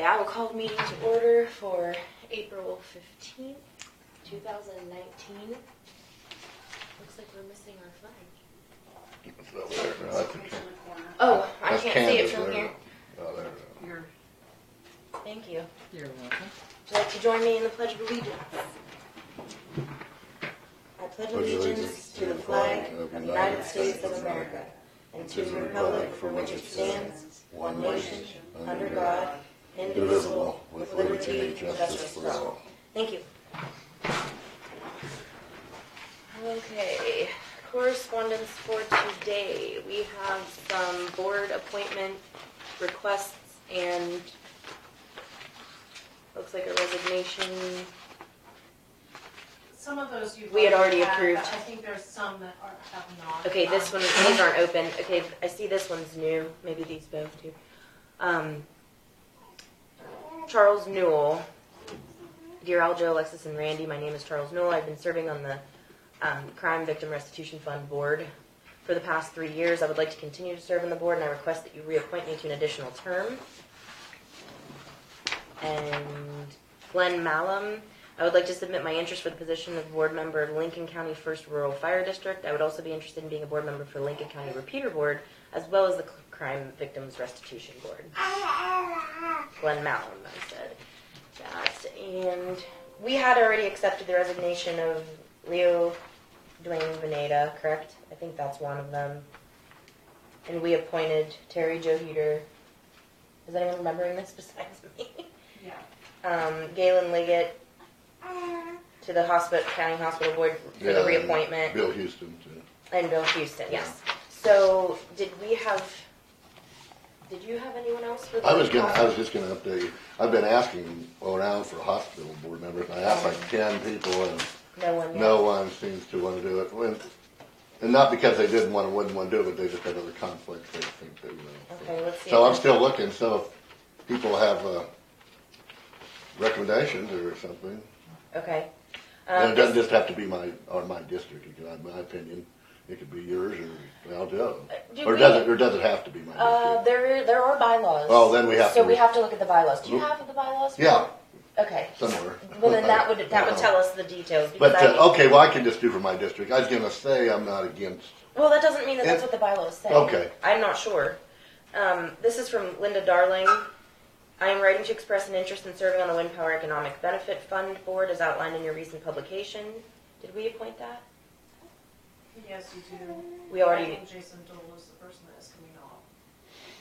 Okay, I will call the meeting to order for April 15th, 2019. Looks like we're missing our flag. It's over there. No, that's okay. Oh, I That's can't see it Candace from there. here. Oh, there. You're Thank you. welcome. Would you like to join me in the Pledge of Allegiance? I pledge allegiance to the flag of the United States of America and to the republic for which it stands, one nation, under God, indivisible, with liberty and justice for all. Thank you. Okay, correspondence for today. We have some board appointment requests and looks like a resignation. Some of those We had already approved. I think there's some that have not. Okay, this one, these aren't open. Okay, I see this one's new. Maybe these both too. Charles Newell. Dear Aljo, Alexis, and Randy, my name is Charles Newell. I've been serving on the Crime Victim Restitution Fund Board for the past 3 years. I would like to continue to serve on the board, and I request that you reappoint me to an additional term. And Glenn Malum. I would like to submit my interest for the position of board member of Lincoln County 1st Rural Fire District. I would also be interested in being a board member for Lincoln County Repeater Board, as well as the Crime Victims Restitution Board. Glenn Malum, I said that. And we had already accepted the resignation of Leo Dwayne Veneta, correct? I think that's one of them. And we appointed Terry Jo Heater. Is anyone remembering this besides me? Yeah. Galen Liggett to the County Hospital Board for the reappointment. Bill Houston, too. And Bill Houston, yes. So, did you have anyone else for the I was just gonna update you. I've been asking around for hospital board members. I asked like 10 people and no one seems to want to do it. And not because they wouldn't want to do it, but they just had other conflicts they think they, Okay, let's see. So I'm still looking, so if people have recommendations or something. Okay. And it doesn't just have to be my district. It could, in my opinion, it could be yours or Aljo. Or does it have to be my district? There are bylaws. Oh, then we have to. So we have to look at the bylaws. Do you have the bylaws? Yeah. Okay. Somewhere. Well, then that would tell us the details. But okay, well I can just do for my district. I was gonna say I'm not against. Well, that doesn't mean that's what the bylaws say. Okay. I'm not sure. This is from Linda Darling. I am writing to express an interest in serving on the Wind Power Economic Benefit Fund Board as outlined in your recent publication. Did we appoint that? Yes, you do. We already. I think Jason Dole is the person that is coming off.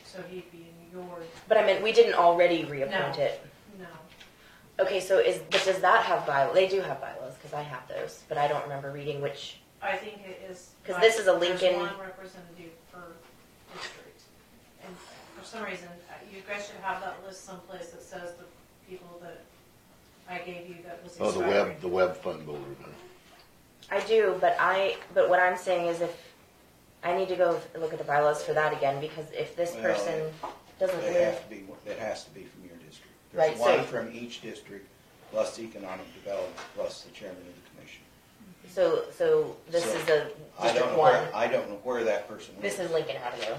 So he'd be in your. But I meant we didn't already reappoint it. No. Okay, so does that have bylaws? They do have bylaws because I have those, but I don't remember reading which. I think it is. Because this is a Lincoln. There's one representative per district. And for some reason, you guys should have that list someplace that says the people that I gave you that was expiring. The web fund board. I do, but what I'm saying is if I need to go look at the bylaws for that again, because if this person doesn't live. It has to be from your district. Right, There's one from each district, plus economic development, plus the chairman of the commission. So this is a District 1. I don't know where that person lives. This is Lincoln Avenue,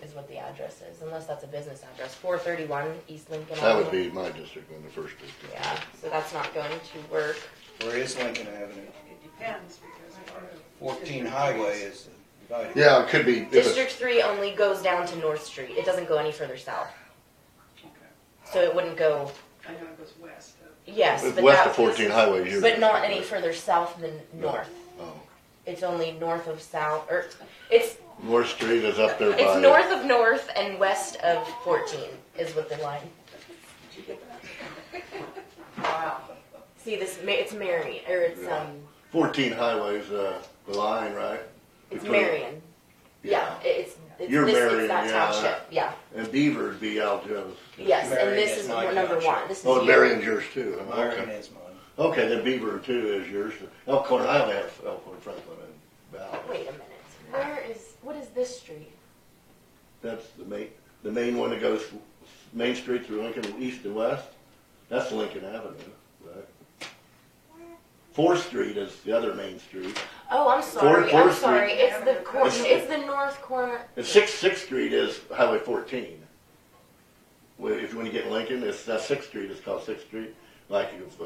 is what the address is, unless that's a business address. 431 East Lincoln Avenue. That would be my district in the first district. Yeah, so that's not going to work. Where is Lincoln Avenue? It depends because 14 Highway is divided. Yeah, it could be. District 3 only goes down to North Street. It doesn't go any further south. Okay. So it wouldn't go. I know it goes west. Yes, It's but west of 14 Highway. But not any further south than north. Oh. It's only north of south, or it's North Street is up there by. it's north of north and west of 14 is what the line. Did you get that? Wow. See this? It's Marion, or it's 14 Highway's the line, right? It's Marion. Yeah, it's You're this, Marion, it's that township. Yeah. And Beaver's be Aljo's. Yes, Marion and this is is my number township. 1. This is Oh, you. Marion's yours too. Huh? Marion Okay. is mine. Okay, then Beaver too is yours. Elkhorn, I only have Elkhorn, Franklin, and Val. Wait a minute. What is this street? That's the main one that goes Main Street through Lincoln east to west. That's Lincoln Avenue, right? 4th Street is the other main street. Oh, I'm sorry. Fourth I'm sorry. Street. It's the north corner. And 6th Street is Highway 14. if you want to get Lincoln, that's 6th Street, it's called 6th Street. Like if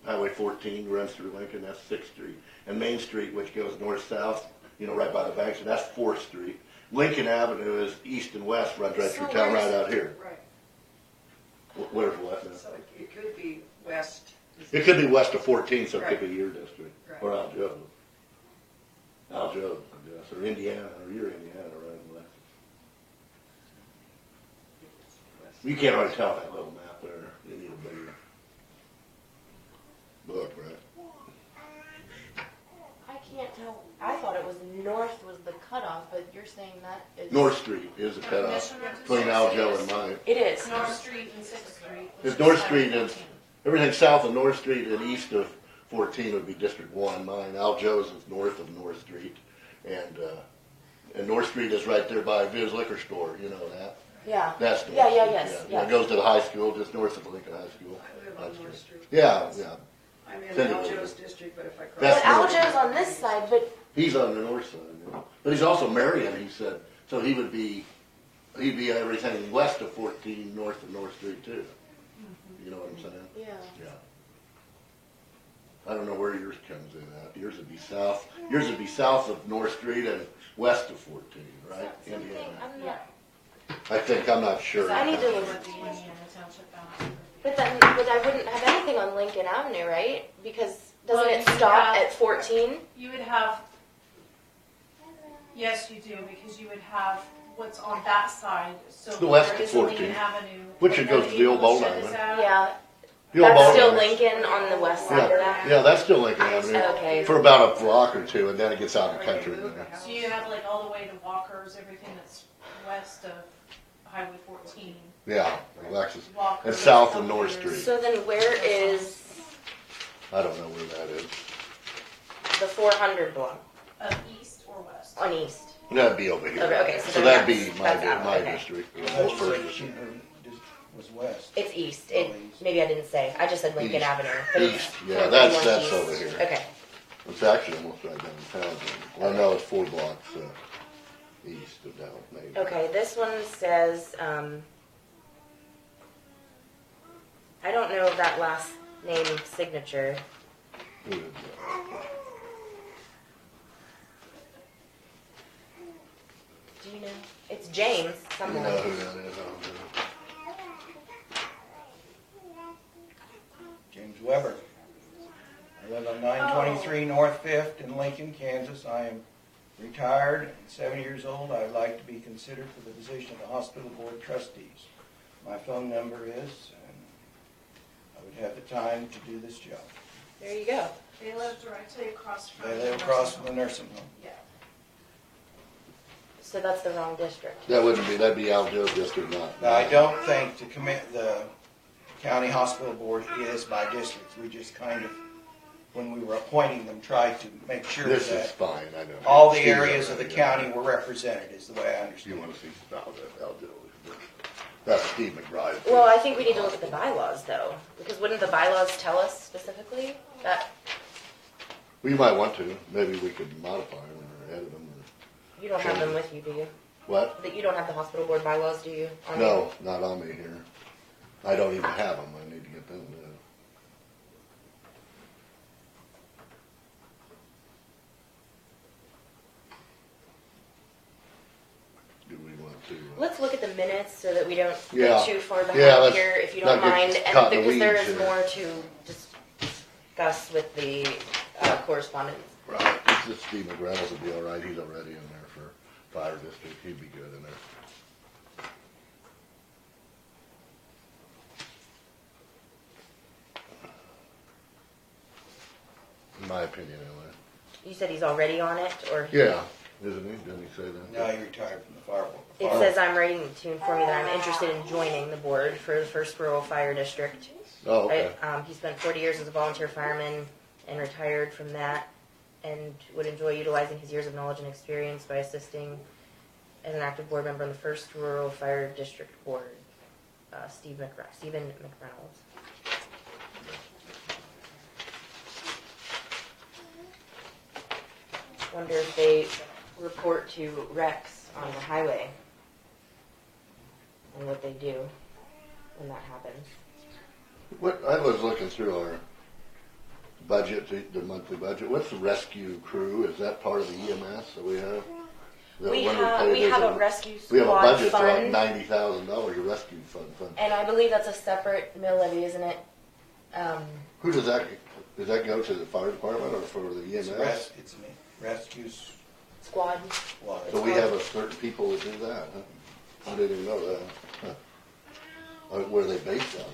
Highway 14 runs through Lincoln, that's 6th Street. And Main Street, which goes north-south, right by the bank, so that's 4th Street. Lincoln Avenue is east and west, runs right through town, right out here. Right, Where's what now? so it could be west. It could be west of 14, so it could Right. be your district. Right. Or Aljo. Aljo, I guess, or Indiana, or you're Indiana, right? West. You can't really tell that little map there. You need a bigger book, right? I can't tell. I thought it was north was the cutoff, but you're saying that is North Street is the cutoff Commissioner between Aljo and mine. It is. It's North Street and Sixth Street. which It's is North Highway Street is 14. everything south of North Street and east of 14 would be District 1. Mine, Aljo's is north of North Street, and North Street is right there by Viz's liquor store. You know that. Yeah. That's North Yeah, Street, yes, yeah. yeah. It goes to the high school, just north of Lincoln High School. I live on North Street. Yeah. I'm in Cindy Aljo's lives. district, but if I cross. That's But Aljo's on this side, but He's on the north side, but he's also Marion. He said so. He'd be everything west of 14, north of North Street too. You know what I'm saying? yeah. Yeah. I don't know where yours comes in at. Yours would be south. Yours would be south of North Street and west of 14, right? Indiana. I'm not. I think, I'm not sure. I need to look With the Indiana Township boundary. But I wouldn't have anything on Lincoln Avenue, right? Because doesn't Well, it you stop have- at 14? You would have, yes, you do, because you would have what's on that side. So The west there of is a Lincoln 14. Avenue. Which and goes then to the old Eagle bowling Shed is alley. out. Yeah. The old That's bowling still alley. Lincoln on the west side of Yeah, that? yeah, that's still Lincoln Avenue. Okay. For about a block or two, and then it gets out in the country. So you have like all the way to Walker's, everything that's west of Highway 14. Yeah, Alexis. Walker's. And south of up North here. Street. So then where is I don't know where that is. the 400 block? East or west? On east. That'd be over here. Okay, so So then that'd be that's out, my okay. district. That's First where district. was west. It's east. Oh, east. Maybe I didn't say. I just said Lincoln East. Avenue. But it's East, yeah, 431 that's east. over here. Okay. It's actually almost right downtown. I know it's 4 blocks east of down, maybe. Okay, this one says, I don't know that last name signature. Who is that? Do you know? It's James, You someone. know who that is? I don't know. James Weber. I live on 923 North 5th in Lincoln, Kansas. I am retired and 70 years old. I would like to be considered for the position of the hospital board trustees. My phone number is, and I would have the time to do this job. There you go. They live directly across from. They the live across nursing from the home. nursing home. Yeah. So that's the wrong district. That'd be Aljo's district, not. Now, I don't think the county hospital board is my district. We just kind of, when we were appointing them, tried to make sure This is that fine, I know. all the She's areas of the already, county were represented, is the way I You understand wanna it. see Aljo. That's Steve McBride. Well, I think we need to look at the bylaws though, because wouldn't the bylaws tell us specifically that We might want to. Maybe we could modify them or edit them or. you don't have them with you, do you? What? That you don't have the hospital board bylaws, do you? on No, not on me here. I don't even have them. I need to get them. Do we want to? Let's look at the minutes so that we don't Yeah. get too far Yeah, behind let's here, if you not don't get mind. caught And in the because there weeds is here. more to discuss with the correspondence. Right. This Steve McReynolds would be all right. He's already in there for fire district. He'd be good in there. In my opinion, anyway. You said he's already on it, or? Yeah, isn't he? Didn't he say that? Now you're retired from the fire board. It says I'm writing to inform you that I'm interested in joining the board for the First Rural Fire District. Oh, okay. He spent 40 years as a volunteer fireman and retired from that, and would enjoy utilizing his years of knowledge and experience by assisting as an active board member on the First Rural Fire District Board. Stephen McReynolds. Wonder if they report to Rex on the highway and what they do. when that happens. What, I was looking through our budget, the monthly budget. What's the rescue crew? Is that part of the EMS that we have? We have a rescue We have a squad budget for like fund, $90,000, a rescue fund. and I believe that's a separate mill levy, isn't it? Who does that go to, the fire department or for the EMS? It's me. Rescue Squad. squad. So we have a certain people that do that, huh? I didn't even know that. Huh. Where are they based out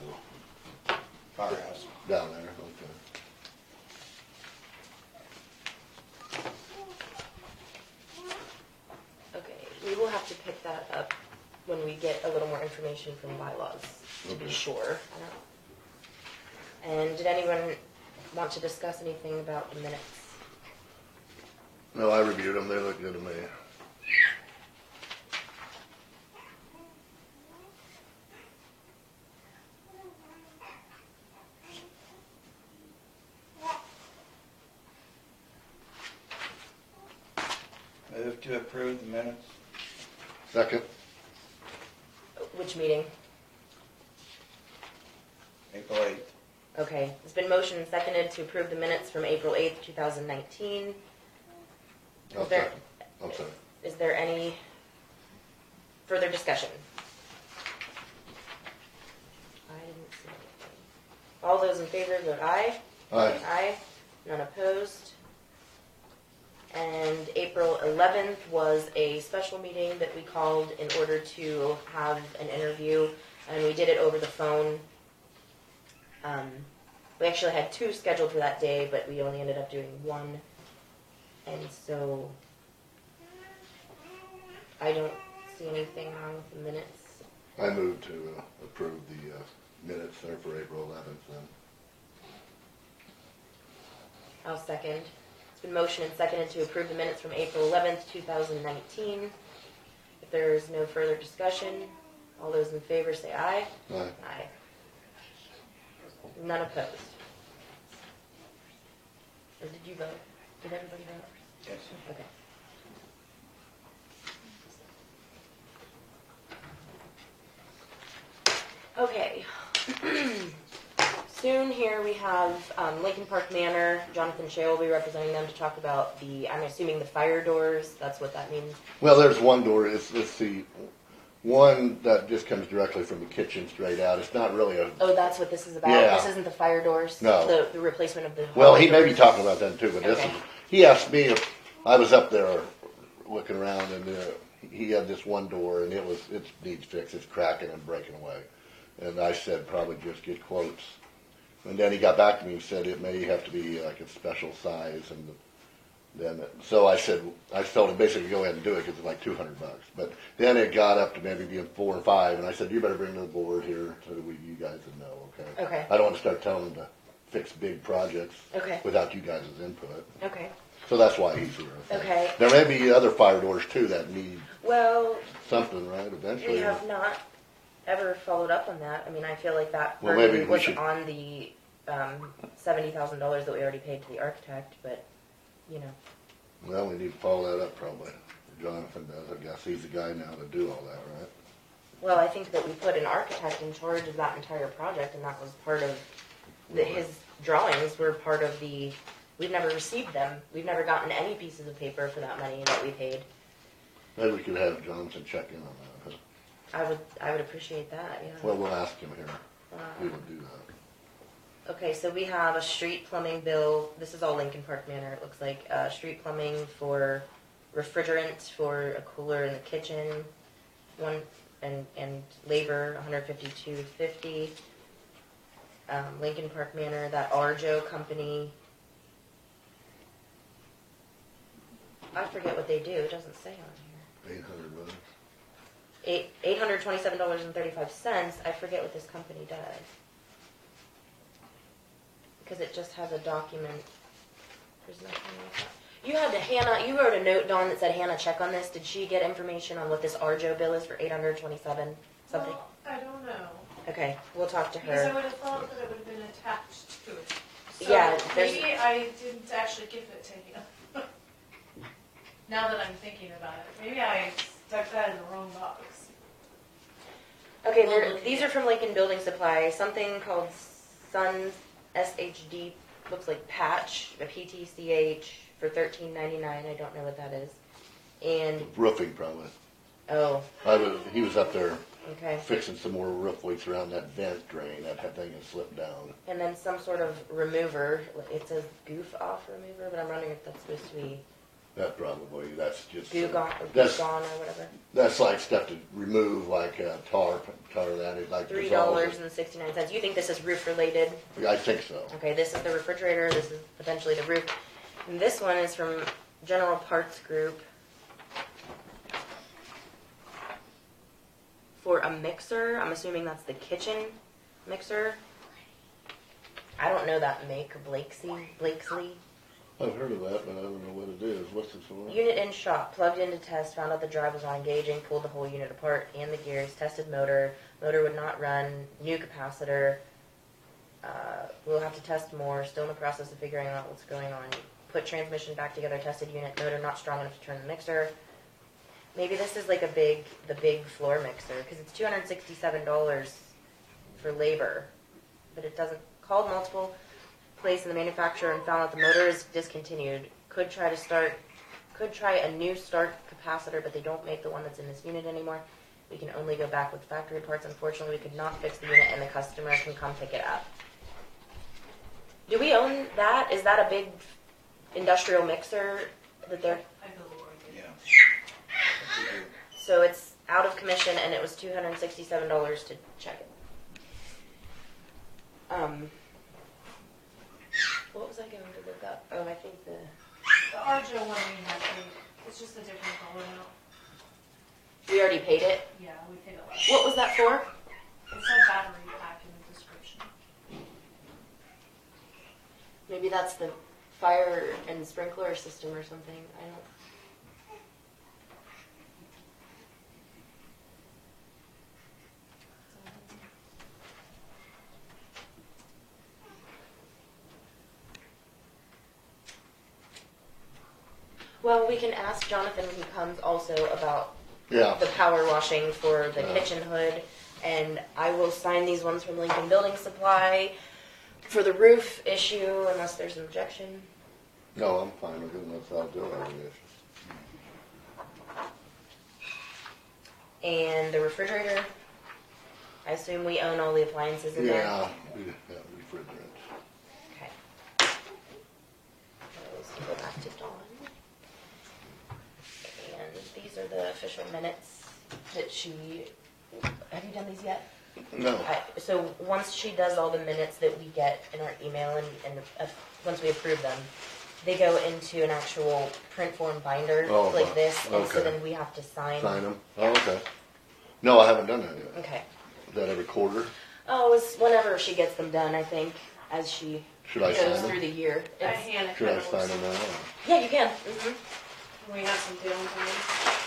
of? Firehouse. Down there, okay. Okay, we will have to pick that up when we get a little more information from bylaws, to be sure. And did anyone want to discuss anything about the minutes? No, I reviewed them, they look good to me. Move to approve the minutes. Second? Which meeting? April 8th. Okay, it's been motioned and seconded to approve the minutes from April 8th, 2019. I'm sorry. I'm sorry. Is there any further discussion? I didn't see anything. All those in favor vote aye. Aye. Aye. None opposed. And April 11th was a special meeting that we called in order to have an interview, and we did it over the phone. We actually had 2 scheduled for that day, but we only ended up doing 1. And so I don't see anything wrong with the minutes. I moved to approve the minutes there for April 11th then. I'll second. It's been motioned and seconded to approve the minutes from April 11th, 2019. If there is no further discussion, all those in favor say aye. Aye. Aye. None opposed. Or did you vote? Did everybody vote? Yes. Okay. Okay. Soon here we have Lincoln Park Manor. Jonathan Schale will be representing them to talk about I'm assuming the fire doors. That's what that means. Well, there's one door, it's the one that just comes directly from the kitchen straight out. It's not really a, Oh, that's what this is about? Yeah. This isn't the fire doors? No. The replacement of the well, hallway he may be doors? talking about that too, but this Okay. is, he asked me if, I was up there looking around and he had this one door and it needs fixed, it's cracking and breaking away. And I said probably just get quotes. And then he got back to me and said it may have to be like a special size and then, so I said, I told him basically go ahead and do it because it's like $200. But then it got up to maybe being 4 or 5 and I said, you better bring the board here so that you guys would know, okay? Okay. I don't want to start telling them to fix big projects Okay. without you guys' input. Okay. So that's why he's here. Okay. There may be other fire doors too that need Well, something, right, eventually. we have not ever followed up on that. I mean, I feel like that Well, maybe burden we was should- on the $70,000 that we already paid to the architect, but, you know. Well, we need to follow that up probably. Jonathan does, I guess. He's the guy now to do all that, right? Well, I think that we put an architect in charge of that entire project, and that was part of his drawings were part of the. We've never received them. We've never gotten any pieces of paper for that money that we paid. Maybe we could have Jonathan check in on that. Huh? I would appreciate that. Yeah. Well, we'll ask him here. We will do that. Okay, so we have a street plumbing bill. This is all Lincoln Park Manor. It looks like street plumbing for refrigerant for a cooler in the kitchen, and labor $152.50. Lincoln Park Manor, that Arjo company. I forget what they do. It doesn't say on here. $800. $827.35. I forget what this company does. Because it just has a document. There's nothing like that. You had Hannah, you wrote a note, Dawn, that said Hannah check on this. Did she get information on what this Arjo bill is for $827 something? Well, I don't know. Okay, we'll talk to Because I her. would have thought that it would have been attached to it. So Yeah, there's- maybe I didn't actually give it to you. Now that I'm thinking about it, maybe I stuck that in the wrong box. Okay, We'll look these at are it. from Lincoln Building Supply. Something called Suns SHD, looks like patch, a PTCH for $13.99. I don't know what that is. And Roofing probably. oh, He was up there okay. fixing some more roof leaks around that vent drain. That thing has slipped down. And then some sort of remover. It says goof off remover, but I'm wondering if that's supposed to be That's just goo gone or whatever. That's like stuff to remove, like tar that is like $3.69. You think this is roof related? I think so. Okay, this is the refrigerator. This is potentially the roof. And this one is from General Parts Group for a mixer. I'm assuming that's the kitchen mixer. I don't know that make, Blakesley. I've heard of that, but I don't know what it is. What's this for? Unit in shop, plugged into test, found out the drive was not engaging, pulled the whole unit apart and the gears, tested motor would not run, new capacitor. We'll have to test more, still in the process of figuring out what's going on. Put transmission back together, tested unit, motor not strong enough to turn the mixer. Maybe this is like the big floor mixer, because it's $267 for labor, but it doesn't. Called multiple place in the manufacturer and found out the motor is discontinued. Could try a new start capacitor, but they don't make the one that's in this unit anymore. We can only go back with factory parts. Unfortunately, we could not fix the unit, and the customer can come pick it up. Do we own that? Is that a big industrial mixer that they're? I believe Yeah. So it's out of commission, and it was $267 to check it. What was I going to look up? Oh, I think the RJO one we had paid, it's just a different dollar amount. we already paid it. Yeah, we paid a lot. What was that for? It said battery pack in the description. Maybe that's the fire and sprinkler system or something. I don't. Well, we can ask Jonathan when he comes also about the power washing for the kitchen hood, and I will sign these ones from Lincoln Building Supply for the roof issue unless there's an objection. No, I'm fine with it unless I'll do it. And the refrigerator, I assume we own all the appliances in there? Yeah, refrigerant. Okay. Those can go back to Dawn. And these are the official minutes that she, have you done these yet? No. So once she does all the minutes that we get in our email and once we approve them, they go into an actual print form binder like this, and so then we have to sign them? Oh, okay. No, I haven't done that yet. Okay. Is that every quarter? Oh, it's whenever she gets them done, I think, as she Should I sign goes them? through the year. I hand it Should I kind of sign looks them like now? Yeah, you can. Mm-hmm. we have some downtime.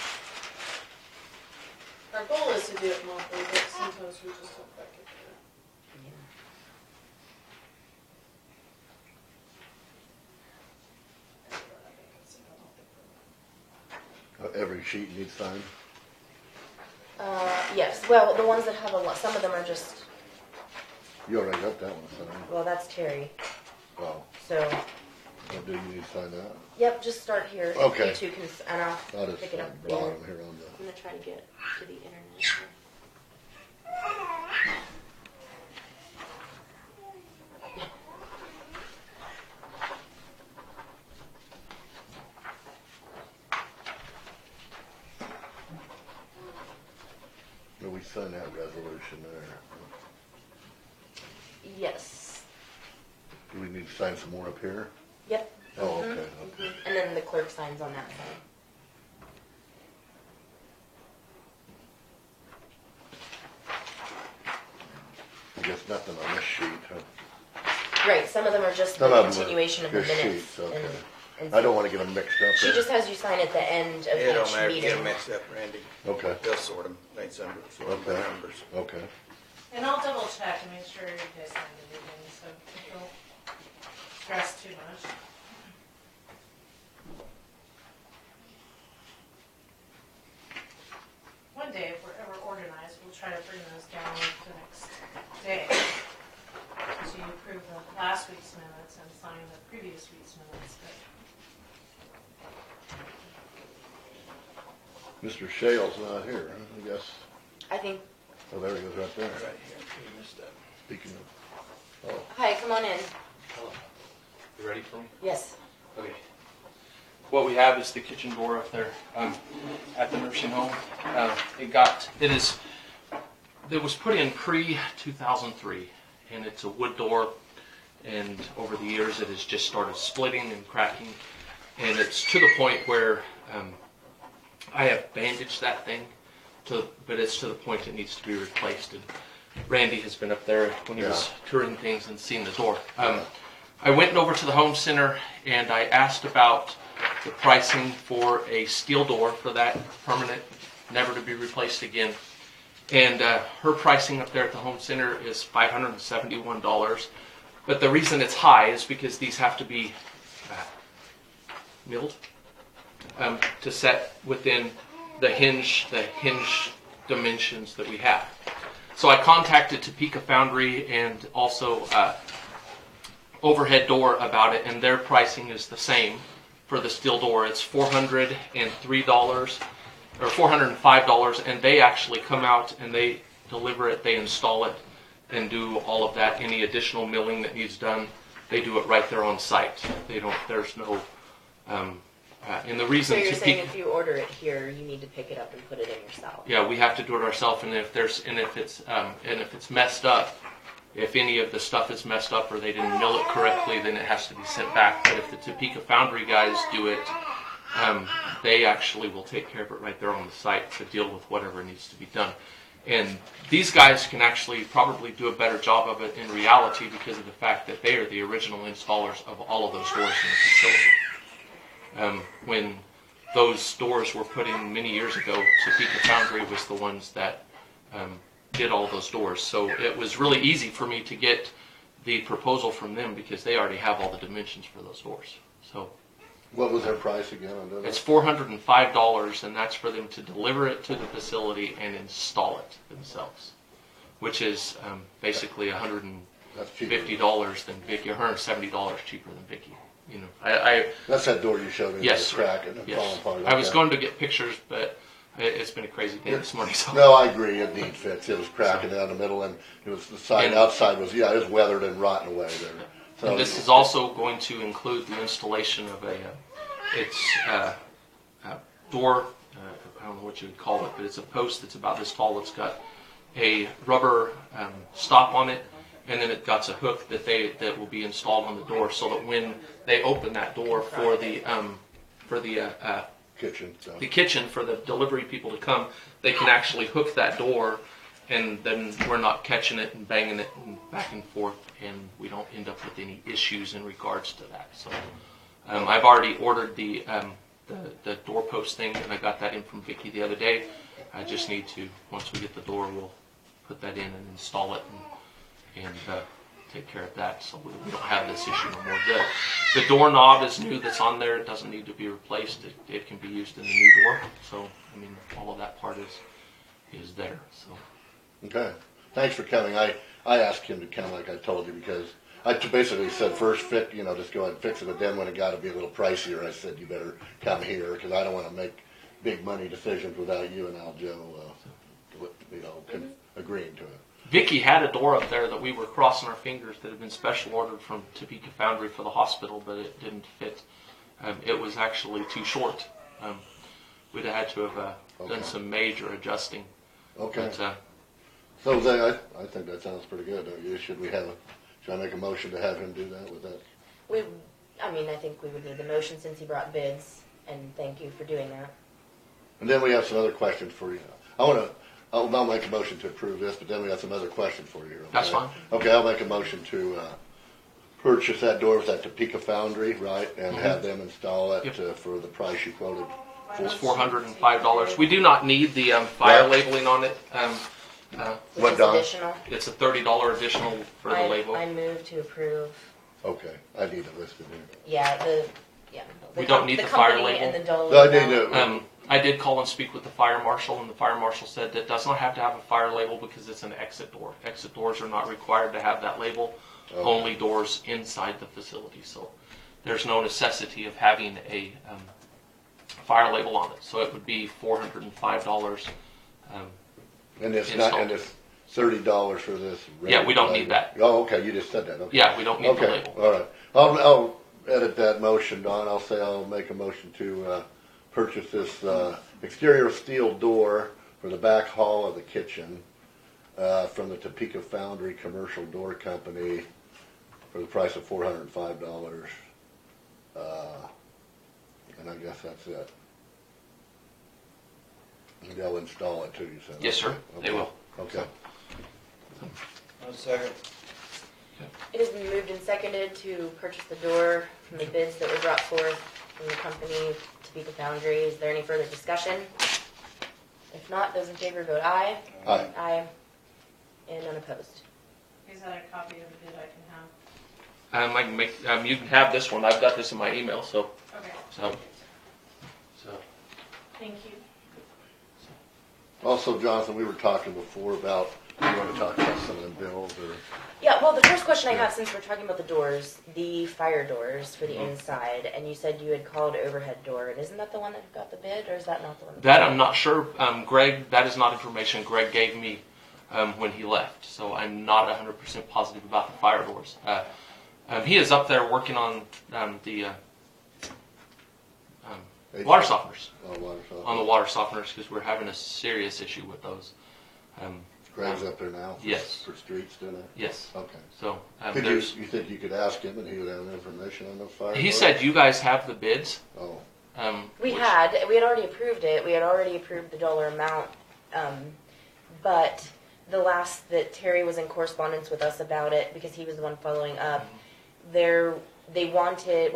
Our goal is to do it monthly, but sometimes we just don't quite get there. Every sheet needs signed? Yes. Well, the ones that have a lot, some of them are just, You already got that one signed. well, that's Terry. Oh, So, do you need to sign that? yep, just start here. Okay. You two can, and I'll I'll just pick it up sign the later. bottom here on the... I'm gonna try to get to the internet. We sign that resolution there. Yes. Do we need to sign some more up here? Yep. Oh, Mhm, okay. mhm. And then the clerk signs on that side. I guess nothing on this sheet, huh? Right. Some of them are just Some the of them are continuation of the just minutes. sheets, okay. And I don't want to get them mixed up she there. just has you sign at the end of It don't each matter if you get meeting. them mixed up, Randy. Okay, They'll sort them. They sort them by Okay. numbers. okay. And I'll double check and make sure you guys signed everything, so don't stress too much. One day, if we're ever organized, we'll try to bring those last week's minutes and sign the previous week's minutes, but Mr. Schale's not here, huh? I guess. I think, Oh, there he goes right there. Right here. You missed that. Speaking of. Oh, hi, come on in. Hello. You ready for me? Yes. Okay. What we have is the kitchen door up there at the nursing home. It was put in pre-2003, and it's a wood door, and over the years it has just started splitting and cracking, and it's to the point where I have bandaged that thing, but it's to the point it needs to be replaced. And Randy has been up there when he was touring things and seen the door. I went over to the home center and I asked about the pricing for a steel door for that permanent, never to be replaced again. And her pricing up there at the home center is $571. But the reason it's high is because these have to be milled to set within the hinge dimensions that we have. So I contacted Topeka Foundry and also Overhead Door about it, and their pricing is the same for the steel door. It's $403 or $405, and they actually come out and they deliver it, they install it, and do all of that. Any additional milling that needs done, they do it right there on site. They don't. There's no. And the reason So you're Topeka, saying if you order it here, you need to pick it up and put it in yourself? yeah, we have to do it ourselves, and if it's messed up, if any of the stuff is messed up or they didn't mill it correctly, then it has to be sent back. But if the Topeka Foundry guys do it, they actually will take care of it right there on the site to deal with whatever needs to be done. And these guys can actually probably do a better job of it in reality because of the fact that they are the original installers of all of those doors in the facility. When those doors were put in many years ago, Topeka Foundry was the ones that did all those doors. So it was really easy for me to get the proposal from them because they already have all the dimensions for those doors. So what was their price again on that? it's $405, and that's for them to deliver it to the facility and install it themselves, which is basically $150 than Vicky, $170 cheaper than Vicky. You know, That's that door you showed me. Yes, Cracking and falling apart. I was going to get pictures, but it's been a crazy day this morning. So. No, I agree. It needs fix. It was cracking down the middle, and it was the side outside was it was weathered and rotten away there. So and this is also going to include the installation of a door. I don't know what you would call it, but it's a post that's about this tall. It's got a rubber stop on it, and then it got a hook that will be installed on the door, so that when they open that door for the kitchen. So. The kitchen for the delivery people to come, they can actually hook that door, and then we're not catching it and banging it and back and forth, and we don't end up with any issues in regards to that. So I've already ordered the doorpost thing, and I got that in from Vicky the other day. I just need to, once we get the door, we'll put that in and install it and take care of that, so we don't have this issue no more. The doorknob is new that's on there. It doesn't need to be replaced. It can be used in the new door. So, I mean, all of that part is there. So. Okay. Thanks for coming. I asked him to come like I told you because I basically said first just go ahead and fix it, but then when it got to be a little pricier, I said you better come here because I don't want to make big money decisions without you and Aljo agreeing to it. Vicky had a door up there that we were crossing our fingers that had been special ordered from Topeka Foundry for the hospital, but it didn't fit. It was actually too short. We'd have had to have done some major adjusting. Okay. But, so I think that sounds pretty good. Should I make a motion to have him do that with that? I think we would need the motion since he brought bids, and thank you for doing that. And then we have some other questions for you. I'll make a motion to approve this, but then we have some other questions for you. Okay? That's fine. Okay, I'll make a motion to purchase that door with that Topeka Foundry, right, and have them install it for the price you quoted. It's $405. We do not need the fire labeling on it. Which is additional. It's a $30 additional for the label. I move to approve. Okay, I need it listed here. Yeah, We don't need the fire company label. and the dollar No, I need amount. to. I did call and speak with the fire marshal, and the fire marshal said that does not have to have a fire label because it's an exit door. Exit doors are not required to have that label. only doors inside the facility. So there's no necessity of having a fire label on it. So it would be $405. And it's installed. not, and it's $30 for this. Yeah, we don't need that. Oh, okay, you just said that, okay. Yeah, we don't need the Okay, label. all right. I'll edit that motion, Don. I'll make a motion to purchase this exterior steel door for the back hall of the kitchen from the Topeka Foundry Commercial Door Company for the price of $405. And I guess that's it. And they'll install it too, you said? Yes, sir. Okay. They will. Okay. I'll second. It has been moved and seconded to purchase the door from the bids that were brought forth from the company Topeka Foundry. Is there any further discussion? If not, those in favor vote aye. Aye. Aye. And unopposed. Is that a copy of the bid I can have? I can make. You can have this one. I've got this in my email. So. Okay. So. Thank you. Also, Jonathan, we were talking before about, you want to talk about some of the bills or? Yeah, well, the first question I have, since we're talking about the doors, the fire doors for the inside, and you said you had called overhead door, and isn't that the one that got the bid, or is that not the one? That I'm not sure. Greg, that is not information Greg gave me when he left. So I'm not 100% positive about the fire doors. He is up there working on the water softeners. Oh, water softeners. On the water softeners, because we're having a serious issue with those. Greg's up there now? Yes. For streets doing it? Yes. Okay. So You think you could ask him and he would have information on those fire he doors? said you guys have the bids. Oh, We had already approved it, we had already approved the dollar amount, but the last that Terry was in correspondence with us about it, because he was the one following up, they wanted,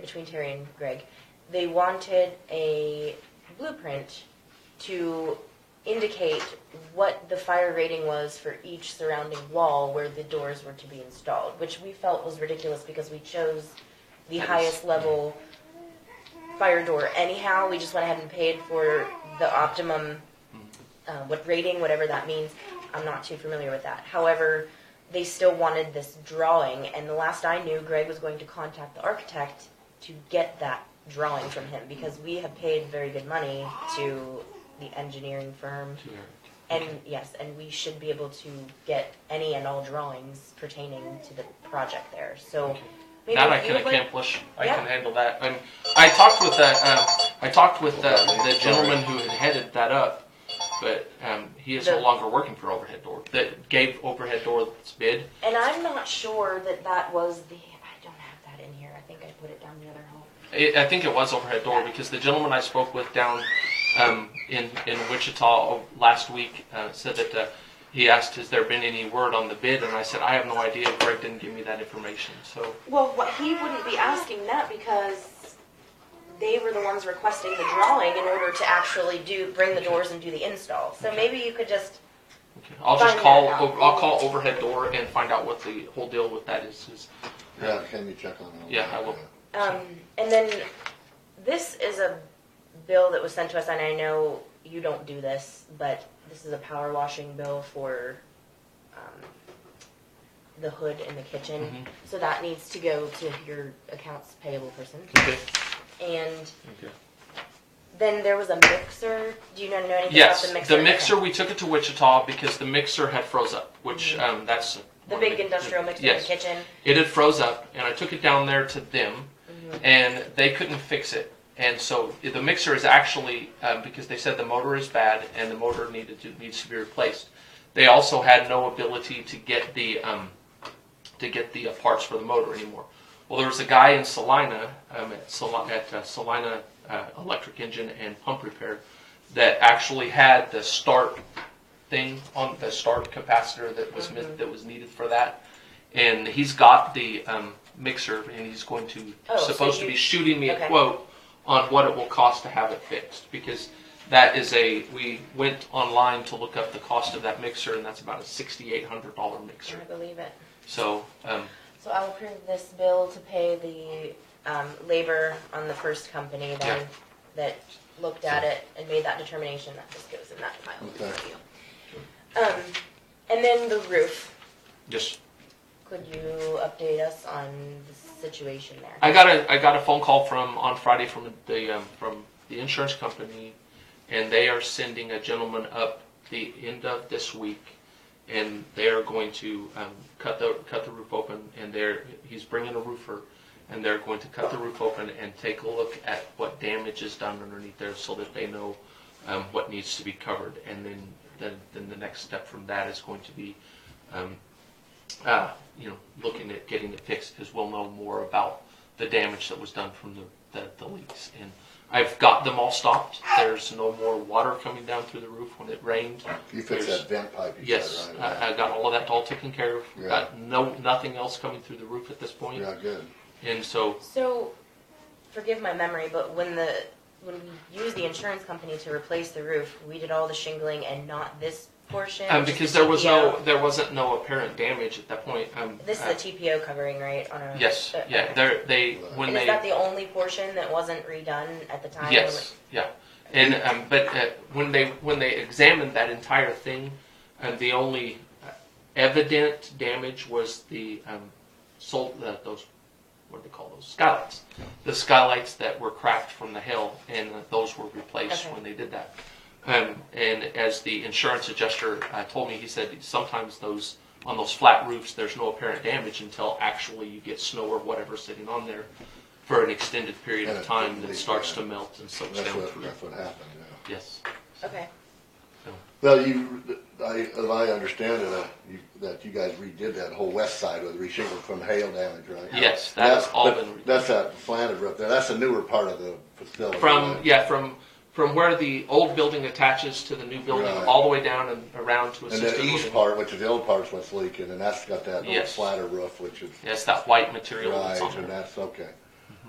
between Terry and Greg, they wanted a blueprint to indicate what the fire rating was for each surrounding wall where the doors were to be installed, which we felt was ridiculous because we chose the highest level fire door anyhow. We just went ahead and paid for the optimum, what rating, whatever that means. I'm not too familiar with that. However, they still wanted this drawing, and the last I knew, Greg was going to contact the architect to get that drawing from him, because we have paid very good money to the engineering firm, and yes, and we should be able to get any and all drawings pertaining to the project there. So maybe that I if you can would like- accomplish. I Yeah. can handle that. I talked with the gentleman who had headed that up, but he is no longer working for Overhead Door. That gave Overhead Door its bid. And I'm not sure that was the. I don't have that in here. I think I put it down the other hall. I think it was Overhead Door, because the gentleman I spoke with down in Wichita last week said that he asked, has there been any word on the bid? And I said, I have no idea. Greg didn't give me that information. So Well, he wouldn't be asking that because they were the ones requesting the drawing in order to actually bring the doors and do the install. So maybe you could just. okay. I'll just Find call. that out. I'll call Overhead Door and find out what the whole deal with that is. yeah, can you check on that? Yeah, I will. And then this is a bill that was sent to us, and I know you don't do this, but this is a power washing bill for the hood in the kitchen. Mhm. So that needs to go to your accounts payable person. Okay. And Okay. then there was a mixer. Do you know anything Yes, about the mixer? the mixer, we took it to Wichita because the mixer had froze up, which that's... The big industrial mixer yes. in the kitchen. It had froze up, and I took it down there to them, and they couldn't fix it. And so the mixer is actually, because they said the motor is bad and the motor needs to be replaced. They also had no ability to get the parts for the motor anymore. Well, there was a guy in Salina at Salina Electric Engine and Pump Repair that actually had the start thing on the start capacitor that was needed for that, and he's got the mixer, and he's going to supposed to be shooting me a quote on what it will cost to have it fixed, because that is we went online to look up the cost of that mixer, and that's about a $6,800 mixer. I believe it. So So I'll approve this bill to pay the labor on the first company then that looked at it and made that determination. That just goes in that file Okay. for you. And then the roof, just could you update us on the situation there? I got a phone call on Friday from the insurance company, and they are sending a gentleman up the end of this week, and they are going to cut the roof open, and he's bringing a roofer, and they're going to cut the roof open and take a look at what damage is done underneath there, so that they know what needs to be covered, and then the next step from that is going to be looking at getting it fixed, because we'll know more about the damage that was done from the leaks. And I've got them all stopped. There's no more water coming down through the roof when it rained. You fixed that vent pipe, Yes, said, right? I got all of that all taken care of. Yeah. Got nothing else coming through the roof at this point. Yeah, good. And so, forgive my memory, but when we used the insurance company to replace the roof, we did all the shingling and not this portion. because the TPO. there wasn't no apparent damage at that point. This is the TPO covering, right? Yes, yeah. Okay. Is that the only portion that wasn't redone at the time? Yes, yeah. And but when they examined that entire thing, the only evident damage was the those, what do they call those, skylights? The skylights that were cracked from the hail, and those were replaced when they did that. And as the insurance adjuster told me, he said sometimes on those flat roofs, there's no apparent damage until actually you get snow or whatever sitting on there for an extended period of time that starts to melt and soaks down through. That's what happened, yeah. Yes. Okay. Well, as I understand it, that you guys redid that whole west side with reshingled from hail damage, right? Yes, that's all been redone. That's that slanted roof there. That's a newer part of the facility. From where the old building attaches to the new building, Right. all the way down and around to assisted And the east living. part, which is the old part, is what's leaking, and that's got that little Yes. flatter roof, which is Yes, that white material that's right, on and there. that's okay.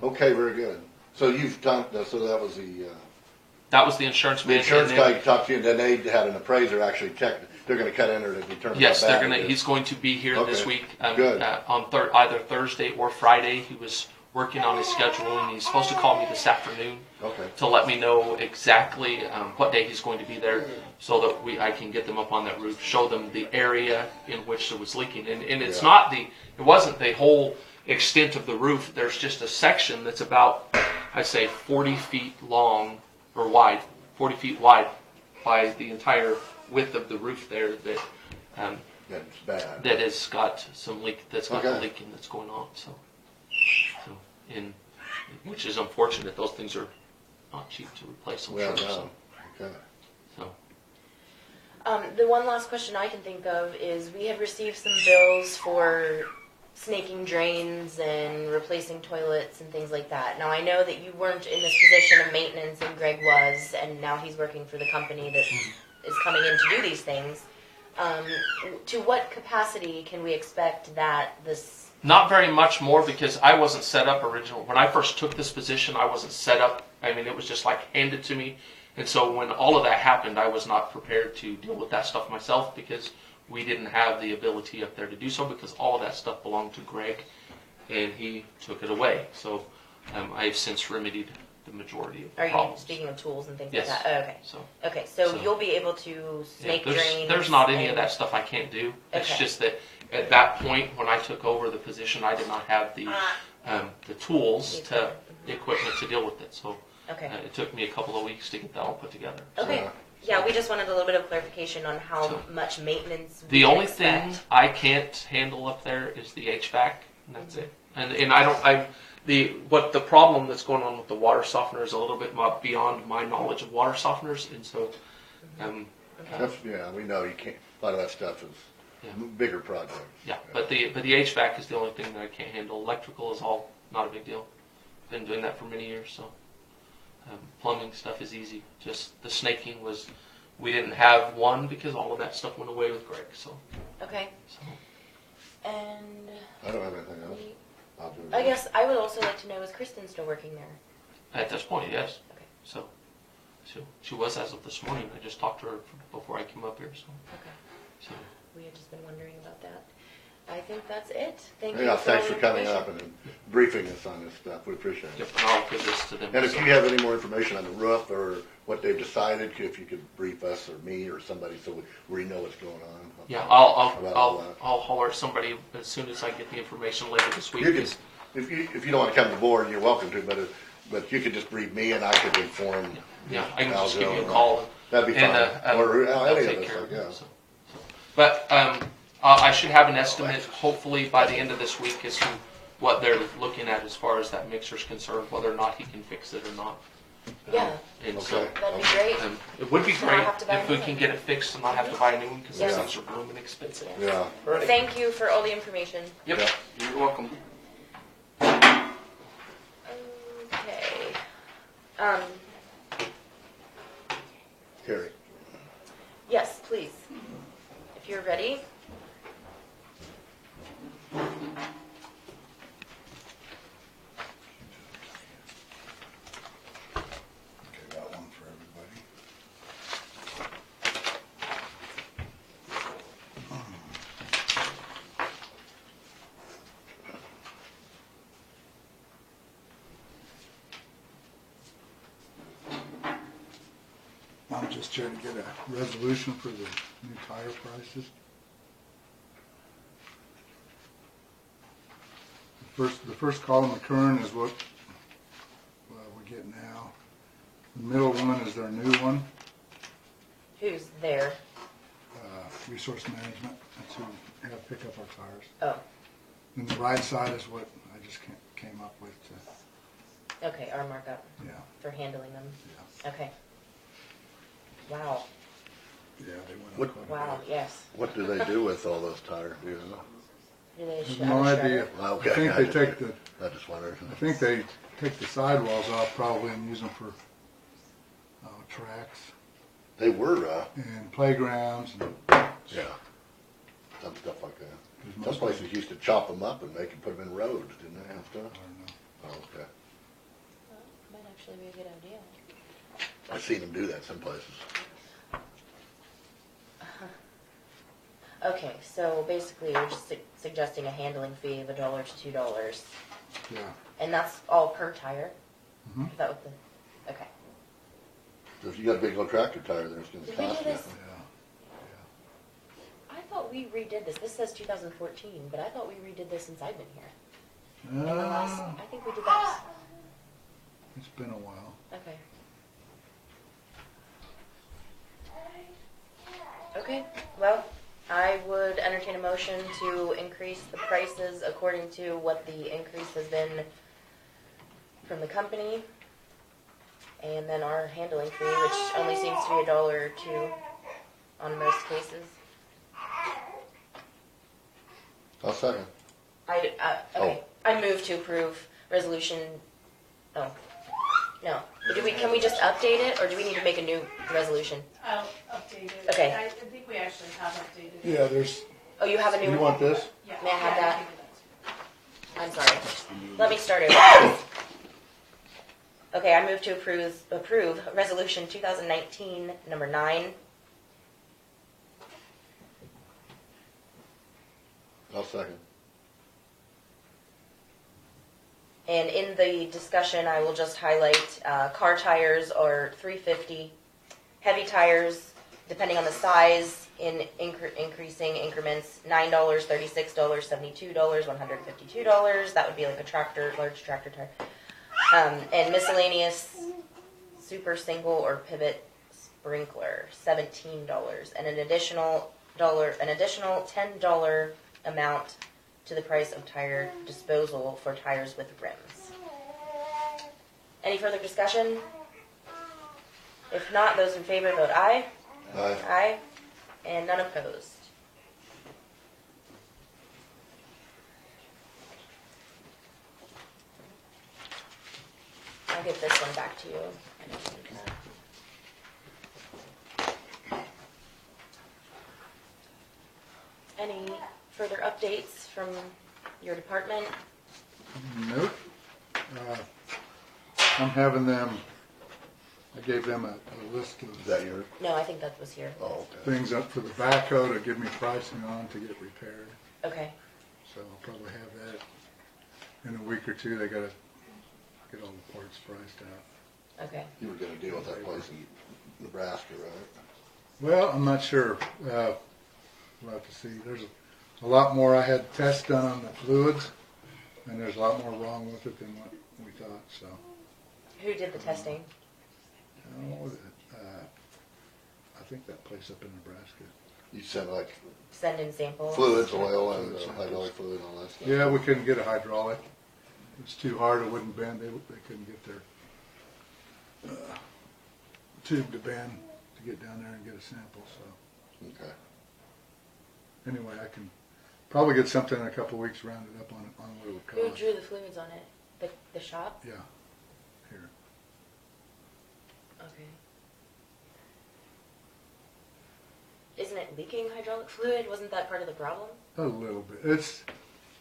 Okay, very good. So you've talked. So that was That was the insurance man. the insurance and then- guy talked to you, and then they had an appraiser actually check. They're going to cut in there to determine. Yes, how bad it is. He's going to be here this Okay. week Good. On either Thursday or Friday. He was working on his schedule, and he's supposed to call me this afternoon Okay. to let me know exactly what day he's going to be there, so that I can get them up on that roof, show them the area in which it was leaking, and it's Yeah. it wasn't the whole extent of the roof. There's just a section that's about, I'd say, 40 feet long or wide, 40 feet wide by the entire width of the roof there that That's bad. that has got some that's got Okay. leaking that's going on. So which is unfortunate. Those things are not cheap to replace. I'm Well sure. done. Okay. The one last question I can think of is we have received some bills for snaking drains and replacing toilets and things like that. Now I know that you weren't in this position of maintenance and Greg was, and now he's working for the company that is coming in to do these things. To what capacity can we expect that this... Not very much more, because I wasn't set up originally. When I first took this position, I wasn't set up. I mean, it was just like handed to me. And so when all of that happened, I was not prepared to deal with that stuff myself, because we didn't have the ability up there to do so, because all of that stuff belonged to Greg, and he took it away. So I've since remedied the majority of the Are you problems. speaking of tools and things Yes. like that? Oh, okay. So So- you'll be able to snake there's, drains. There's not any of and- that stuff I can't do. It's Okay. just that at that point, when I took over the position, I did not have the tools, the equipment to deal with it. So Okay. it took me a couple of weeks to get that all put together. Okay. Yeah, we just wanted a little bit of clarification on how So- much maintenance we The can only expect. thing I can't handle up there is the HVAC, and that's it. And I don't the problem that's going on with the water softener is a little bit beyond my knowledge of water softeners, and so Okay. That's, we know you can't. A lot of that stuff is bigger projects. yeah. But the HVAC is the only thing that I can't handle. Electrical is all not a big deal. Been doing that for many years, so plumbing stuff is easy. Just the snaking we didn't have one because all of that stuff went away with Greg. So Okay. so. And I don't have anything else. I'll do I that. guess I would also like to know, is Kristen still working there? At this point, yes. Okay. So she was as of this morning. I just talked to her before I came up here. So Okay. so We had just been wondering about that. I think that's it. Thank you. Yeah, for thanks all for the coming information. up and briefing us on this stuff. We appreciate it. Yep, and I'll give this to them. And if so- you have any more information on the roof or what they've decided, if you could brief us or me or somebody so we know what's going on. Yeah, about all I'll that. holler at somebody as soon as I get the information later this week. You can, if you don't want to come to the board, you're welcome to, but you could just brief me and I could inform. Yeah, I can just give you a Aljo. call. That'd be And, fine. Or they'll any take of us, care like, of it, yeah. so. But I should have an estimate, hopefully by the end of this week, as to what they're looking at as far as that mixer's concerned, whether or not he can fix it or not. Yeah, And so Okay. that'd be great. it would be So great not have to buy if we a new can one. get it fixed and not have to buy a new one because Yes. those things are blooming expensive. Yeah. Alrighty. Thank you for all the information. Yep, Yeah. you're welcome. Okay. Kerry. Yes, please. If you're ready. Okay, got one for everybody. I'm just trying to get a resolution for the new tire prices. The first column, the current, is what we get now. The middle one is our new one, Who's there? resource management. That's who have pick up our tires. Oh, And the right side is what I just came up with to, okay, our markup yeah, for handling them. yeah, Okay. Wow, yeah, they went What- up quite a wow, bit. yes. What do they do with all those tires? Do you know? Do they I have have no a shredder? idea. Okay, I think I they just- take the, I just wondered. I think they take the sidewalls off probably and use them for tracks They were, and playgrounds. And yeah, some stuff like that. there's Some most- places used to chop them up and make them put them in roads, didn't they, and I stuff? don't know. Oh, okay. Might actually be a good idea. I've seen them do that some places. Okay, so basically you're just suggesting a handling fee of $1 to $2, Yeah, and that's all per tire? Mhm. Is that what the, okay. So if you got a big old tractor tire there, it's gonna Did we cost do you. this? yeah. I thought we redid this. This says 2014, but I thought we redid this since I've been here. Yeah. In the last, I think we did that. It's been a while. Okay. Okay, well, I would entertain a motion to increase the prices according to what the increase has been from the company. And then our handling fee, which only seems to be $1 or $2 on most cases. I'll second. Okay, I move to approve resolution, oh, no. Can we just update it, or do we need to make a new resolution? I'll update it. Okay. I think we actually have updated it. Yeah, there's, Oh, you have a new you one? want this? Yeah. May I have Yeah, that? can do I'm sorry. Let me start over. Okay, I move to approve resolution 2019, number 9. I'll second. And in the discussion, I will just highlight, car tires are $3.50. Heavy tires, depending on the size, in increasing increments, $9, $36, $72, $152. That would be like a tractor, large tractor tire. And miscellaneous, super single or pivot sprinkler, $17, and an additional $10 amount to the price of tire disposal for tires with rims. Any further discussion? If not, those in favor vote aye. Aye. Aye. And none opposed. I'll give this one back to you. I don't think Any further updates from your department? Nope. I'm having them, I gave them a list Is of that yours? No, I think that was here. Oh, okay. things up for the backhoe to give me pricing on to get repaired. Okay. so I'll probably have that in a week or two. They gotta get all the parts priced out. Okay. You were gonna deal with that place in Nebraska, right? Well, I'm not sure. We'll have to see. There's a lot more. I had tests done on the fluids, and there's a lot more wrong with it than what we thought. So, Who did the testing? I think that place up in Nebraska. You sent like Send in samples? fluids, oil, and hydraulic fluid and all that stuff. Yeah, we couldn't get a hydraulic. It was too hard. It wouldn't bend. They couldn't get their tube to bend to get down there and get a sample. So Okay. anyway, I can probably get something in a couple of weeks rounded up on what it would Who cost. drew the fluids on it? The shop? Yeah, here. Okay. Isn't it leaking hydraulic fluid? Wasn't that part of the problem? A little bit. It's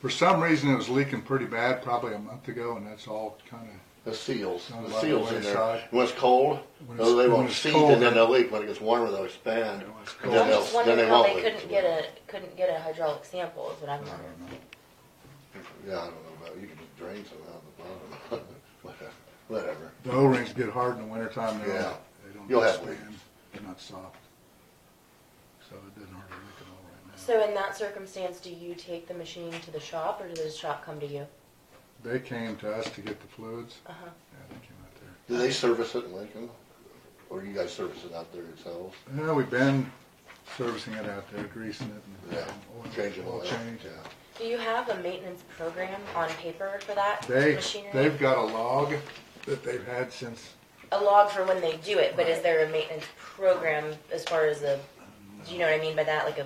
for some reason it was leaking pretty bad probably a month ago, and that's all kind of. The seals On in the there. wayside. When it's cold, When those they when won't it's seat cold, and then they'll leak. When it gets warmer, they'll expand. When it's And cold. then I'm they'll, just then wondering they how won't they leak. couldn't get a hydraulic sample is what I'm I wondering. don't know. Yeah, I don't know about it. You can just drain some out the bottom. Whatever. The O-rings get hard in the wintertime. Yeah. They don't You'll have expand. leaks. They're not soft. So it doesn't hardly leak at all right now. So in that circumstance, do you take the machine to the shop or does the shop come to you? They came to us to get the fluids. Uh-huh. Yeah, they came out there. Do they service it in Lincoln? Or you guys service it out there yourselves? Yeah, we've been servicing it out there, greasing it, and Yeah. Changing oil. change. Yeah. Do you have a maintenance program on paper for that machinery? They've got a log that they've had since. A log for when they do it, but is there a maintenance program as far as do you know what I mean by that? Like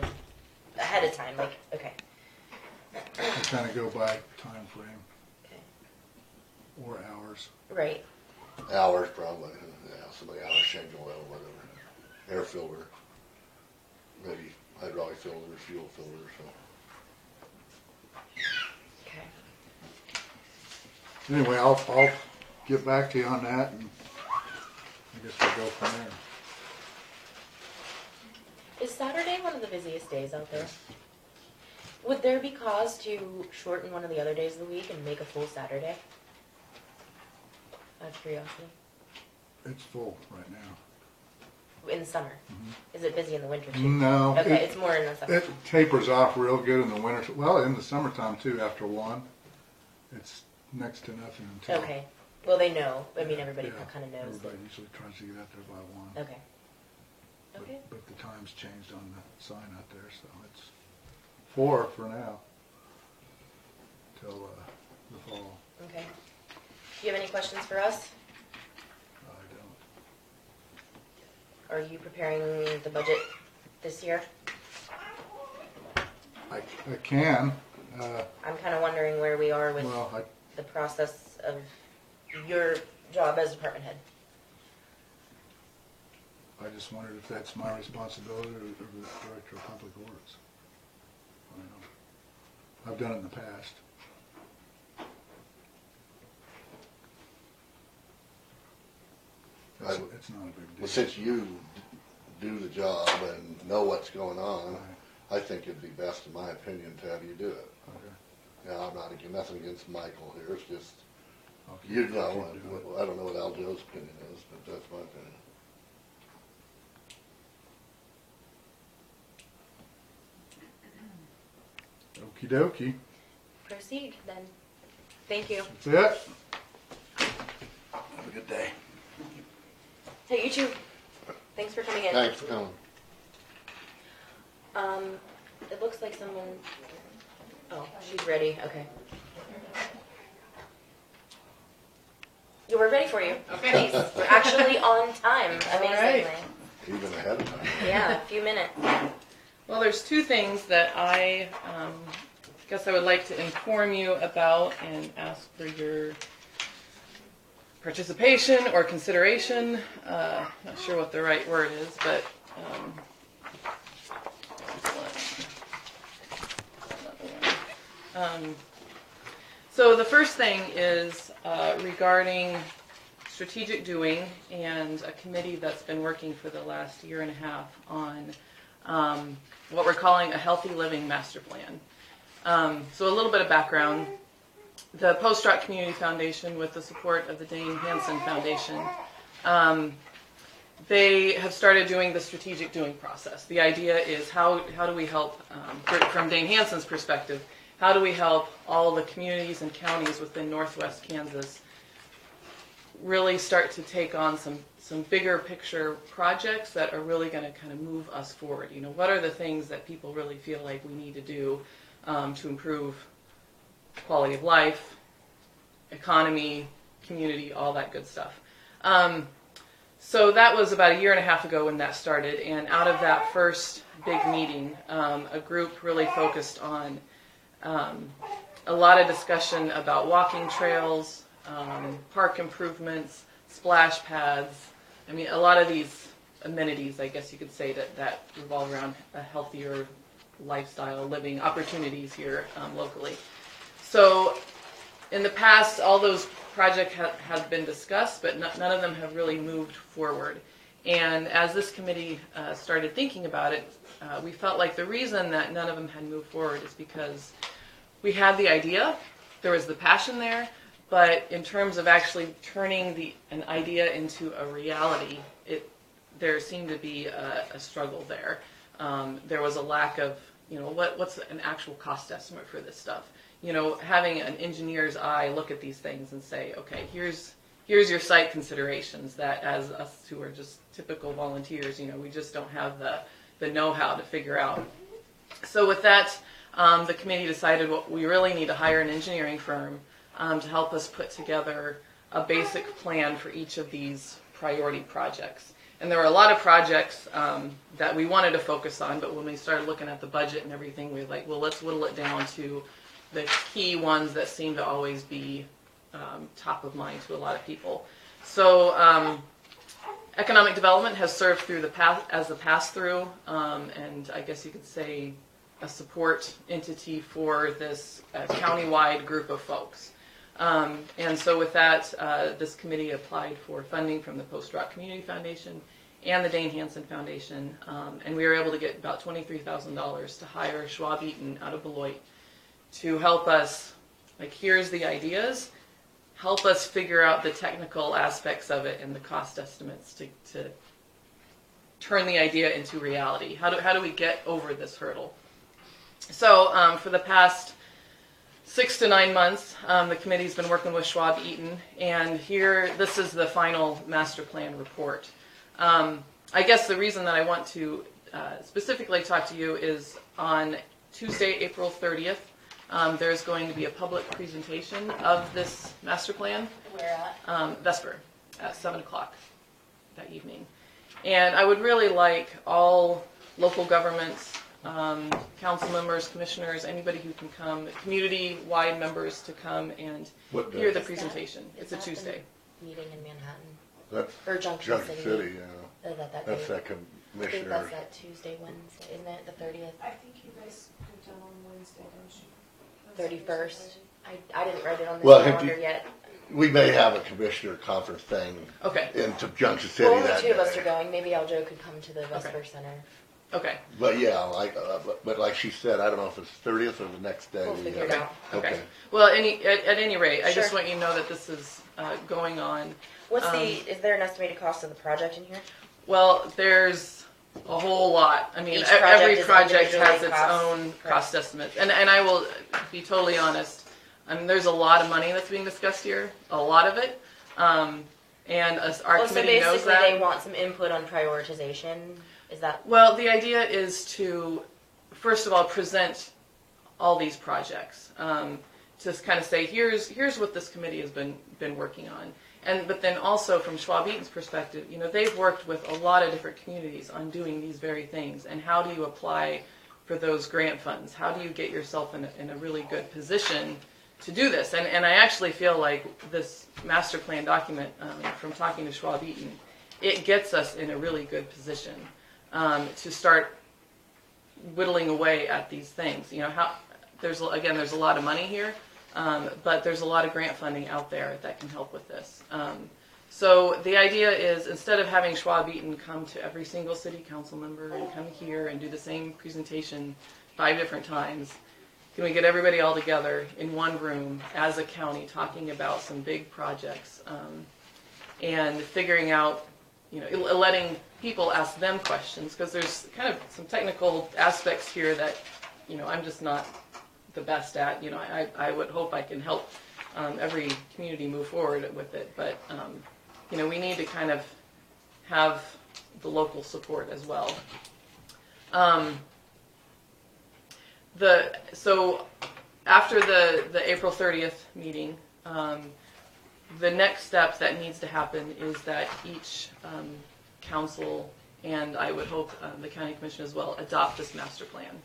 ahead of time, like, okay. They kind of go by time frame Okay. or hours. Right. Hours probably. Yeah, somebody hours change oil, whatever. Air filter. Maybe hydraulic filter, fuel filter, so. Okay. Anyway, I'll get back to you on that, and I guess we'll go from there. Is Saturday one of the busiest days out there? Would there be cause to shorten one of the other days of the week and make a full Saturday? Out of curiosity. It's full right now. In the summer? Is it busy in the winter too? No. Okay, it's more in the summer. It tapers off real good in the winter. Well, in the summertime too. After 1, it's next to nothing until. Okay. Well, they know. I mean, everybody Yeah, kind of knows. Everybody usually tries to get out there by 1. Okay. Okay. But the time's changed on the sign out there, so it's 4 for now till the fall. Okay. Do you have any questions for us? I Are you preparing the budget this year? don't. I can. I'm kind of wondering where we are with Well, the process of your job as department head. I just wondered if that's my responsibility or the director of public works. I don't know. I've done it in the past. It's not a big deal. Well, since you do the job and know what's going on, I think it'd be best, in my opinion, to have you do it. Okay. Yeah, I'm not against nothing against Michael here. It's just I'll keep- you I'll know. keep doing it. I don't know what Aljo's opinion is, but that's my opinion. Okie dokie. Proceed then. Thank you. That's it. Have a good day. Hey, you too. Thanks for coming in. Thanks for coming. It looks like someone. Oh, she's ready. Okay. Yeah, we're ready for you. Okay. Please. We're actually on time. Amazingly. right. Even ahead of time. Yeah, a few minutes. Well, there's two things that I guess I would like to inform you about and ask for your participation or consideration. Not sure what the right word is, but so the first thing is regarding strategic doing and a committee that's been working for the last year and a half on what we're calling a healthy living master plan. So a little bit of background. The Post-Rock Community Foundation, with the support of the Dane Hansen Foundation, they have started doing the strategic doing process. The idea is how do we help, from Dane Hansen's perspective, how do we help all the communities and counties within Northwest Kansas really start to take on some bigger picture projects that are really going to kind of move us forward. You know, what are the things that people really feel like we need to do to improve quality of life, economy, community, all that good stuff. So that was about 1.5 years ago when that started, and out of that first big meeting, a group really focused on a lot of discussion about walking trails, park improvements, splash pads. I mean, a lot of these amenities, I guess you could say, that revolve around a healthier lifestyle, living opportunities here locally. So in the past, all those projects have been discussed, but none of them have really moved forward. And as this committee started thinking about it, we felt like the reason that none of them had moved forward is because we had the idea, there was the passion there, but in terms of actually turning an idea into a reality, there seemed to be a struggle there. There was a lack of, you know, what's an actual cost estimate for this stuff? You know, having an engineer's eye look at these things and say, okay, here's your site considerations, that as us who are just typical volunteers, you know, we just don't have the know-how to figure out. So with that, the committee decided we really need to hire an engineering firm to help us put together a basic plan for each of these priority projects. And there were a lot of projects that we wanted to focus on, but when we started looking at the budget and everything, we were like, well, let's whittle it down to the key ones that seem to always be top of mind to a lot of people. So economic development has served through as the pass-through, and I guess you could say a support entity for this county-wide group of folks. And so with that, this committee applied for funding from the Post-Rock Community Foundation and the Dane Hansen Foundation, and we were able to get about $23,000 to hire Schwab Eaton out of Beloit to help us, like, here's the ideas, help us figure out the technical aspects of it and the cost estimates to turn the idea into reality. How do we get over this hurdle? So for the past 6 to 9 months, the committee's been working with Schwab Eaton, and this is the final master plan report. I guess the reason that I want to specifically talk to you is on Tuesday, April 30th, there's going to be a public presentation of this master plan. Where at? Vesper, at 7 o'clock that evening. And I would really like all local governments, council members, commissioners, anybody who can come, community-wide members to come and hear the presentation. It's a Tuesday. Meeting in Manhattan. That's Or Junction City. yeah. Is that That's day? that I think commissioner. that's that Tuesday, Wednesday, isn't it? The 30th? I think you guys go down on Wednesday, don't you? 31st. I didn't write it on this Well, calendar yet. We may have a commissioner conference thing Okay. into Junction City Well, only that two of us day. are going. Maybe Joe could come to the Vesper Center. Okay. But yeah, but like she said, I don't know if it's 30th or the next day. We'll figure it out. Okay. Well, at any rate, I just Sure. want you to know that this is going on. Is there an estimated cost of the project in here? Well, there's a whole lot. I mean, Each every project is project has individually its cost- own correct. cost estimates. And I will be totally honest. I mean, there's a lot of money that's being discussed here, a lot of it. And our So committee knows basically that. they want some input on prioritization. Is that? Well, the idea is to, first of all, present all these projects. To kind of say, here's what this committee has been working on. But then also from Schwab Eaton's perspective, you know, they've worked with a lot of different communities on doing these very things. And how do you apply for those grant funds? How do you get yourself in a really good position to do this? And I actually feel like this master plan document, from talking to Schwab Eaton, it gets us in a really good position to start whittling away at these things. You know, there's a lot of money here. But there's a lot of grant funding out there that can help with this. So the idea is, instead of having Schwab Eaton come to every single city council member and come here and do the same presentation 5 different times, can we get everybody all together in one room as a county talking about some big projects, and figuring out, letting people ask them questions, because there's kind of some technical aspects here that, I'm just not the best at. I would hope I can help every community move forward with it, but we need to kind of have the local support as well. So after the April 30th meeting, the next step that needs to happen is that each council, and I would hope the county commission as well, adopt this master plan.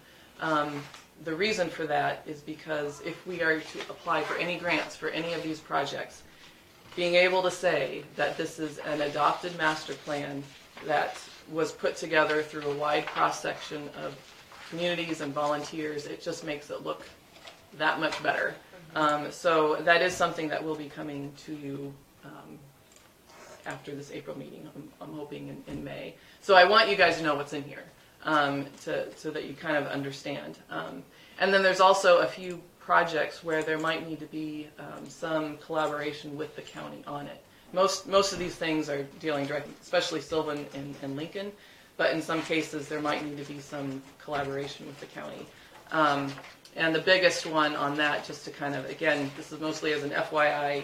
The reason for that is because if we are to apply for any grants for any of these projects, being able to say that this is an adopted master plan that was put together through a wide cross-section of communities and volunteers, it just makes it look that much better. So that is something that will be coming to you after this April meeting. I'm hoping in May. So I want you guys to know what's in here, so that you kind of understand. And then there's also a few projects where there might need to be some collaboration with the county on it. Most of these things are dealing directly, especially Sylvan and Lincoln, but in some cases there might need to be some collaboration with the county. And the biggest one on that, just to kind of, again, this is mostly as an FYI,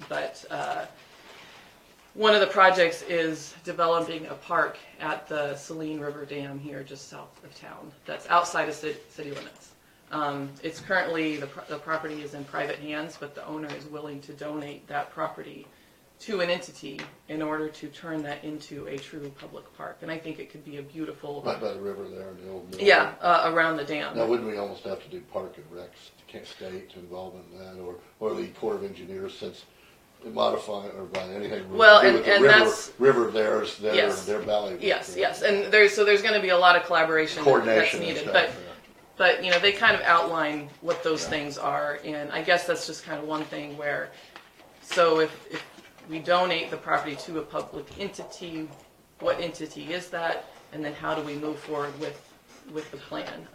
but one of the projects is developing a park at the Saline River Dam here just south of town that's outside of city limits. It's currently, the property is in private hands, but the owner is willing to donate that property to an entity in order to turn that into a true public park. And I think it could be a beautiful... Right by the river there, in the old mill. Yeah, around the dam. Now, wouldn't we almost have to do Park and Rec state involvement in that, or the Corps of Engineers, since modify or by anything? Well, and the that's... River there's yes. their valley. Yes, yes. And there's going to be a lot of collaboration that's needed. But they kind of outline what those things are, and I guess that's just kind of one thing where, so if we donate the property to a public entity, what entity is that, and then how do we move forward with the plan?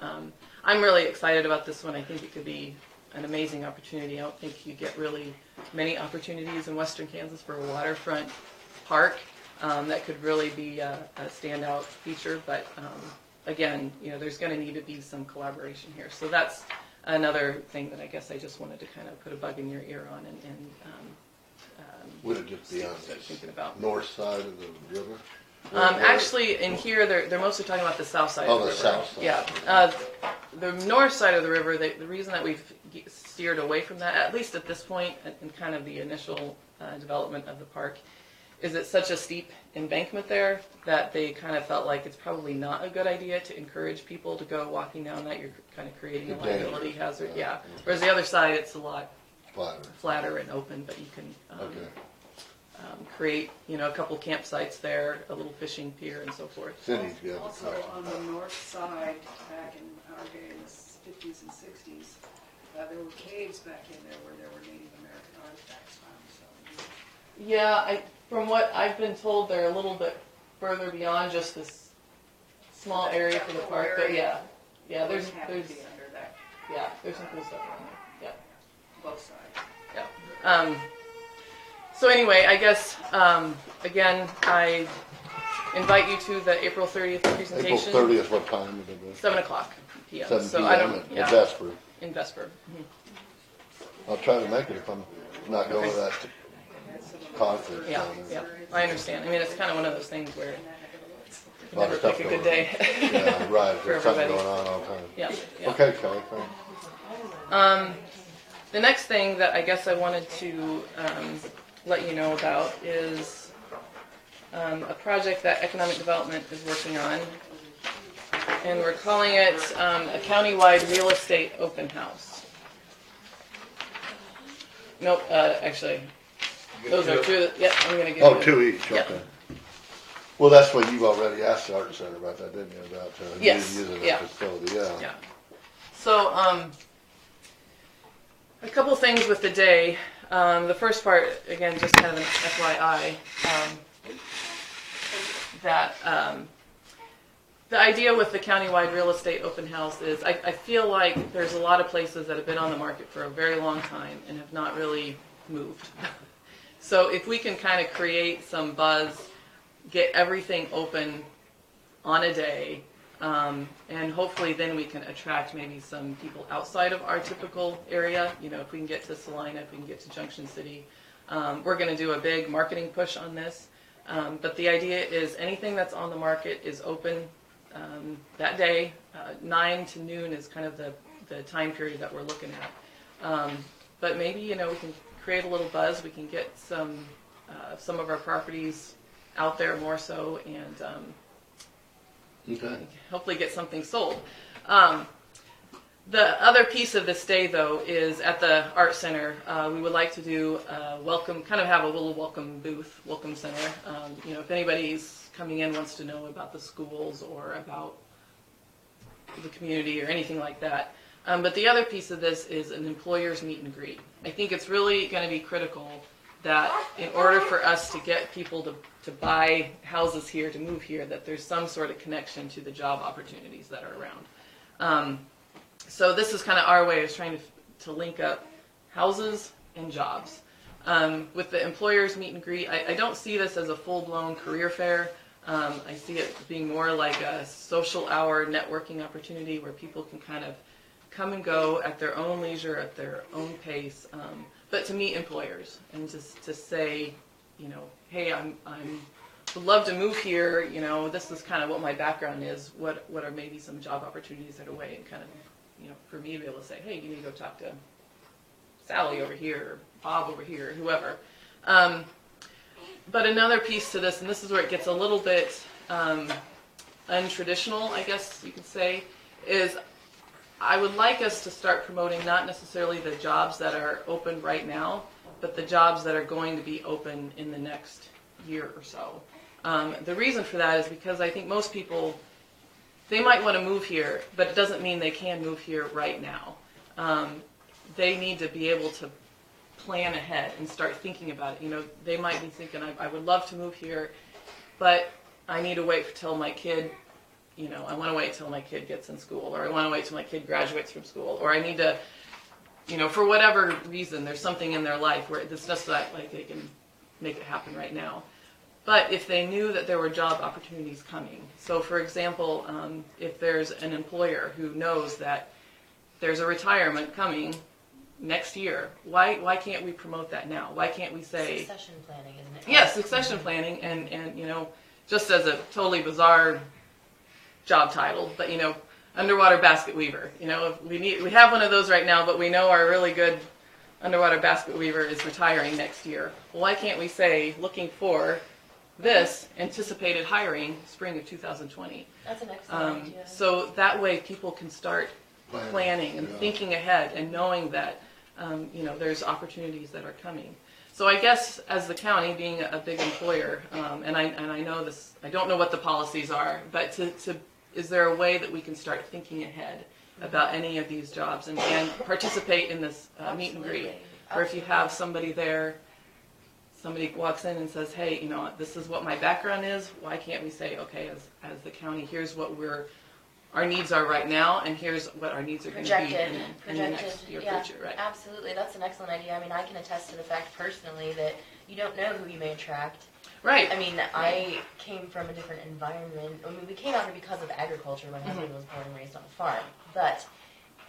I'm really excited about this one. I think it could be an amazing opportunity. I don't think you get really many opportunities in western Kansas for a waterfront park. That could really be a standout feature, but again, there's going to need to be some collaboration here. So that's another thing that I guess I just wanted to kind of put a bug in your ear on and would it just be on the north side of the river? Actually, in here, they're mostly talking about the south side of the river. South side. Yeah. The north side of the river, the reason that we've steered away from that, at least at this point, in kind of the initial development of the park, is it's such a steep embankment there that they kind of felt like it's probably not a good idea to encourage people to go walking down that. You're kind of creating a liability hazard. Yeah. Whereas the other side, it's a lot flatter and open, but you can create, a couple campsites there, a little fishing pier, and so forth. Also, on the north side, back in our day, in the 50s and 60s, there were caves back in there where there were Native American artifacts found. So. Yeah, from what I've been told, they're a little bit further beyond just this small area for the park. But yeah, there's under that. Yeah, there's some cool stuff around there. Yeah, Both sides. Yeah. So anyway, I guess again, I invite you to the April 30th presentation. April 30th, what time would it be? 7:00 p.m. 7 so p.m. I don't. In Vesper. In Vesper. Mm-hmm. I'll try to make it if I'm not going to that conference. Yeah, I understand. I mean, it's kind of one of those things where you can never stuff pick a good day. Yeah, right. For There's something everybody. going on all the time. Yeah. Okay, Kelly, thanks. The next thing that I guess I wanted to let you know about is a project that Economic Development is working on, and we're calling it a countywide real estate open house. Nope, actually, those are two. Yep, I'm going to give you. Oh, two each, Yep. okay. Well, that's what you've already asked the Art Center about that, didn't you? About Yes, using yeah. the facility, yeah. Yeah. So, a couple things with the day. The first part, again, just kind of an FYI, that The idea with the countywide real estate open house is I feel like there's a lot of places that have been on the market for a very long time and have not really moved. So if we can kind of create some buzz, get everything open on a day, and hopefully then we can attract maybe some people outside of our typical area. You know, if we can get to Salina, if we can get to Junction City. We're going to do a big marketing push on this. But the idea is anything that's on the market is open that day. 9 to noon is kind of the time period that we're looking at. But maybe, you know, we can create a little buzz. We can get some of our properties out there more so, and hopefully get something sold. The other piece of this day, though, is at the Art Center. We would like to do a welcome, kind of have a little welcome booth, welcome center. You know, if anybody's coming in wants to know about the schools or about the community or anything like that. But the other piece of this is an employer's meet and greet. I think it's really going to be critical that in order for us to get people to buy houses here, to move here, that there's some sort of connection to the job opportunities that are around. So this is kind of our way of trying to link up houses and jobs. With the employers meet and greet, I don't see this as a full-blown career fair. I see it being more like a social hour networking opportunity where people can kind of come and go at their own leisure, at their own pace, but to meet employers and just to say, you know, hey, I would love to move here. You know, this is kind of what my background is. What are maybe some job opportunities that are away, and kind of, you know, for me to be able to say, hey, you need to go talk to Sally over here, or Bob over here, or whoever. But another piece to this, and this is where it gets a little bit untraditional, I guess you could say, is I would like us to start promoting not necessarily the jobs that are open right now, but the jobs that are going to be open in the next year or so. The reason for that is because I think most people, they might want to move here, but it doesn't mean they can move here right now. They need to be able to plan ahead and start thinking about it. You know, they might be thinking, I would love to move here, but I need to wait till my kid, you know, I want to wait till my kid gets in school, or I want to wait till my kid graduates from school, or I need to, you know, for whatever reason, there's something in their life where it's just that, like, they can make it happen right now. But if they knew that there were job opportunities coming, so for example, if there's an employer who knows that there's a retirement coming next year, why can't we promote that now? Why can't we say Succession planning, isn't it? yes, succession planning, and you know, just as a totally bizarre job title, but you know, underwater basket weaver. You know, we have one of those right now, but we know our really good underwater basket weaver is retiring next year. Well, why can't we say looking for this anticipated hiring spring of 2020? That's an excellent idea. So that way people can start planning and thinking ahead and knowing that you know, there's opportunities that are coming. So I guess as the county, being a big employer, and I know this, I don't know what the policies are, but is there a way that we can start thinking ahead about any of these jobs and participate in this meet and greet? Or if you have somebody there, somebody walks in and says, hey, you know, this is what my background is, why can't we say, okay, as the county, here's what our needs are right now, and here's what our needs are going to be in the next year future, right? Absolutely, that's an excellent idea. I mean, I can attest to the fact personally that you don't know who you may attract. Right. I mean, I came from a different environment. I mean, we came out here because of agriculture. My husband was born and raised on a farm. But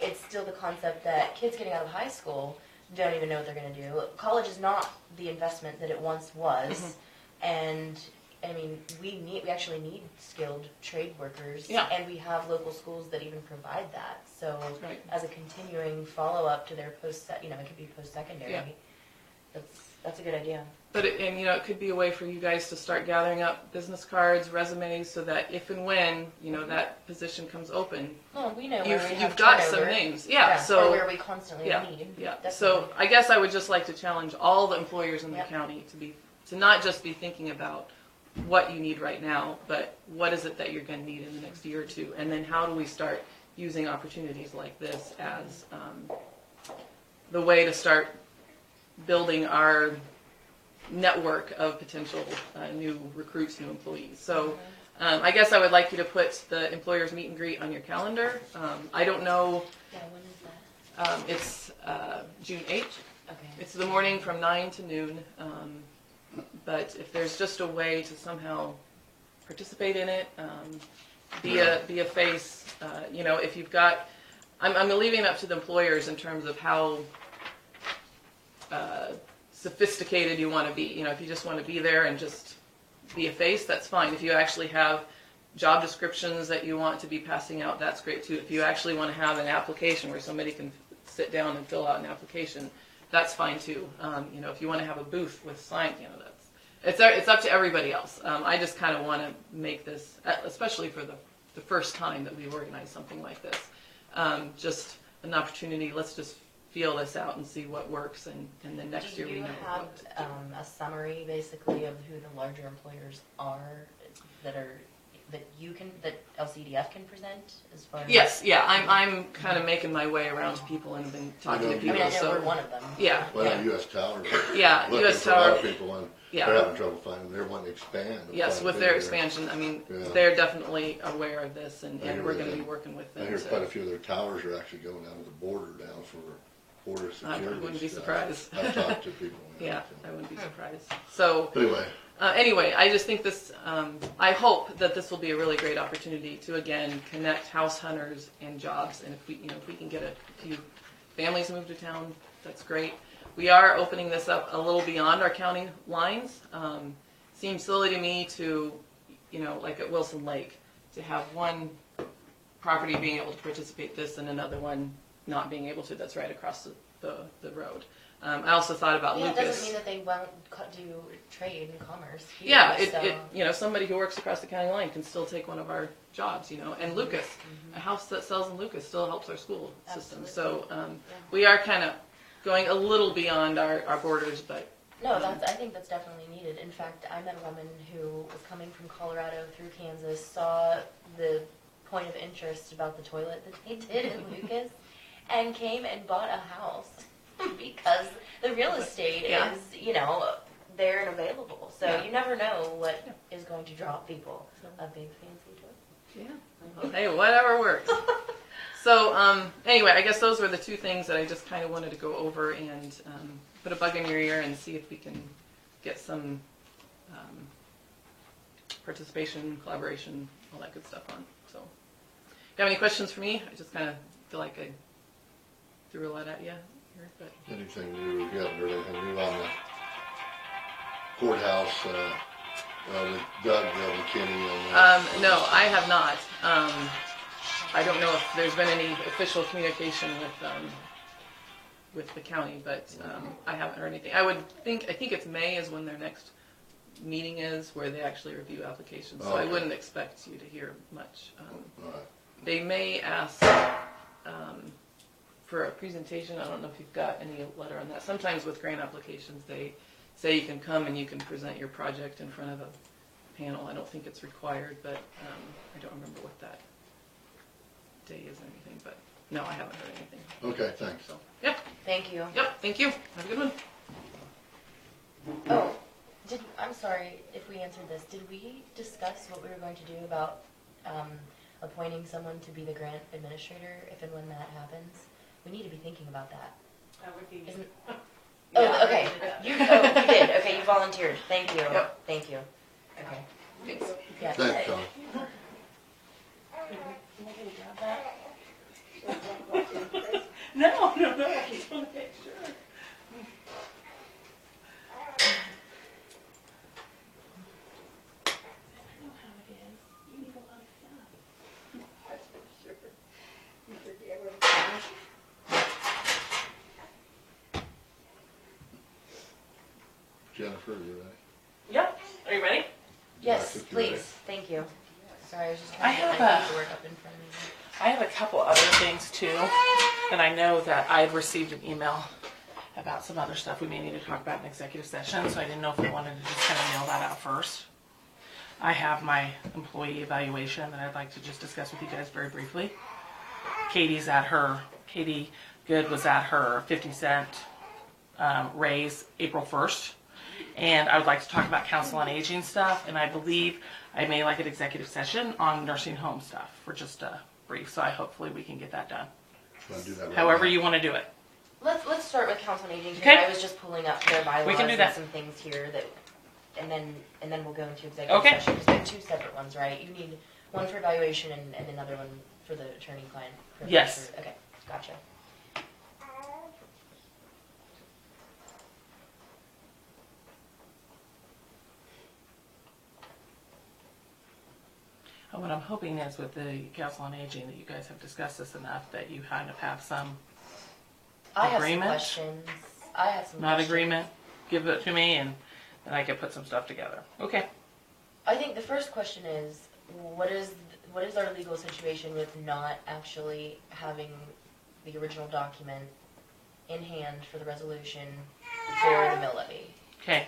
it's still the concept that kids getting out of high school don't even know what they're going to do. College is not the investment that it once was. And, I mean, we actually need skilled trade workers. Yeah. And we have local schools that even provide that. So as a continuing follow-up to their you know, it could be post-secondary. Yeah. That's a good idea. But you know, it could be a way for you guys to start gathering up business cards, resumes, so that if and when, you know, that position comes open, well, we know where you've got some names. Yeah. So or where we constantly need. Yeah. Definitely. So I guess I would just like to challenge all the employers in the county to not just be thinking about what you need right now, but what is it that you're going to need in the next year or two, and then how do we start using opportunities like this as the way to start building our network of potential new recruits, new employees. So I guess I would like you to put the employer's meet and greet on your calendar. I don't know, Yeah, when is that? it's June 8th. Okay. It's the morning from 9 to noon. But if there's just a way to somehow participate in it, be a face, if you've got, I'm leaving it up to the employers in terms of how sophisticated you want to be. If you just want to be there and just be a face, that's fine. If you actually have job descriptions that you want to be passing out, that's great too. If you actually want to have an application where somebody can sit down and fill out an application, that's fine too. If you want to have a booth with signs, it's up to everybody else. I just kind of want to make this, especially for the first time that we've organized something like this, just an opportunity. Let's just feel this out and see what works, and then next year we know. Do you have a summary basically of who the larger employers are that LCDF can present as far as? Yes, yeah, I'm kind of making my way around to people and been talking to I people. mean, I know we're one of them. Yeah. Well, yeah. US Tower. Yeah, looking US for a lot Tower. of people, and Yeah. they're having trouble finding. They're wanting to expand. Yes, with their expansion, I mean, Yeah. they're definitely aware of this, and I hear we're going to that. be working with I them. hear to- quite a few of their towers are actually going down to the border now for border security. wouldn't be stuff. surprised. I've talked to people. Yeah, I wouldn't be surprised. So, Anyway, I just think this, I hope that this will be a really great opportunity to, again, connect house hunters and jobs. And if we can get a few families moved to town, that's great. We are opening this up a little beyond our county lines. Seems silly to me to, like at Wilson Lake, to have one property being able to participate this and another one not being able to. That's right across the road. I also thought about Yeah, Lucas. it doesn't mean that they won't do trade and commerce here. Yeah, somebody who works across the county line can still take one of our jobs, and Lucas, a house that sells in Lucas still helps our school system. Absolutely. So we are kind of going a little beyond our borders, but No, I think that's definitely needed. In fact, I met a woman who was coming from Colorado through Kansas, saw the point of interest about the toilet that they did in Lucas, and came and bought a house because the real estate is, there and available. So you never know what is going to draw people. A big fancy toilet. yeah. Well, hey, whatever works. So anyway, I guess those were the two things that I just kind of wanted to go over and put a bug in your ear and see if we can get some participation, collaboration, all that good stuff on. So, you have any questions for me? I just kind of feel like I threw a lot at you here, but anything new? You haven't heard anything new on the courthouse? With Doug and Kenny on that? no, I have not. I don't know if there's been any official communication with the county, but I haven't heard anything. I think it's May is when their next meeting is, where they actually review applications. So I wouldn't expect you to hear much. All right. They may ask for a presentation. I don't know if you've got any letter on that. Sometimes with grant applications, they say you can come and you can present your project in front of a panel. I don't think it's required, but I don't remember what that day is or anything. But no, I haven't heard anything. Okay, thanks. So, yep, Thank you. thank you. Have a good one. Oh, I'm sorry if we answered this. Did we discuss what we were going to do about appointing someone to be the grant administrator if and when that happens? We need to be thinking about that. That would be. Isn't, Yeah, okay. You did. Okay, you volunteered. Thank you. Yep. Thank you. Okay. Thanks. Yeah. Thanks, Tom. No, I just want to make sure. I know how it is. You need a lot of stuff. That's for sure. You forget everything. Jennifer, you ready? Yep. Are you ready? Yes, Back if you're ready. please. Thank you. Sorry, I was just I trying to get have my a- paperwork up in front of me. I have a couple other things too, and I know that I had received an email about some other stuff we may need to talk about in executive session, so I didn't know if we wanted to just kind of nail that out first. I have my employee evaluation that I'd like to just discuss with you guys very briefly. Katie Good was at her 50-cent raise April 1st, And I would like to talk about council on aging stuff, and I believe I may like an executive session on nursing home stuff for just a brief, so hopefully we can get that done. Wanna do that right However now? you want to do it. Let's start with council on aging, because Okay. I was just pulling up their bylaws We can do and that. some things here that, and then we'll go into executive Okay. session, because we have two separate ones, right? You need one for evaluation and another one for the attorney-client privilege. Yes. Okay, gotcha. What I'm hoping is with the council on aging that you guys have discussed this enough that you kind of have some I have some Agreement? questions. I have some not questions. agreement, give it to me, and then I can put some stuff together. Okay. I think the first question is, what is our legal situation with not actually having the original document in hand for the resolution for the mill levy? Okay.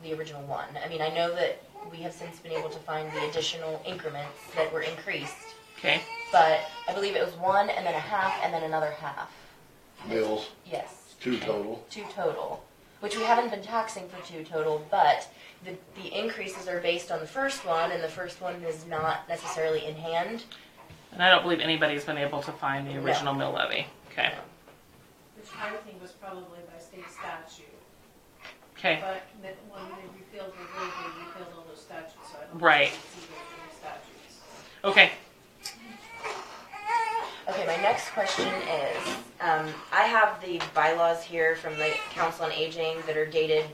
The original one. I mean, I know that we have since been able to find the additional increments that were increased, Okay. but I believe it was one and then a half and then another half. Mills, Yes. 2 total. 2 total, which we haven't been taxing for 2 total, but the increases are based on the first one, and the first one is not necessarily in hand. And I don't believe anybody's been able to find the original mill levy. Okay. Which I would think was probably by state statute. Okay. But that when they repealed the rule, they repealed all those statutes, so I don't Right. see those in statutes. Okay. Okay, my next question is, I have the bylaws here from the Council on Aging that are dated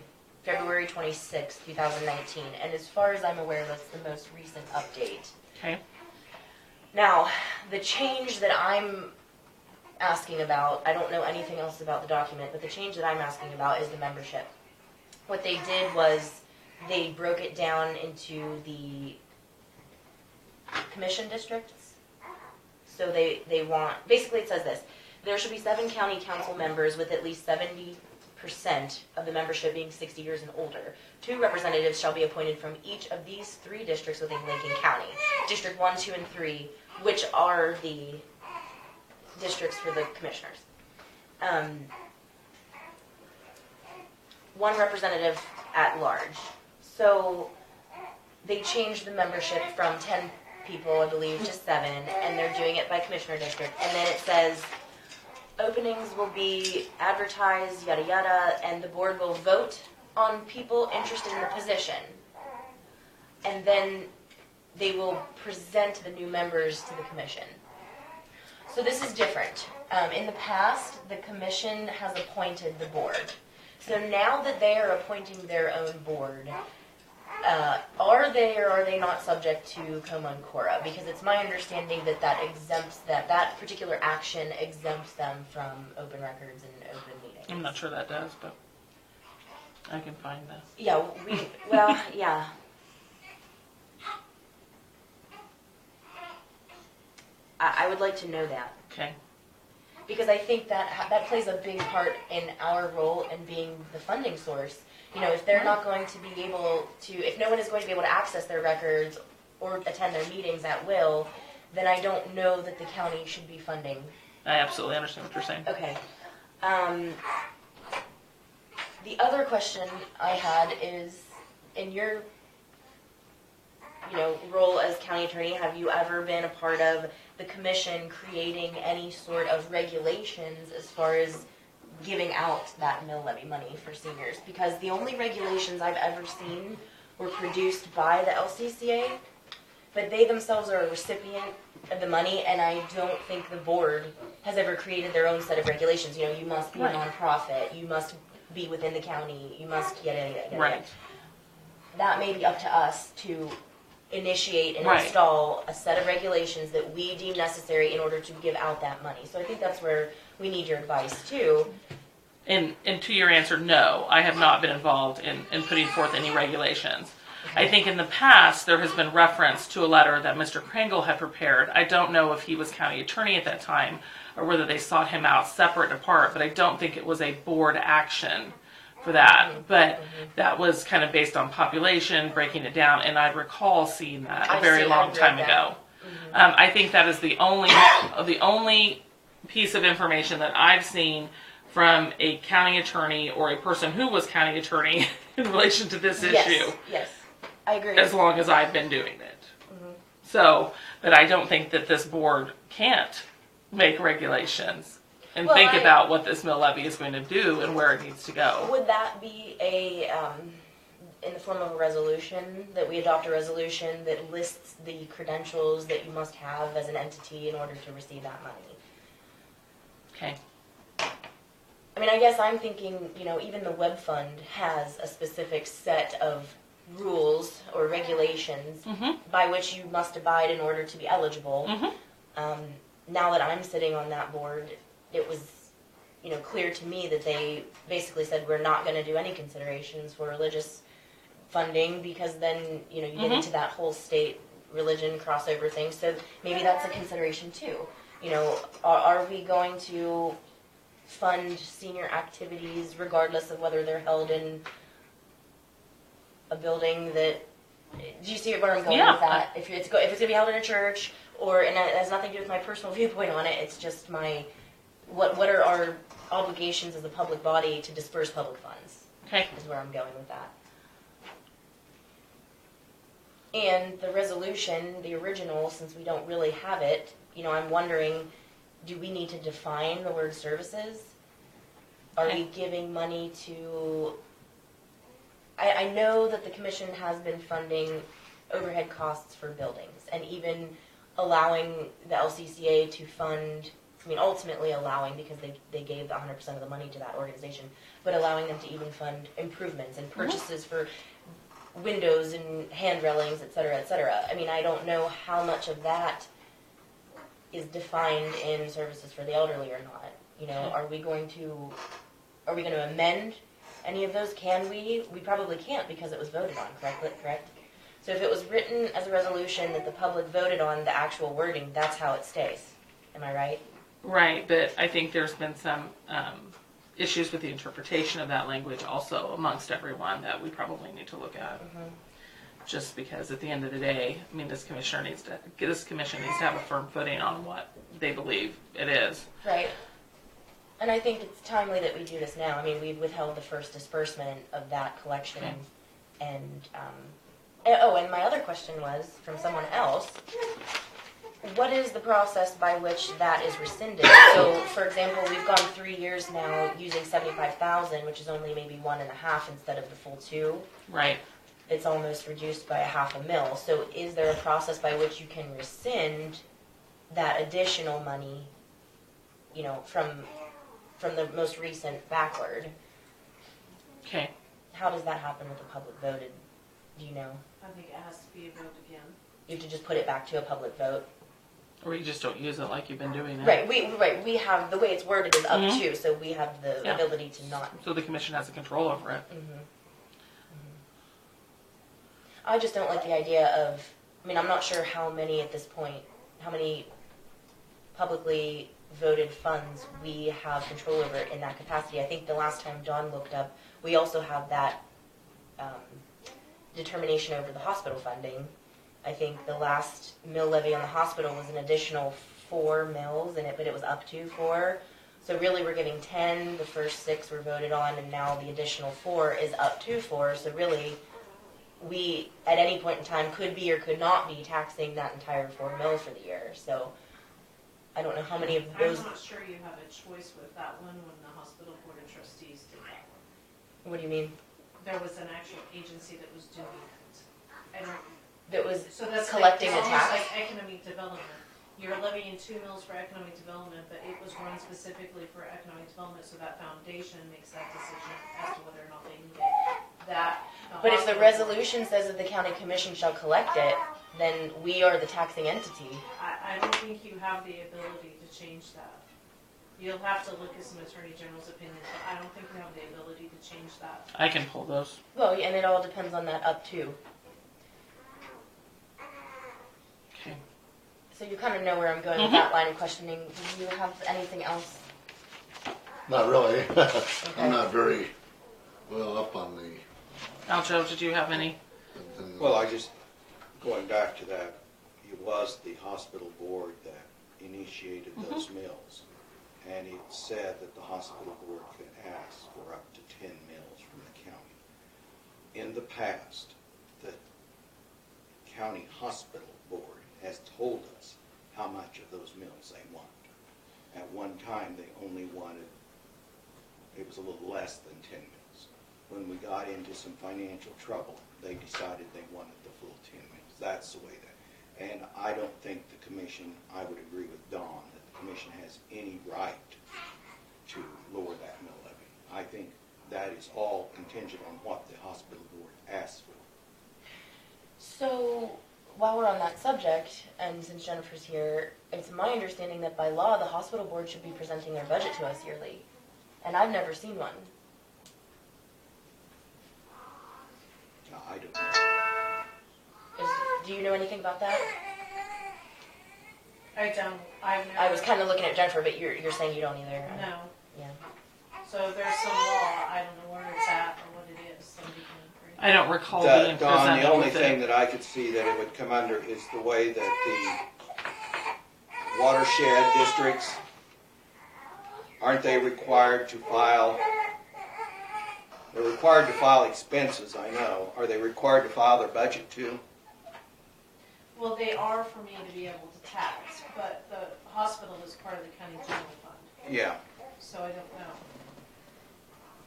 February 26, 2019, and as far as I'm aware, that's the most recent update. Okay. Now, the change that I'm asking about, I don't know anything else about the document, but the change that I'm asking about is the membership. What they did was they broke it down into the commission districts. So they want, basically it says this, there should be 7 county council members with at least 70% of the membership being 60 years and older. 2 representatives shall be appointed from each of these 3 districts within Lincoln County. District 1, 2, and 3, which are the districts for the commissioners. 1 representative at large. So they changed the membership from 10 people, I believe, to 7, and they're doing it by commissioner district. And then it says openings will be advertised, yada yada, and the board will vote on people interested in the position. And then they will present the new members to the commission. So this is different. In the past, the commission has appointed the board. So now that they are appointing their own board, are they or are they not subject to Coma and Cora? Because it's my understanding that that exempts them, that particular action exempts them from open records and open meetings. I'm not sure that does, but I can find that. Yeah, yeah. I would like to know that. Okay. Because I think that plays a big part in our role in being the funding source. You know, if they're not going to be able to, if no one is going to be able to access their records or attend their meetings at will, then I don't know that the county should be funding. I absolutely understand what you're saying. Okay. The other question I had is, in your, role as county attorney, have you ever been a part of the commission creating any sort of regulations as far as giving out that mill levy money for seniors? Because the only regulations I've ever seen were produced by the LCCA, but they themselves are a recipient of the money, and I don't think the board has ever created their own set of regulations. You must be a nonprofit, you must be within the county, you must get it. Right. That may be up to us to initiate and Right. install a set of regulations that we deem necessary in order to give out that money. So I think that's where we need your advice too. And to your answer, no, I have not been involved in putting forth any regulations. I think in the past there has been reference to a letter that Mr. Kringle had prepared. I don't know if he was county attorney at that time or whether they sought him out separate and apart, but I don't think it was a board action for that. But that was kind of based on population, breaking it down, and I recall seeing that a very long time ago. I think that is the only piece of information that I've seen from a county attorney or a person who was county attorney in relation to this issue. Yes, I agree. As long as I've been doing it. So, but I don't think that this board can't make regulations and think about what this mill levy is going to do and where it needs to go. Would that be in the form of a resolution, that we adopt a resolution that lists the credentials that you must have as an entity in order to receive that money? Okay. I mean, I guess I'm thinking, even the web fund has a specific set of rules or regulations by which you must abide in order to be eligible. Now that I'm sitting on that board, it was, clear to me that they basically said we're not going to do any considerations for religious funding, because then, you get into that whole state religion crossover thing. So maybe that's a consideration too. Are we going to fund senior activities regardless of whether they're held in a building that, do you see where I'm going with that? If it's going to be held in a church, and it has nothing to do with my personal viewpoint on it, it's just what are our obligations as a public body to disperse public funds? Okay. Is where I'm going with that. And the resolution, the original, since we don't really have it, I'm wondering, do we need to define the word services? Are we giving money to... I know that the commission has been funding overhead costs for buildings, and even allowing the LCCA to fund, ultimately allowing, because they gave 100% of the money to that organization, but allowing them to even fund improvements and purchases for windows and hand railings, et cetera, et cetera. I don't know how much of that is defined in services for the elderly or not. Are we going to amend any of those? Can we? We probably can't, because it was voted on, correct? So if it was written as a resolution that the public voted on, the actual wording, that's how it stays. Am I right? Right, but I think there's been some issues with the interpretation of that language also amongst everyone that we probably need to look at. Just because at the end of the day, this commission needs to have a firm footing on what they believe it is. Right. And I think it's timely that we do this now. We've withheld the first disbursement of that collection. Okay. And my other question was from someone else, what is the process by which that is rescinded? So, for example, we've gone 3 years now using $75,000, which is only maybe 1.5 instead of the full 2. Right. It's almost reduced by $0.5 So is there a process by which you can rescind that additional money, from the most recent backward? Okay. How does that happen with the public voted? Do you know? I think it has to be a vote again. You have to just put it back to a public vote? Or you just don't use it like you've been doing it. Right. We have, the way it's worded is up to, so we have the ability to not. So the commission has a control over it. I just don't like the idea of, I'm not sure how many at this point, how many publicly voted funds we have control over in that capacity. I think the last time Dawn looked up, we also have that determination over the hospital funding. I think the last mill levy on the hospital was an additional 4 mills in it, but it was up to 4. So really we're getting 10, the first 6 were voted on, and now the additional 4 is up to 4. So really, we, at any point in time, could be or could not be taxing that entire 4 mills for the year. So I don't know how many of those... I'm not sure you have a choice with that one when the hospital board of trustees did that one. What do you mean? There was an actual agency that was doing it. That was so that's collecting the almost tax? like economic development. You're levying 2 mills for economic development, but it was run specifically for economic development, so that foundation makes that decision as to whether or not they need it. But if the resolution says that the county commission shall collect it, then we are the taxing entity. I don't think you have the ability to change that. You'll have to look at some attorney general's opinions, but I don't think you have the ability to change that. I can pull those. Well, and it all depends on that up to. Okay. So you kind of know where I'm going with that line of questioning. Do you have anything else? Not really. I'm not very well up on the... Aljo, did you have any? Well, going back to that, it was the hospital board that initiated those mills. and it said that the hospital board could ask for up to 10 mills from the county. In the past, the county hospital board has told us how much of those mills they want. At one time, they only wanted, it was a little less than 10 mills. When we got into some financial trouble, they decided they wanted the full 10 mills. That's the way that, and I don't think the commission, I would agree with Don, that the commission has any right to lower that mill levy. I think that is all contingent on what the hospital board asks for. So, while we're on that subject, and since Jennifer's here, it's my understanding that by law, the hospital board should be presenting their budget to us yearly. And I've never seen one. I don't know. Do you know anything about that? I don't, I've never. I was kind of looking at Jennifer, but you're saying you don't either. No. Yeah. So there's some law, I don't know where it's at or what it is. Somebody can agree. I don't recall being Don, presented the only with thing it. that I could see that it would come under is the way that the watershed districts, aren't they required to file, they're required to file expenses, I know. Are they required to file their budget too? Well, they are for me to be able to tax, but the hospital is part of the county general fund, Yeah, so I don't know.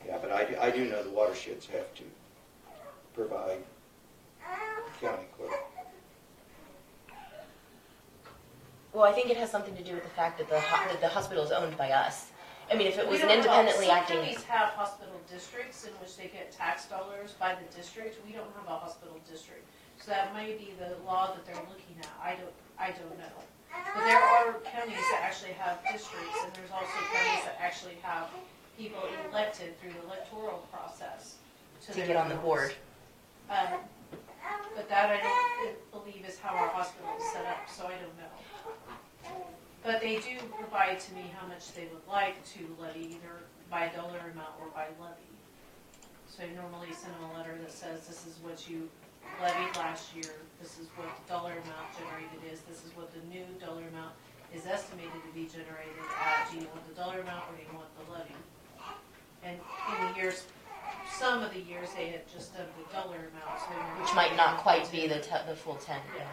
yeah, but I do know the watersheds have to provide county clerk. Well, I think it has something to do with the fact that the hospital is owned by us. I mean, if it was We an don't have- independently acting... Some counties have hospital districts in which they get tax dollars by the district. We don't have a hospital district. So that may be the law that they're looking at. I don't know. But there are counties that actually have districts, and there's also counties that actually have people elected through the electoral process. to get on the board. But that I don't believe is how our hospital is set up, so I don't know. But they do provide to me how much they would like to levy, either by dollar amount or by levy. So I normally send them a letter that says, this is what you levied last year, this is what the dollar amount generated is, this is what the new dollar amount is estimated to be generated at. Do you want the dollar amount or do you want the levy? And in the years, some of the years they had just done the dollar amount, so Which might not quite be the full 10. Yeah.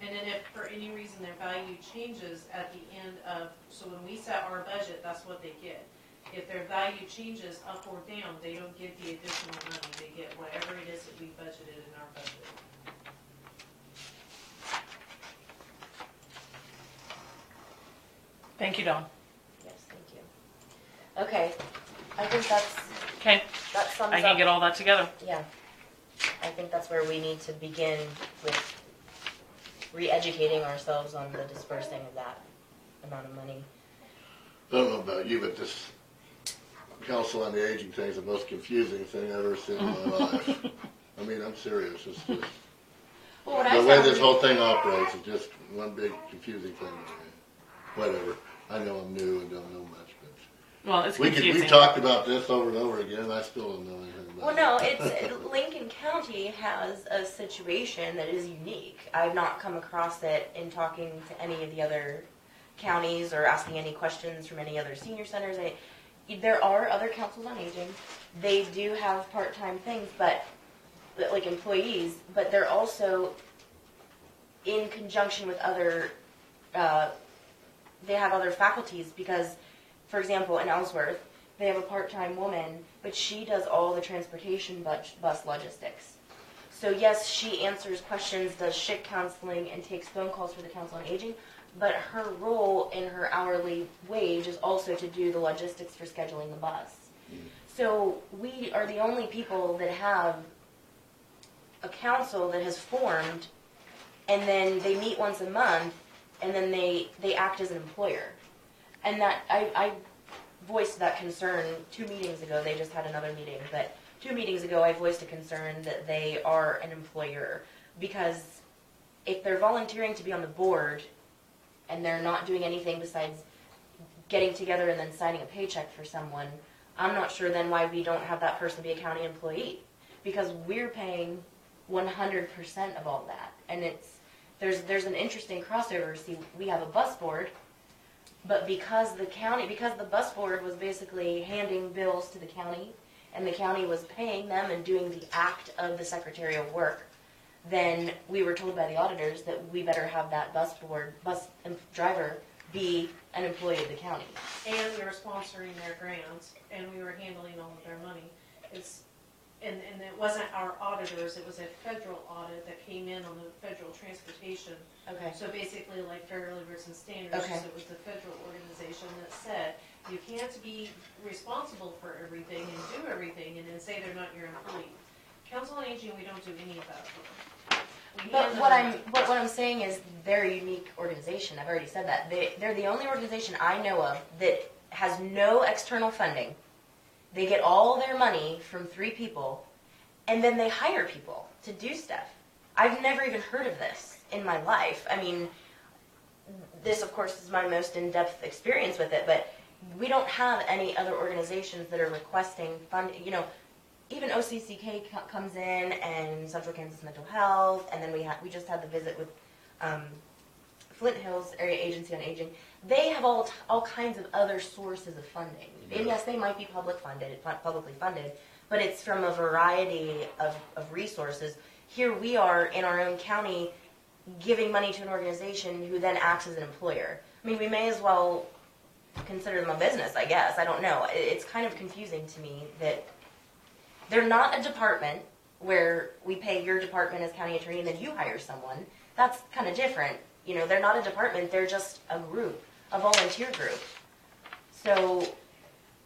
And then if for any reason their value changes at the end of, so when we set our budget, that's what they get. If their value changes up or down, they don't get the additional money. They get whatever it is that we budgeted in our budget. Thank you, Dawn. Yes, thank you. Okay, I think Okay, that sums I can up. get all that together. Yeah, I think that's where we need to begin with re-educating ourselves on the dispersing of that amount of money. I don't know about you, but this Council on the Aging thing is the most confusing thing I've ever seen in my life. I mean, I'm serious. It's just, Well, what the way this whole thing operates is just one big confusing thing to me. Whatever. I know I'm new and don't know much, but Well, it's we confusing. talked about this over and over again. I still don't know anything about it. Well, no, Lincoln County has a situation that is unique. I've not come across it in talking to any of the other counties or asking any questions from any other senior centers. There are other councils on aging. They do have part-time things, but like employees, but they're also in conjunction with other, they have other faculties because, for example, in Ellsworth, they have a part-time woman, but she does all the transportation bus logistics. So yes, she answers questions, does SHIC counseling, and takes phone calls for the Council on Aging, but her role in her hourly wage is also to do the logistics for scheduling the bus. So we are the only people that have a council that has formed, and then they meet once a month, and then they act as an employer. And that, I voiced that concern 2 meetings ago. They just had another meeting, but 2 meetings ago I voiced a concern that they are an employer, because if they're volunteering to be on the board and they're not doing anything besides getting together and then signing a paycheck for someone, I'm not sure then why we don't have that person be a county employee, because we're paying 100% of all that. And there's an interesting crossover. See, we have a bus board, but because the bus board was basically handing bills to the county, and the county was paying them and doing the act of the secretarial work, then we were told by the auditors that we better have that bus driver be an employee of the county. And we were sponsoring their grants, and we were handling all of their money. And it wasn't our auditors, it was a federal audit that came in on the federal transportation. Okay. So basically like Fair Liberties and Standards, Okay. it was the federal organization that said, you can't be responsible for everything and do everything and then say they're not your employee. Council on Aging, we don't do any of that. But what I'm saying is they're a unique organization. I've already said that. They're the only organization I know of that has no external funding. They get all their money from 3 people, and then they hire people to do stuff. I've never even heard of this in my life. I mean, this, of course, is my most in-depth experience with it, but we don't have any other organizations that are requesting funding. You know, even OCCK comes in, and Central Kansas Mental Health, and then we just had the visit with Flint Hills Area Agency on Aging. They have all kinds of other sources of funding. And yes, they might be publicly funded, but it's from a variety of resources. Here we are in our own county giving money to an organization who then acts as an employer. I mean, we may as well consider them a business, I guess. I don't know. It's kind of confusing to me that they're not a department where we pay your department as county attorney and then you hire someone. That's kind of different. You know, they're not a department, they're just a group, a volunteer group. So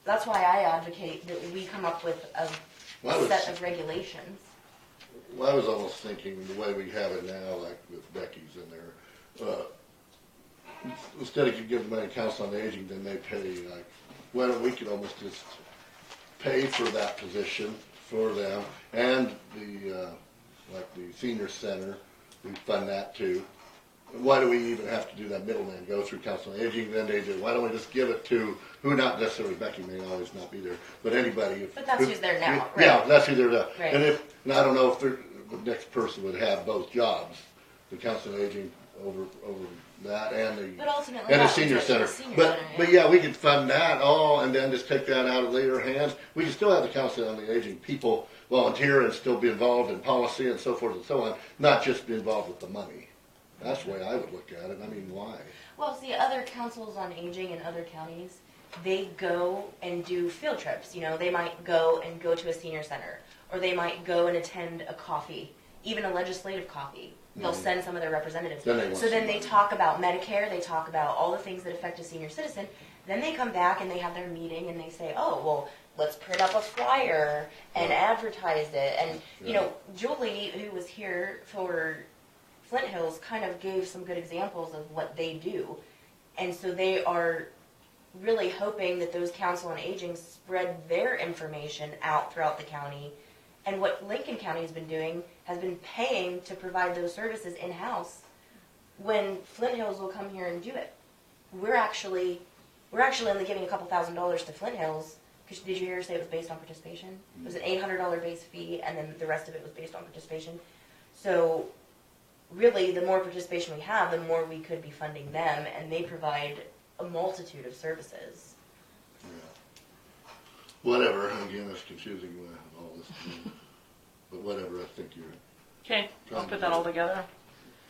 that's why I advocate that we come up with a set of regulations. Well, I was almost thinking the way we have it now, like with Becky's in there, instead of giving money to Council on Aging, then they pay, like, why don't we could almost just pay for that position for them, and like the senior center, we fund that too. Why do we even have to do that middleman, go through Council on Aging, then they do, why don't we just give it to, who not necessarily, Becky may always not be there, but anybody. But that's who's there now, right? Yeah, that's who they're there. Right. And I don't know if the next person would have both jobs, the Council on Aging over that and But ultimately, the that senior was center. the senior But center, but yeah, we could fund that all and then just take that out of their hands. We can still have the Council on the Aging people volunteer and still be involved in policy and so forth and so on, not just be involved with the money. That's the way I would look at it. I mean, why? Well, see, other councils on aging in other counties, they go and do field trips. You know, they might go to a senior center, or they might go and attend a coffee, even a legislative coffee. They'll send some of their representatives. Then they talk about Medicare, they talk about all the things that affect a senior citizen. Then they come back and they have their meeting and they say, oh, well, let's print up a flyer and advertise it. And, you know, Julie, who was here for Flint Hills, kind of gave some good examples of what they do. And so they are really hoping that those Council on Aging spread their information out throughout the county. And what Lincoln County has been doing has been paying to provide those services in-house when Flint Hills will come here and do it. We're actually only giving a couple $1,000s to Flint Hills. Because did you hear her say it was based on participation? It was an $800 base fee, and then the rest of it was based on participation. So really, the more participation we have, the more we could be funding them, and they provide a multitude of services. Yeah. Whatever. Again, it's confusing with all this. But whatever, I think you're. Okay, I'll put that all together.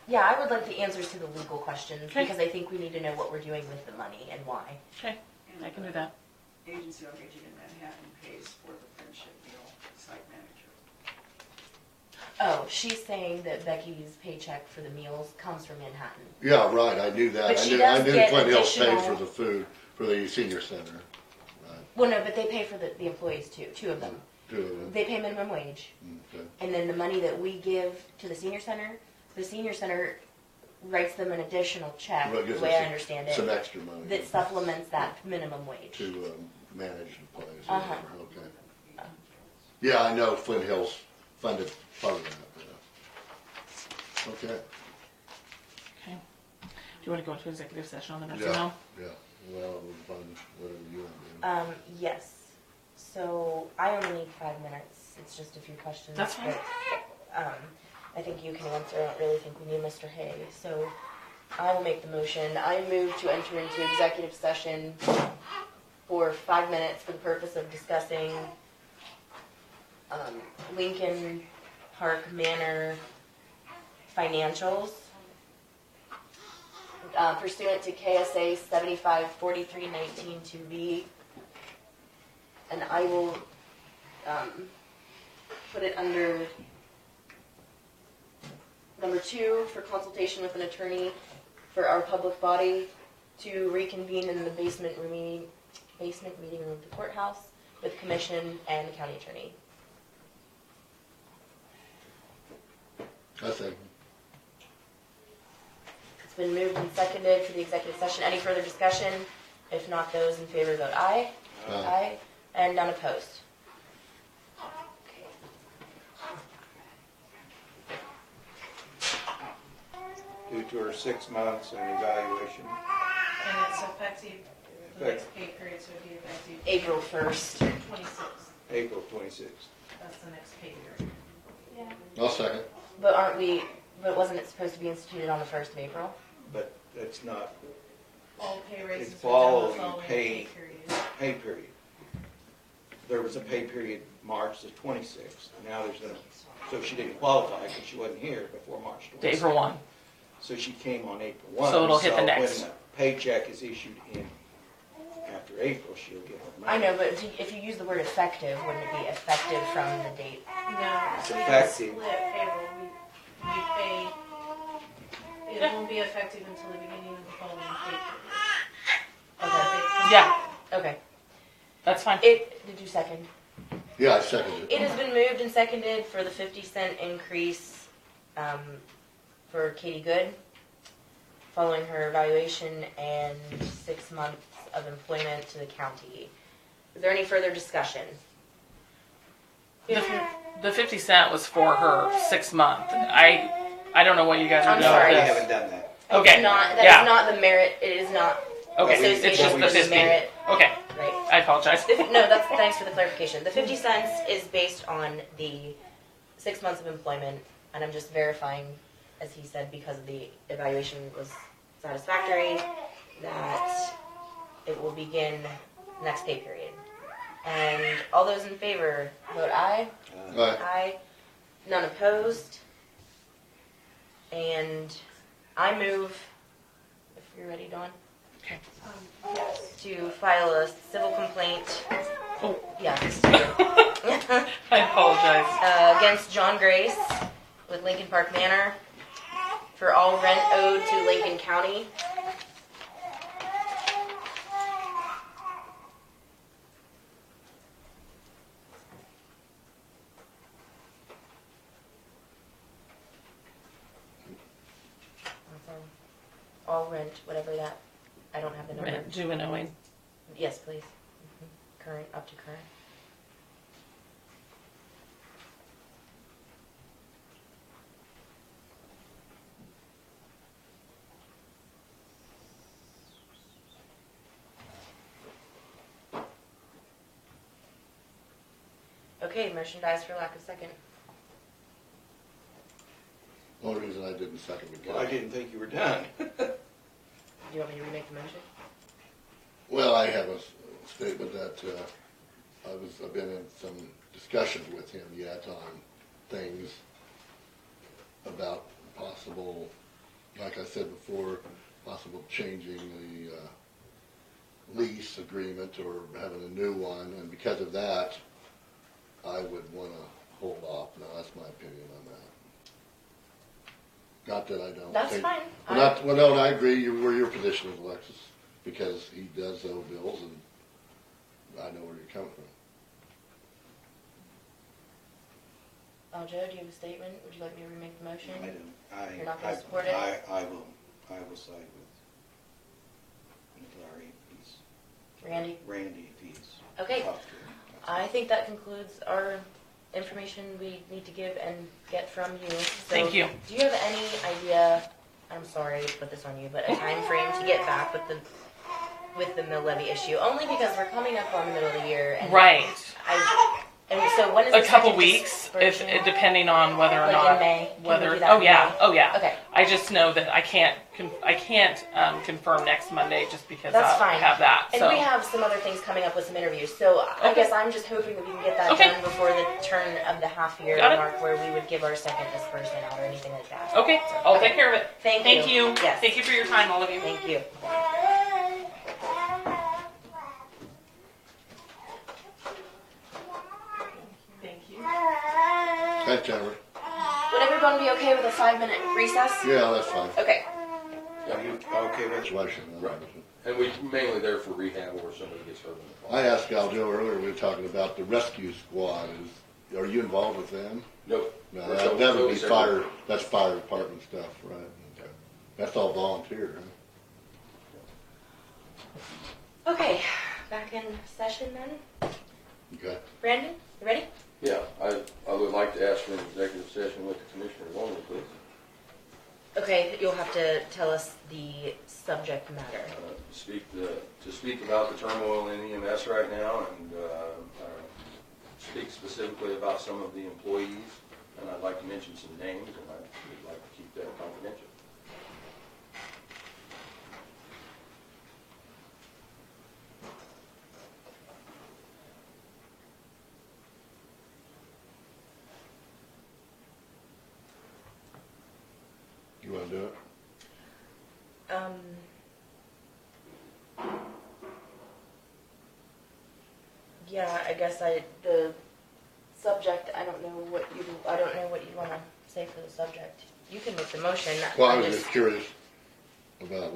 Yeah, I would like the answers to the legal questions, Okay. because I think we need to know what we're doing with the money and why. Okay, I can do that. Agency on Aging in Manhattan pays for the friendship meal site manager. Oh, she's saying that Becky's paycheck for the meals comes from Manhattan. Yeah, right. I knew that. But I she knew does get Flint Hills paid additional- for the food for the senior center. Right. Well, no, but they pay for the employees too, 2 of them. 2 of them. They pay minimum wage. Okay. And then the money that we give to the senior center writes them an additional check, Well, it the gives way us I understand it, some extra money that supplements that minimum wage. to manage the place. Uh-huh. Okay. Yeah, I know Flint Hills funded part of that. Yeah. Okay. Okay. Do you want to go into executive session on the nursing Yeah. home? Yeah. Well, we'll fund whatever you want to do. Yes. So I only need 5 minutes. It's just a few questions. That's fine. But, I think you can answer. I don't really think we need Mr. Hay. So I will make the motion. I move to enter into executive session for 5 minutes for the purpose of discussing Lincoln Park Manor financials pursuant to KSA 754319-2B, and I will put it under number 2 for consultation with an attorney for our public body to reconvene in the basement meeting room of the courthouse with commission and the county attorney. I think. It's been moved and seconded for the executive session. Any further discussion? If not, those in favor vote aye. Aye. And none opposed. Due to her 6 months and evaluation. And it's effective, the next pay period, so it'd be effective April 1st. 26th. April 26th. That's the next pay period. I'll second. But wasn't it supposed to be instituted on the 1st of April? But it's not All pay raises It's are done the following following pay. pay period. pay period. There was a pay period March the 26th. Now there's no, so she didn't qualify because she wasn't here before March 26th. April 1. So she came on April 1. So it'll hit the next. When the paycheck is issued in after April, she'll get her money. I know, but if you use the word effective, wouldn't it be effective from the date? No, It's we don't effective. split payroll. We pay, it won't be effective until the beginning of the following pay period. Okay. Yeah, Okay. that's fine. Did you second? Yeah, I seconded It it. has been moved and seconded for the 50-cent increase for Katie Good, following her evaluation and 6 months of employment to the county. Is there any further discussion? The 50 cent was for her 6 month. I don't know what you guys are I'm doing. sorry. We with this. haven't done that. Okay. That Yeah. is not the merit. It is not Okay, associated it's just the with 50. merit. Okay, Right. I apologize. No, thanks for the clarification. The 50 cents is based on the 6 months of employment, and I'm just verifying, as he said, because the evaluation was satisfactory, that it will begin next pay period. And all those in favor, vote aye. Aye. Aye. None opposed. And I move, if you're ready, Dawn, Yes. to file a civil complaint. Oh. Yeah, I apologize. against John Grace with Lincoln Park Manor for all rent owed to Lincoln County. All rent, whatever that, I don't have the number. Rent, due and owing. Yes, please. Current, up to current. Okay, motion dies for lack of second. The only reason I didn't second Well, I because, didn't think you were done. Do you want me to remake the motion? well, I have a statement that I've been in some discussions with him yet on things about possible, like I said before, possible changing the lease agreement or having a new one, and because of that, I would want to hold off. Now, that's my opinion on that. Not that I don't That's think. fine. Well, no, I agree where your position is, Alexis, because he does owe bills, and I know where you're coming from. Joe, do you have a statement? Would you like me to remake the motion? I don't. You're not gonna support it? I will side with Larry if he's, Randy? Randy if he's. Okay. talked to him. I think that concludes our information we need to give and get from you. So, Thank you. Do you have any idea, I'm sorry to put this on you, but a time frame to get back with the mill levy issue? Only because we're coming up on the middle of the year. And Right. And so when is A the couple second weeks, if disbursement? depending on whether or Like not in May? Can we whether. do that Oh in yeah, May? oh yeah. Okay. I just know that I can't confirm next Monday just because That's I'll fine. have that. And So we have some other things coming up with some interviews, so I Okay. guess I'm just hoping that we can get that Okay. done before the turn of the half year Got it. mark where we would give our second disbursement out or anything like that. okay, I'll Okay. take care of it. Thank Thank you. you. Yes. Thank you for your time, all of you. Thank you. Thank you. Thanks, Jennifer. Would everyone be okay with a 5-minute recess? Yeah, that's fine. Okay. Are you okay with That's why I shouldn't have. Right. And we mainly there for rehab or somebody gets hurt in the fall. I asked Aljo earlier, we were talking about the rescue squad. Are you involved with them? Nope. No, We're that would totally be separate. that's fire department stuff, right? Okay. That's all volunteer, huh? Okay, back in session then. Okay. Brandon, you ready? Yeah, I would like to ask for an executive session with the commissioner only, please. Okay, you'll have to tell us the subject matter. To speak about the turmoil in EMS right now and speak specifically about some of the employees. And I'd like to mention some names, and I would like to keep that confidential. You wanna do it? Yeah, I guess the subject, I don't know what you wanna say for the subject. You can make the motion. Well, I was just curious about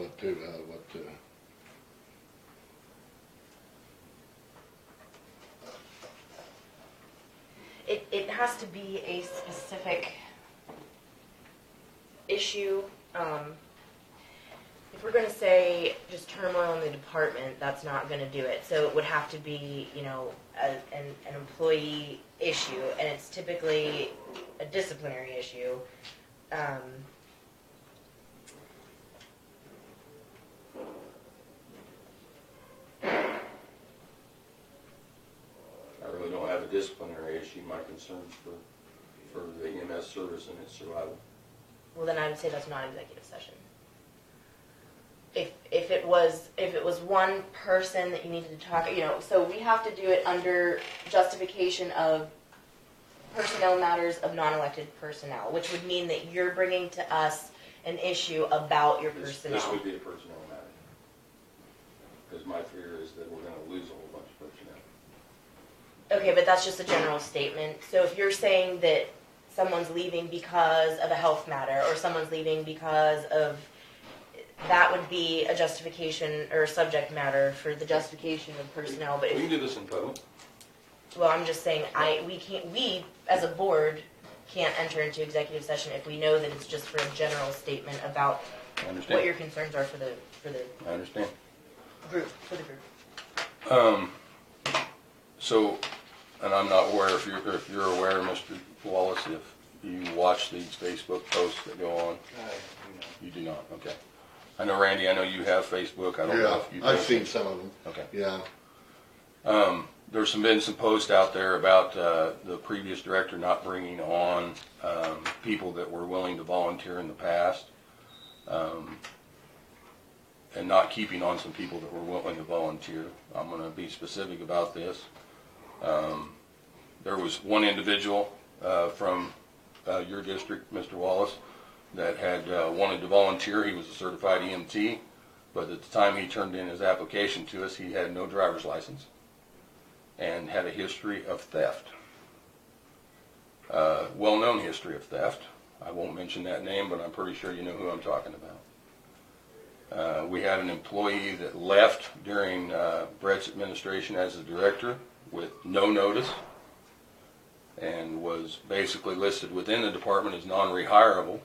It has to be a specific issue. If we're gonna say just turmoil in the department, that's not gonna do it. So it would have to be, an employee issue, and it's typically a disciplinary issue. I really don't have a disciplinary issue. My concerns for the EMS service and its survival. Well, then I would say that's not executive session. If it was one person that you needed to talk, so we have to do it under justification of personnel matters of non-elected personnel, which would mean that you're bringing to us an issue about your personnel. This would be a personnel matter. Because my fear is that we're going to lose a whole bunch of personnel. Okay, but that's just a general statement. So if you're saying that someone's leaving because of a health matter, or someone's leaving because of, that would be a justification or a subject matter for the justification of personnel. But We can if, do this in public. well, I'm just saying, we as a board can't enter into executive session if we know that it's just for a general statement about I understand. what your concerns are for the I understand. group, So, and I'm not aware if you're aware, Mr. Wallace, if you watch these Facebook posts that go on. You do not. Okay. I know, Randy. I know you have Facebook. I don't know if you. I've seen some of them. Okay. Yeah. There's been some posts out there about the previous director not bringing on people that were willing to volunteer in the past, and not keeping on some people that were willing to volunteer. I'm going to be specific about this. There was one individual from your district, Mr. Wallace, that had wanted to volunteer. He was a certified EMT, but at the time he turned in his application to us, he had no driver's license and had a history of theft. Well-known history of theft. I won't mention that name, but I'm pretty sure you know who I'm talking about. We had an employee that left during Brett's administration as a director with no notice and was basically listed within the department as non-rehirable.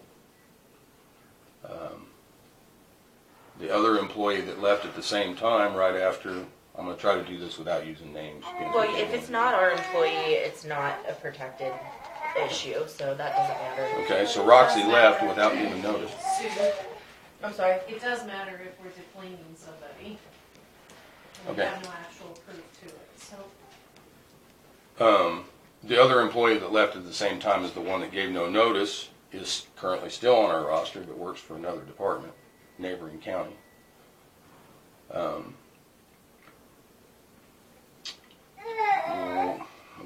The other employee that left at the same time, right after, I'm going to try to do this without using names. Well, if it's not our employee, it's not a protected issue, so that doesn't matter. Okay, so Roxy left without giving notice. Susan, I'm sorry? it does matter if we're declaiming somebody. And we Okay. have no actual proof to it, so. The other employee that left at the same time as the one that gave no notice is currently still on our roster, but works for another department, neighboring county. I'm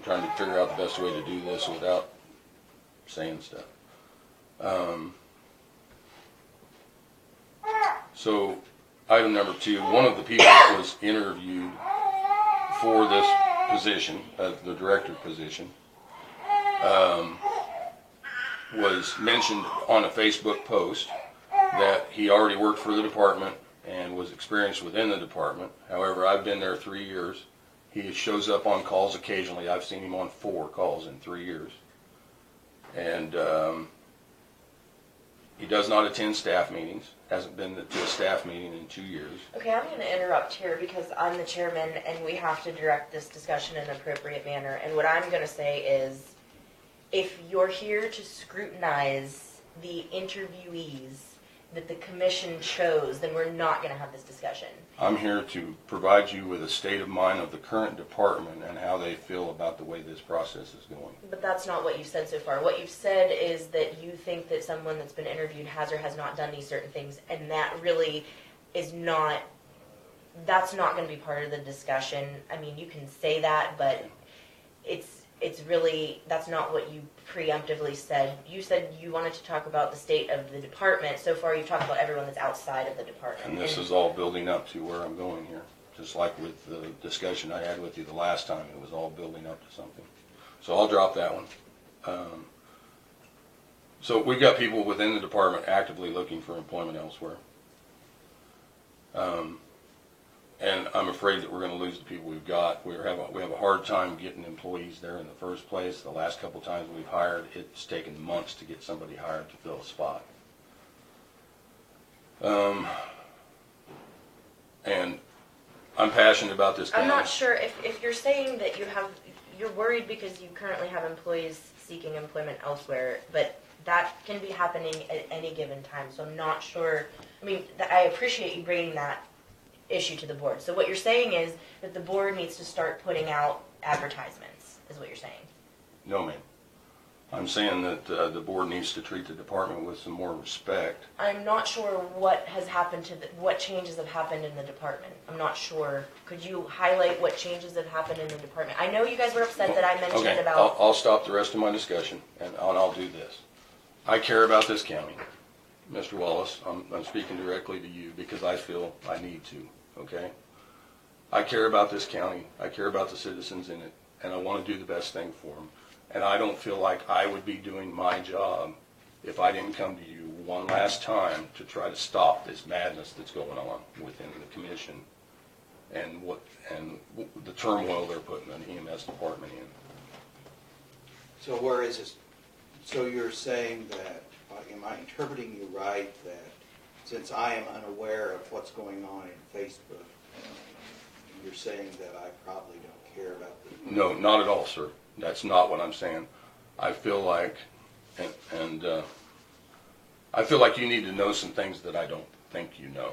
trying to figure out the best way to do this without saying stuff. So, item number 2, one of the people that was interviewed for this position, the director position, was mentioned on a Facebook post that he already worked for the department and was experienced within the department. However, I've been there 3 years. He shows up on calls occasionally. I've seen him on 4 calls in 3 years. And he does not attend staff meetings. Hasn't been to a staff meeting in 2 years. Okay, I'm going to interrupt here because I'm the chairman and we have to direct this discussion in an appropriate manner. And what I'm going to say is, if you're here to scrutinize the interviewees that the commission chose, then we're not going to have this discussion. I'm here to provide you with a state of mind of the current department and how they feel about the way this process is going. But that's not what you've said so far. What you've said is that you think that someone that's been interviewed has or has not done these certain things, and that really is not, that's not going to be part of the discussion. I mean, you can say that, but it's really, that's not what you preemptively said. You said you wanted to talk about the state of the department. So far you've talked about everyone that's outside of the department. And this is all building up to where I'm going here. Just like with the discussion I had with you the last time, it was all building up to something. So I'll drop that one. So we've got people within the department actively looking for employment elsewhere. And I'm afraid that we're going to lose the people we've got. We have a hard time getting employees there in the first place. The last couple times we've hired, it's taken months to get somebody hired to fill a spot. And I'm passionate about this. I'm not sure if you're saying that you're worried because you currently have employees seeking employment elsewhere, but that can be happening at any given time. So I'm not sure. I mean, I appreciate you bringing that issue to the board. So what you're saying is that the board needs to start putting out advertisements, is what you're saying. No, ma'am. I'm saying that the board needs to treat the department with some more respect. I'm not sure what has happened what changes have happened in the department. I'm not sure. Could you highlight what changes have happened in the department? I know you guys were upset that I mentioned Okay, about... I'll stop the rest of my discussion, and I'll do this. I care about this county. Mr. Wallace, I'm speaking directly to you because I feel I need to, okay? I care about this county. I care about the citizens in it, and I want to do the best thing for them. And I don't feel like I would be doing my job if I didn't come to you one last time to try to stop this madness that's going on within the commission and the turmoil they're putting the EMS department in. So where is this? So you're saying that, am I interpreting you right, that since I am unaware of what's going on in Facebook, you're saying that I probably don't care about the... No, not at all, sir. That's not what I'm saying. I feel like, I feel like you need to know some things that I don't think you know.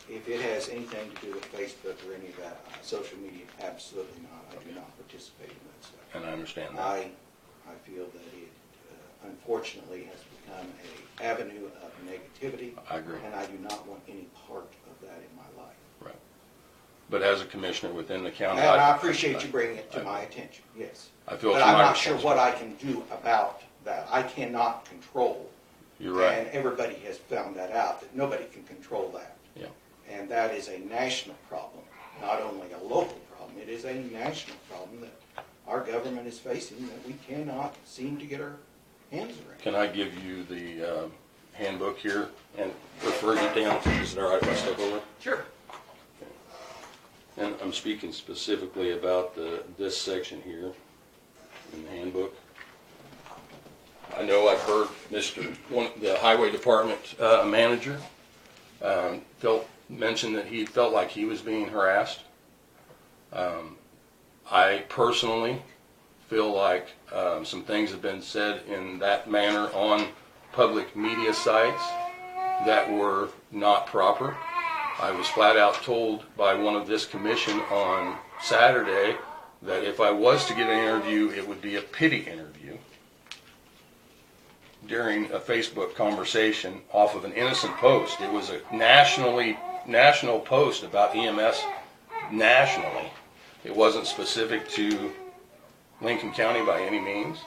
If it has anything to do with Facebook or any of that social media, absolutely not. I do not participate in that stuff. And I understand that. I feel that it unfortunately has become an avenue of negativity. I agree. And I do not want any part of that in my life. Right. But as a commissioner within the county... And I appreciate you bringing it to my attention, yes. I feel but I'm not sure what I can do about that. I cannot control. You're right. And everybody has found that out, that nobody can control that. Yeah. And that is a national problem, not only a local problem. It is a national problem that our government is facing that we cannot seem to get our hands around. Can I give you the handbook here and refer you down? Is it all right if I step over? Sure. And I'm speaking specifically about this section here in the handbook. I know I've heard the highway department manager mention that he felt like he was being harassed. I personally feel like some things have been said in that manner on public media sites that were not proper. I was flat out told by one of this commission on Saturday that if I was to get an interview, it would be a pity interview during a Facebook conversation off of an innocent post. It was a national post about EMS nationally. It wasn't specific to Lincoln County by any means.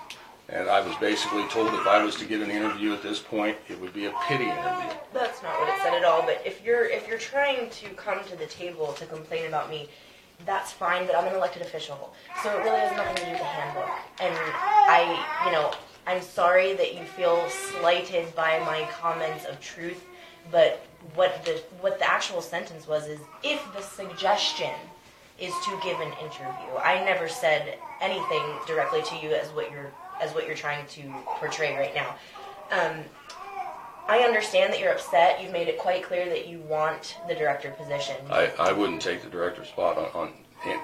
And I was basically told if I was to get an interview at this point, it would be a pity interview. That's not what it said at all, but if you're trying to come to the table to complain about me, that's fine, but I'm an elected official. So it really has nothing to do with the handbook. And I'm sorry that you feel slighted by my comments of truth, but what the actual sentence was is, if the suggestion is to give an interview. I never said anything directly to you as what you're trying to portray right now. I understand that you're upset. You've made it quite clear that you want the director position. I wouldn't take the director spot on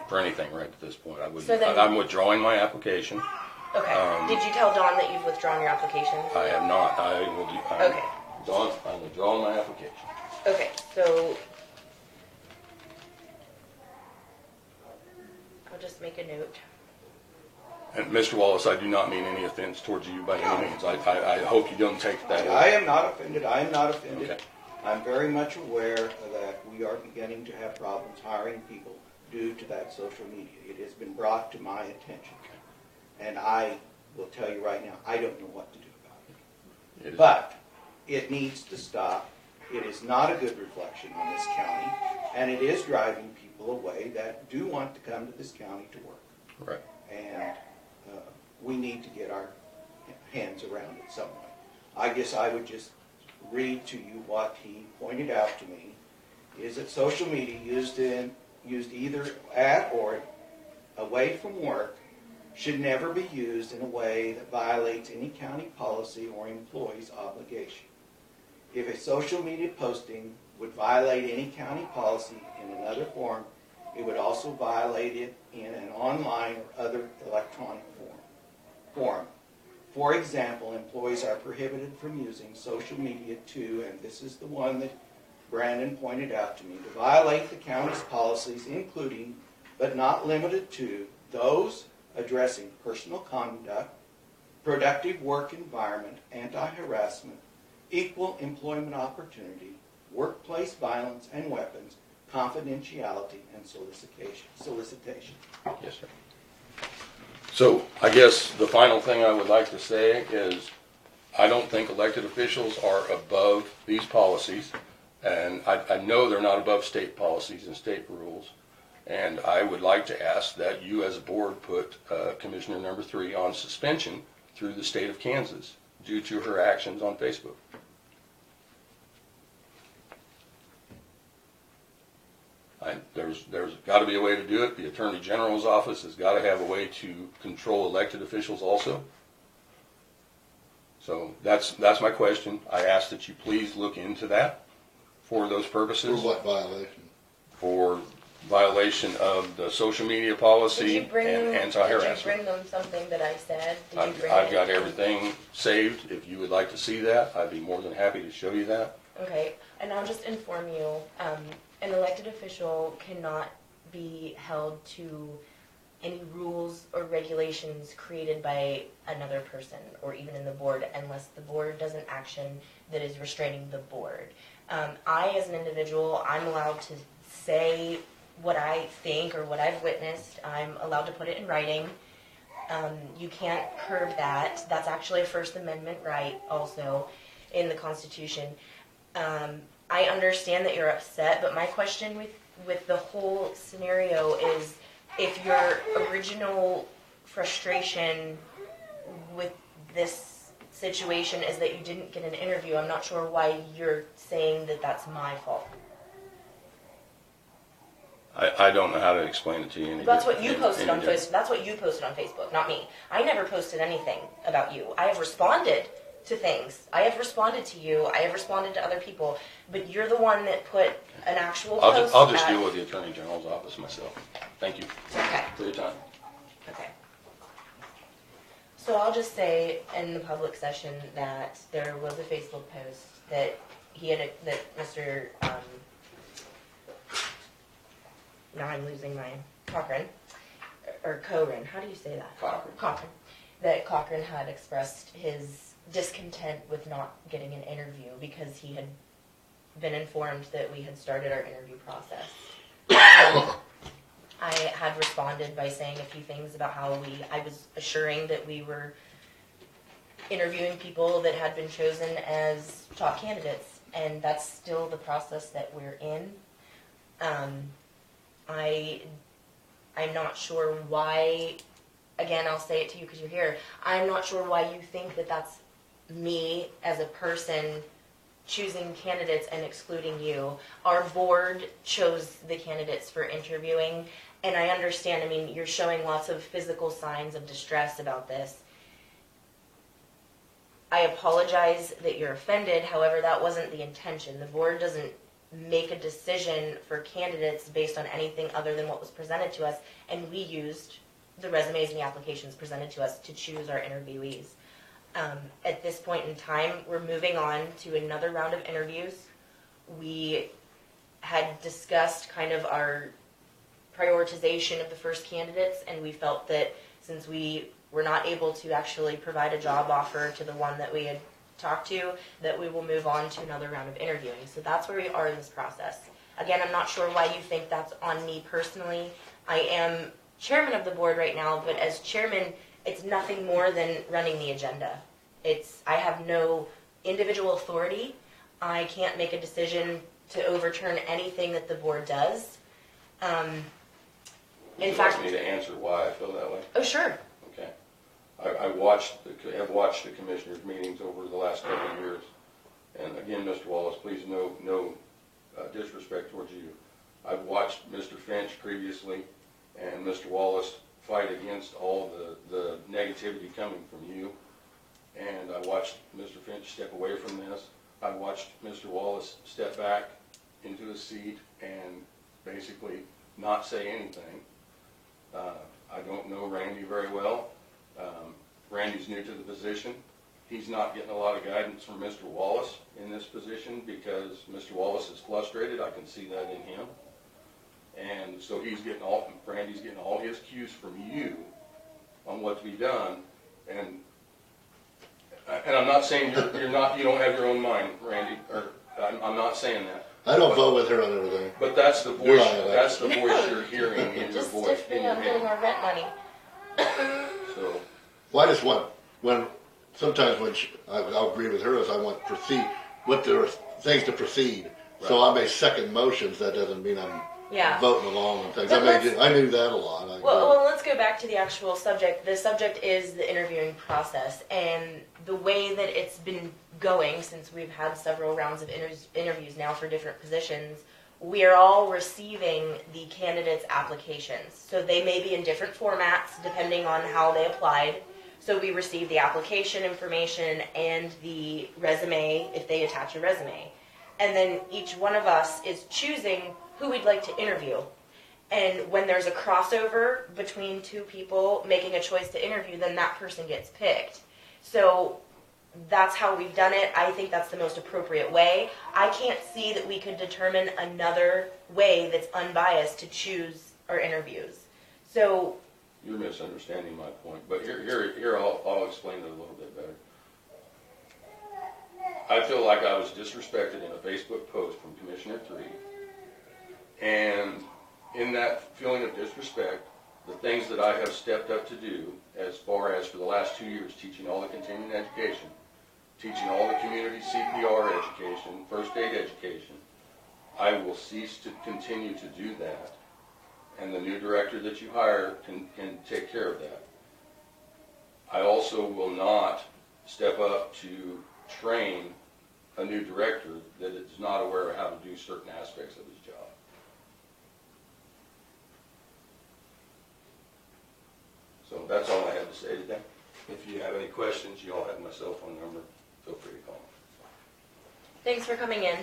for anything right at this point. I wouldn't. So then, I'm withdrawing my application. Okay. Did you tell Dawn that you've withdrawn your application? I have not. I will do. Okay. Dawn, I'm withdrawing my application. Okay, so I'll just make a note. And Mr. Wallace, I do not mean any offense towards you by any means. I hope you don't take that. I am not offended. I am not offended. Okay. I'm very much aware that we are beginning to have problems hiring people due to that social media. It has been brought to my attention. And I will tell you right now, I don't know what to do about it. But it needs to stop. It is not a good reflection on this county, and it is driving people away that do want to come to this county to work. Right. And we need to get our hands around it some way. I guess I would just read to you what he pointed out to me, is that social media used either at or away from work should never be used in a way that violates any county policy or employee's obligation. If a social media posting would violate any county policy in another form, it would also violate it in an online or other electronic form. For example, employees are prohibited from using social media to, and this is the one that Brandon pointed out to me, to violate the county's policies, including, but not limited to, those addressing personal conduct, productive work environment, anti-harassment, equal employment opportunity, workplace violence and weapons, confidentiality, and solicitation. Yes, sir. So I guess the final thing I would like to say is I don't think elected officials are above these policies, and I know they're not above state policies and state rules, and I would like to ask that you as a board put Commissioner number 3 on suspension through the state of Kansas due to her actions on Facebook. There's got to be a way to do it. The Attorney General's office has got to have a way to control elected officials also. So that's my question. I ask that you please look into that for those purposes. For what violation? For violation of the social media policy and anti-harassment. Did you bring them something that I said? I've got everything saved. If you would like to see that, I'd be more than happy to show you that. Okay, and I'll just inform you, an elected official cannot be held to any rules or regulations created by another person or even in the board unless the board does an action that is restraining the board. I, as an individual, I'm allowed to say what I think or what I've witnessed. I'm allowed to put it in writing. You can't curb that. That's actually a First Amendment right also in the Constitution. I understand that you're upset, but my question with the whole scenario is if your original frustration with this situation is that you didn't get an interview, I'm not sure why you're saying that that's my fault. I don't know how to explain it to you. That's what you posted on Facebook. That's what you posted on Facebook, not me. I never posted anything about you. I have responded to things. I have responded to you. I have responded to other people. But you're the one that put an actual post. I'll just deal with the Attorney General's office myself. Thank you for your time. Okay. So I'll just say in the public session that there was a Facebook post that that Mr. Now I'm losing my Cochran, or Cohran, how do you say that? Cochran. That Cochran had expressed his discontent with not getting an interview because he had been informed that we had started our interview process. I had responded by saying a few things about how I was assuring that we were interviewing people that had been chosen as top candidates, and that's still the process that we're in. I'm not sure why, again, I'll say it to you because you're here, I'm not sure why you think that that's me as a person choosing candidates and excluding you. Our board chose the candidates for interviewing, and I understand, I mean, you're showing lots of physical signs of distress about this. I apologize that you're offended, however, that wasn't the intention. The board doesn't make a decision for candidates based on anything other than what was presented to us, and we used the resumes and the applications presented to us to choose our interviewees. At this point in time, we're moving on to another round of interviews. We had discussed kind of our prioritization of the first candidates, and we felt that since we were not able to actually provide a job offer to the one that we had talked to, that we will move on to another round of interviewing. So that's where we are in this process. Again, I'm not sure why you think that's on me personally. I am chairman of the board right now, but as chairman, it's nothing more than running the agenda. I have no individual authority. I can't make a decision to overturn anything that the board does. Would you like me to answer why I feel that way? Oh, sure. Okay. I have watched the commissioners' meetings over the last couple of years. And again, Mr. Wallace, please no disrespect towards you. I've watched Mr. Finch previously and Mr. Wallace fight against all the negativity coming from you. And I watched Mr. Finch step away from this. I watched Mr. Wallace step back into his seat and basically not say anything. I don't know Randy very well. Randy's new to the position. He's not getting a lot of guidance from Mr. Wallace in this position because Mr. Wallace is frustrated. I can see that in him. And so Randy's getting all his cues from you on what to be done. And I'm not saying you don't have your own mind, Randy, or I'm not saying that. I don't vote with her on everything. But that's the voice. That's the voice you're hearing in your Just voice. stiff me on getting our rent money. So, Well, I just want, sometimes I'll agree with her, is I want there are things to proceed. So I may second motions, that doesn't mean I'm voting along on things. I knew that a lot. Well, let's go back to the actual subject. The subject is the interviewing process, and the way that it's been going since we've had several rounds of interviews now for different positions, we are all receiving the candidates' applications. So they may be in different formats depending on how they applied. So we receive the application information and the resume if they attach a resume. And then each one of us is choosing who we'd like to interview. And when there's a crossover between two people making a choice to interview, then that person gets picked. So that's how we've done it. I think that's the most appropriate way. I can't see that we could determine another way that's unbiased to choose our interviews. So you're misunderstanding my point, but here I'll explain it a little bit better. I feel like I was disrespected in a Facebook post from Commissioner 3, and in that feeling of disrespect, the things that I have stepped up to do, as far as for the last 2 years, teaching all the continuing education, teaching all the community CPR education, first aid education, I will cease to continue to do that. And the new director that you hire can take care of that. I also will not step up to train a new director that is not aware of how to do certain aspects of his job. So that's all I have to say today. If you have any questions, you all have my cell phone number. Feel free to call me. thanks for coming in.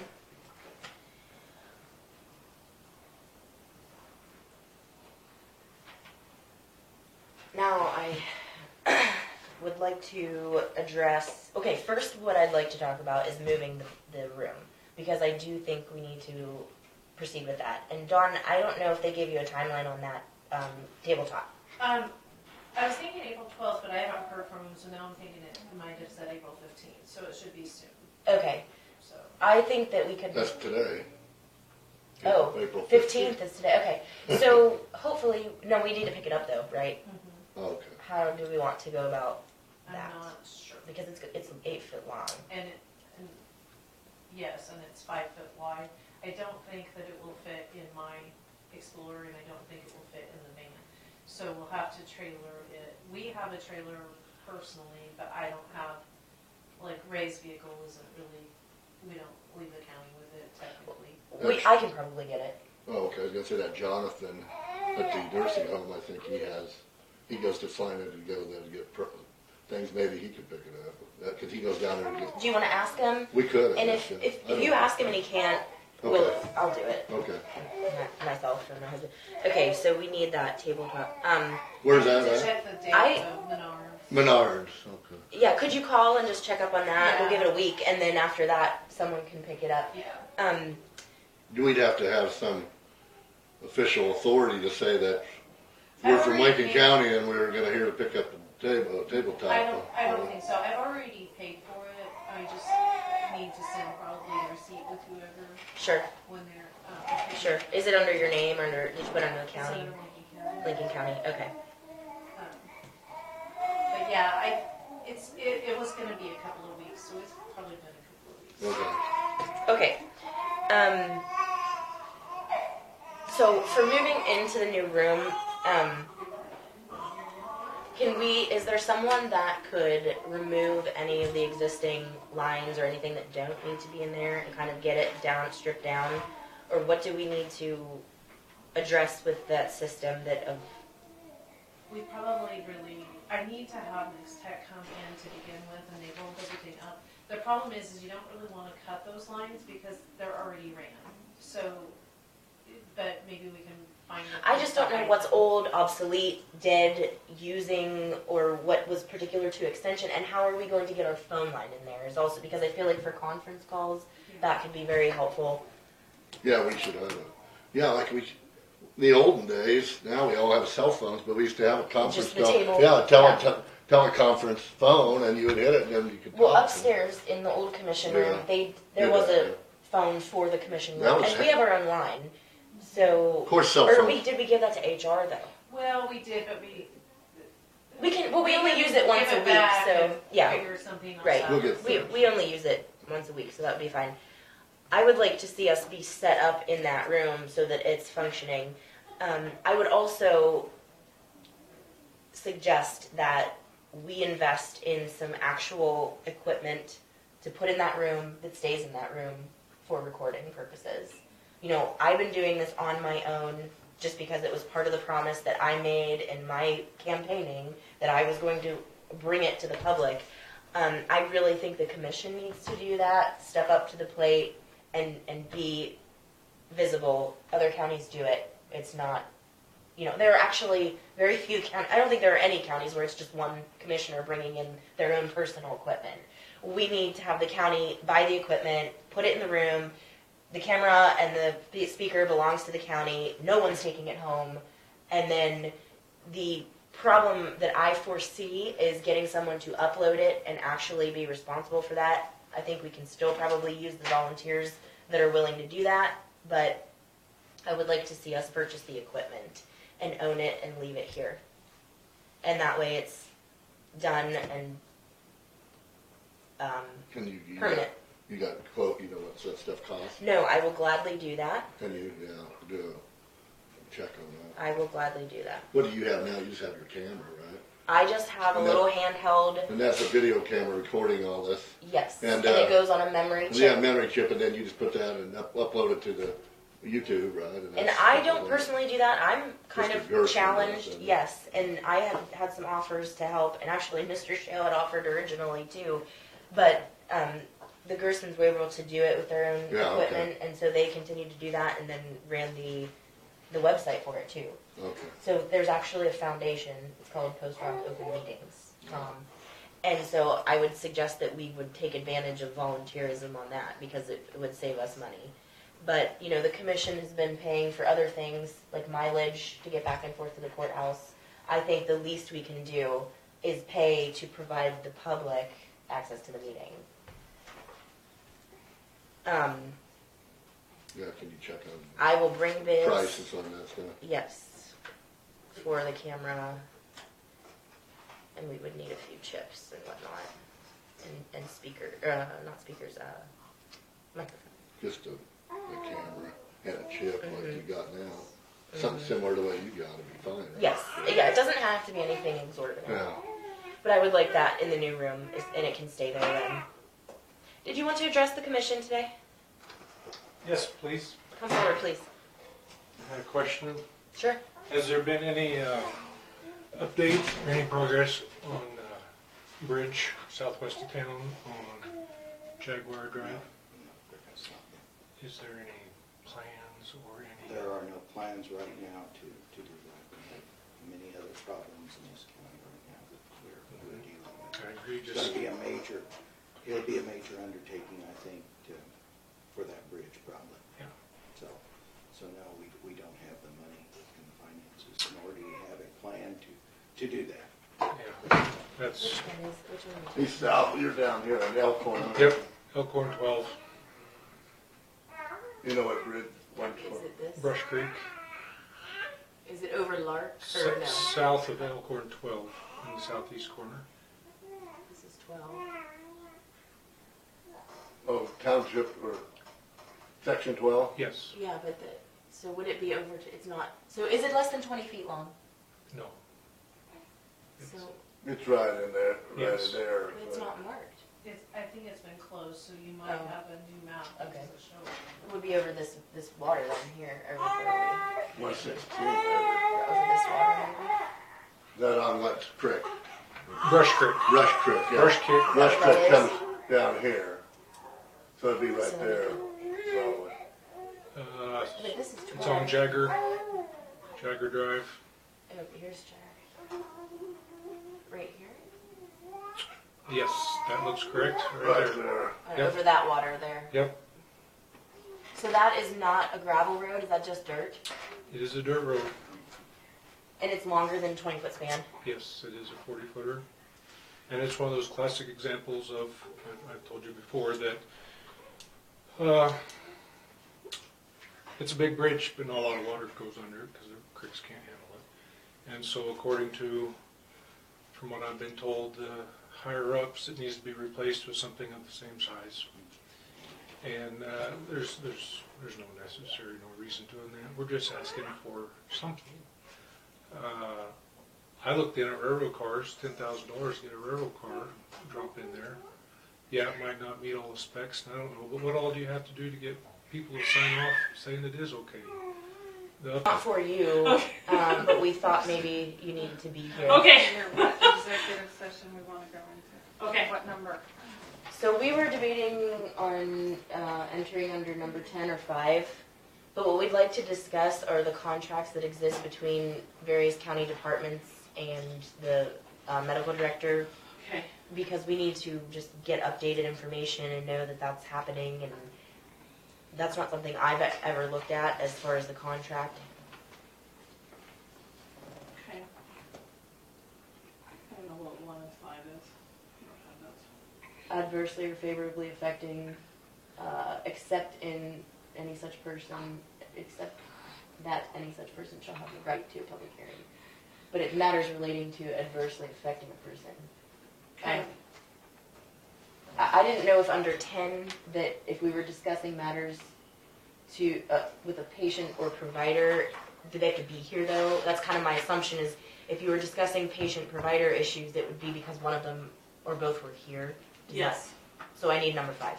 Now I would like to address, okay, first what I'd like to talk about is moving the room, because I do think we need to proceed with that. And Dawn, I don't know if they gave you a timeline on that tabletop. I was thinking April 12th, but I haven't heard from him, so now I'm thinking it might have said April 15th, so it should be soon. Okay, So I think that we could. That's today. Oh, April 15th is today. Okay, so hopefully, no, we need to pick it up though, right? Okay. How do we want to go about I'm that? not sure. Because it's 8 foot long. And yes, and it's 5 foot wide. I don't think that it will fit in my Explorer, and I don't think it will fit in the van. So we'll have to trailer it. We have a trailer personally, but I don't have, like, Ray's vehicle isn't really, we don't leave the county with it technically. I can probably get it. Oh, okay, I was gonna say that Jonathan at the nursing home, I think he goes to find it and go there to get things, maybe he could pick it up. Cause he goes down there and gets. Do you want to ask him? We could. And I if guess, yeah. I don't you know. ask him and he can't, Okay. I'll do it. Okay. Myself and my husband. Okay, so we need that tabletop. Where's I need that to at? check the date I- of Menards. Menards, okay. Yeah, could you call and just check up on that? We'll Yeah. give it a week, and then after that, someone can pick it up. Yeah. We'd have to have some official authority to say that we're from already Lincoln paid- County and we're gonna here to pick up the tabletop. I don't think so. I've already paid for it. I just need to send probably a receipt with whoever Sure, when they're, sure. Is it under your name or did you put it under the It's county? under Lincoln County. Lincoln County. Okay. But yeah, it was gonna be a couple of weeks, so it's probably been a couple of weeks. Okay. Okay. So for moving into the new room, is there someone that could remove any of the existing lines or anything that don't need to be in there and kind of get it stripped down? Or what do we need to address with that system We probably I need to have Next Tech come in to begin with, and they rolled everything up. The problem is you don't really want to cut those lines because they're already ran. So, but maybe we can find. I just don't know what's old, obsolete, dead, using, or what was particular to extension, and how are we going to get our phone line in there is also, because I feel like for conference calls, that could be very helpful. Yeah, we should have the olden days, now we all have cell phones, but we used to have a conference Just the call. table, Yeah, yeah. teleconference phone, and you would hit it, and then you could Well, talk. upstairs in the old commission room, Yeah. there Yeah, was yeah. a phone for the commission That room, was and we have our own line. So, Of course, cell or phones. did we give that to HR though? Well, we did, but we We only use it once a give week, back so and yeah, figure something else right. out. We'll get- We only use it once a week, so that would be fine. I would like to see us be set up in that room so that it's functioning. I would also suggest that we invest in some actual equipment to put in that room that stays in that room for recording purposes. You know, I've been doing this on my own just because it was part of the promise that I made in my campaigning that I was going to bring it to the public. I really think the commission needs to do that, step up to the plate, and be visible. Other counties do it. It's not, there are actually very few counties. I don't think there are any counties where it's just one commissioner bringing in their own personal equipment. We need to have the county buy the equipment, put it in the room. The camera and the speaker belongs to the county. No one's taking it home. And then the problem that I foresee is getting someone to upload it and actually be responsible for that. I think we can still probably use the volunteers that are willing to do that, but I would like to see us purchase the equipment and own it and leave it here. And that way it's done and Can you permanent. You got a quote, you know what that stuff costs? No, I will gladly do that. Can you, do a check on that? I will gladly do that. What do you have now? You just have your camera, right? I just have a And little handheld, And that's a video camera recording all this. yes, And, and it goes on a memory chip. Yeah, memory chip, and then you just put that and upload it to the YouTube, right? And that's- I don't personally do that. I'm kind Mr. of Gerson challenged, does, yes. And I have had some offers to help, and actually Mr. Schale had offered originally too. But the Gersons were able to do it with their own Yeah, okay. equipment, and so they continued to do that, and then ran the website for it too. Okay. So there's actually a foundation. It's called Post Rock Open Meetings. And so I would suggest that we would take advantage of volunteerism on that because it would save us money. But, the commission has been paying for other things like mileage to get back and forth to the courthouse. I think the least we can do is pay to provide the public access to the meeting. Yeah, can you check on I will bring bids. prices on that stuff? Yes, for the camera, and we would need a few chips and whatnot, and not speakers, microphone. Just a camera and a chip like you got now. Something similar to what you got would be fine. Right? Yes, yeah, it doesn't have to be anything exorbitant. Yeah. But I would like that in the new room, and it can stay there then. Did you want to address the commission today? Yes, please. Come forward, please. I had a question. Sure. Has there been any update or any progress on bridge southwest of town on Jaguar Drive? Is there any plans or any? There are no plans right now to do that. We have many other problems in this county right now that we're dealing with. I agree. It's going to be it'll be a major undertaking, I think, for that bridge probably. Yeah. So no, we don't have the money and the finances, nor do we have a plan to do that. Yeah, that's. Which one is He's south, you're down here in Elkhorn. Yep, Elkhorn 12, You know what bridge? Is it this? Brush Creek, Is it over Lark, or no? south of Elkhorn 12 in the southeast corner. This is 12. Oh, township or section 12? Yes. Yeah, but so would it be over it's not, so is it less than 20 feet long? No. So, It's right in there, Yes. in there. but it's not marked. I think it's been closed, so you might Oh. have a new map that Okay. doesn't show it. It would be over this water line here, or where 116 are maybe. we? Over this water maybe? Is that on what creek? Brush Creek. Rush Creek, yeah. Brush Creek. Rush That Creek is? comes down here. So it'd be right So- there. So, But this is 12. It's on Jagger Drive. Oh, here's Jack. Right here? Yes, that looks correct. Right right there. there. Yep. Over that water there. Yep, So that is not a gravel road, is that just dirt? it is a dirt road. And it's longer than 20-foot span? Yes, it is a 40-footer. And it's one of those classic examples of, I've told you before, that it's a big bridge, but not a lot of water goes under it because the creeks can't handle it. And so according to, from what I've been told, higher ups, it needs to be replaced with something of the same size. And there's no necessary, no reason to doing that. We're just asking for something. I looked in at railroad cars, $10,000 to get a railroad car, drop in there. Yeah, it might not meet all the specs, and I don't know, but what all do you have to do to get people to sign off saying it is okay? Not for you, but we thought maybe you needed to be here. Okay. What executive session we want to go into? Okay. What number? So we were debating on entering under number 10 or 5, but what we'd like to discuss are the contracts that exist between various county departments and the medical director, Okay. because we need to just get updated information and know that that's happening, and that's not something I've ever looked at as far as the contract. Okay. I don't know what 1 and 5 is. I don't have those. Adversely or favorably affecting, except that any such person shall have the right to a public hearing. But it matters relating to adversely affecting a person. Okay. I didn't know if under 10, that if we were discussing matters to, with a patient or provider, do they have to be here though? That's kind of my assumption is, if you were discussing patient-provider issues, it would be because one of them or both were here. Does Yes. that- So I need number 5.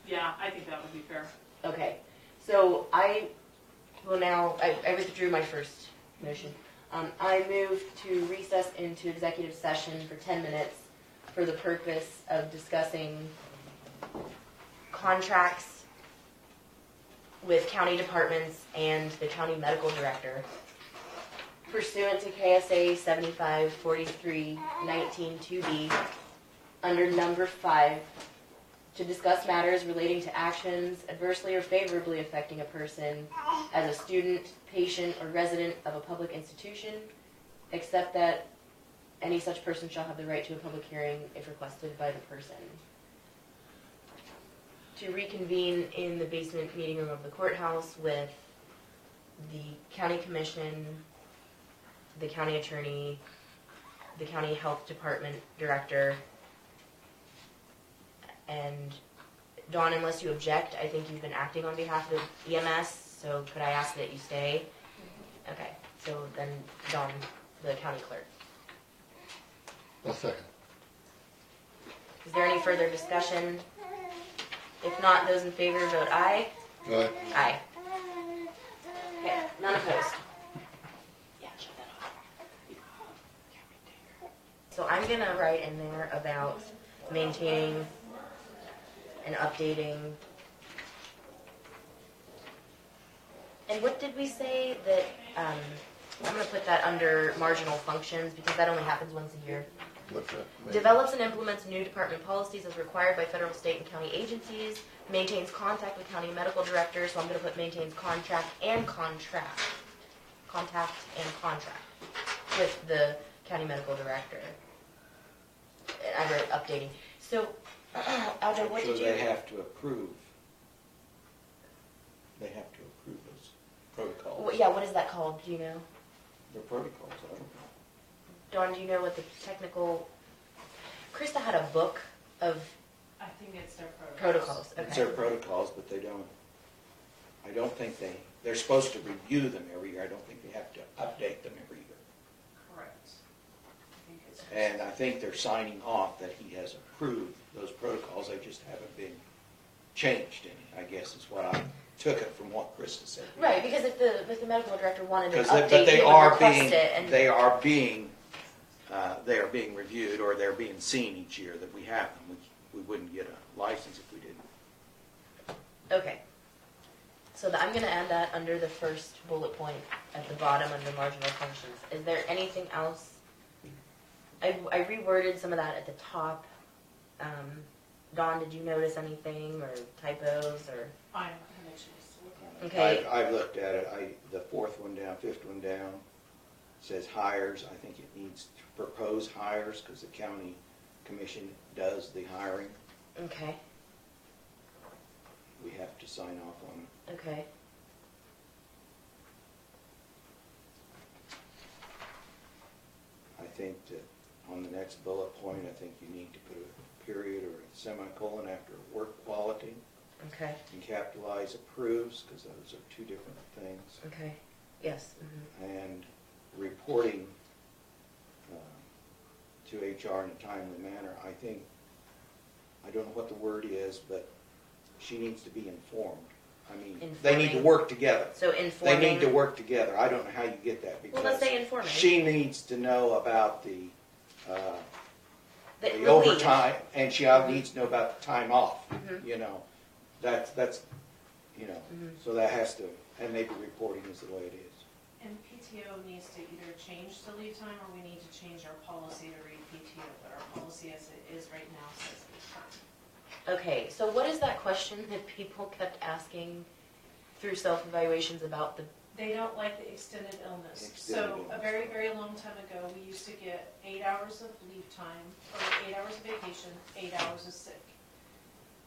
Yeah, I think that would be fair. Okay, so I withdrew my first motion. I move to recess into executive session for 10 minutes for the purpose of discussing contracts with county departments and the county medical director pursuant to KSA 7543-19-2B under number 5, to discuss matters relating to actions adversely or favorably affecting a person as a student, patient, or resident of a public institution, except that any such person shall have the right to a public hearing if requested by the person. To reconvene in the basement meeting room of the courthouse with the county commission, the county attorney, the county health department director, and Dawn, unless you object, I think you've been acting on behalf of EMS, so could I ask that you stay? Okay, so then Dawn, the county clerk. A second. Is there any further discussion? If not, those in favor vote aye. Aye. Aye. Okay, none opposed. Yeah, shut that off. So I'm gonna write in there about maintaining and updating. And what did we say that, I'm gonna put that under marginal functions because that only happens once a year. What's that? Develops and implements new department policies as required by federal, state, and county agencies. Maintains contact with county medical director, so I'm gonna put maintains contact and contract. Contact and contract with the county medical director. And I wrote updating. So, Aldo, what So did you? they have to approve. They have to approve those protocols. Yeah, what is that called? Do you know? They're protocols, I don't know. Dawn, do you know what the technical? Krista had a book of I think it's their protocols. It's Okay. their protocols, but I don't think they're supposed to review them every year. I don't think they have to update them every year. Correct. I think it's And I think they're signing off that he has approved those protocols. They just haven't been changed any, I guess is what I took it from what Krista said. Right, because if the medical director wanted an But update, they he would are request being, it. And they are being reviewed, or they're being seen each year that we have them. We wouldn't get a license if we didn't. okay. So I'm going to add that under the first bullet point at the bottom under marginal functions. Is there anything else? I reworded some of that at the top. Dawn, did you notice anything or typos or? I haven't had a chance to look at it. Okay. I've looked at it. The fourth one down, fifth one down, says hires. I think it needs to propose hires because the county commission does the hiring. Okay. We have to sign off on it. Okay. I think that on the next bullet point, I think you need to put a period or a semicolon after work quality Okay. and capitalize approves because those are two different things. Okay. Yes. Mm-hmm. And reporting to HR in a timely manner, I think, I don't know what the word is, but she needs to be informed. I mean, they need to Informing. work together. So They informing. need to work together. I don't know how you get that because Well, let's say informing. she needs to know about the Leave. overtime, and she needs to know about the time off. Mhm. You know, that's Mhm. so that has to, and maybe reporting is the way it is. And PTO needs to either change the leave time or we need to change our policy to read PTO, but our policy as it is right now says leave time. Okay, so what is that question that people kept asking through self-evaluations about the? They don't like the extended illness. Extended So illness. a very, very long time ago, we used to get 8 hours of leave time, or 8 hours of vacation, 8 hours of sick.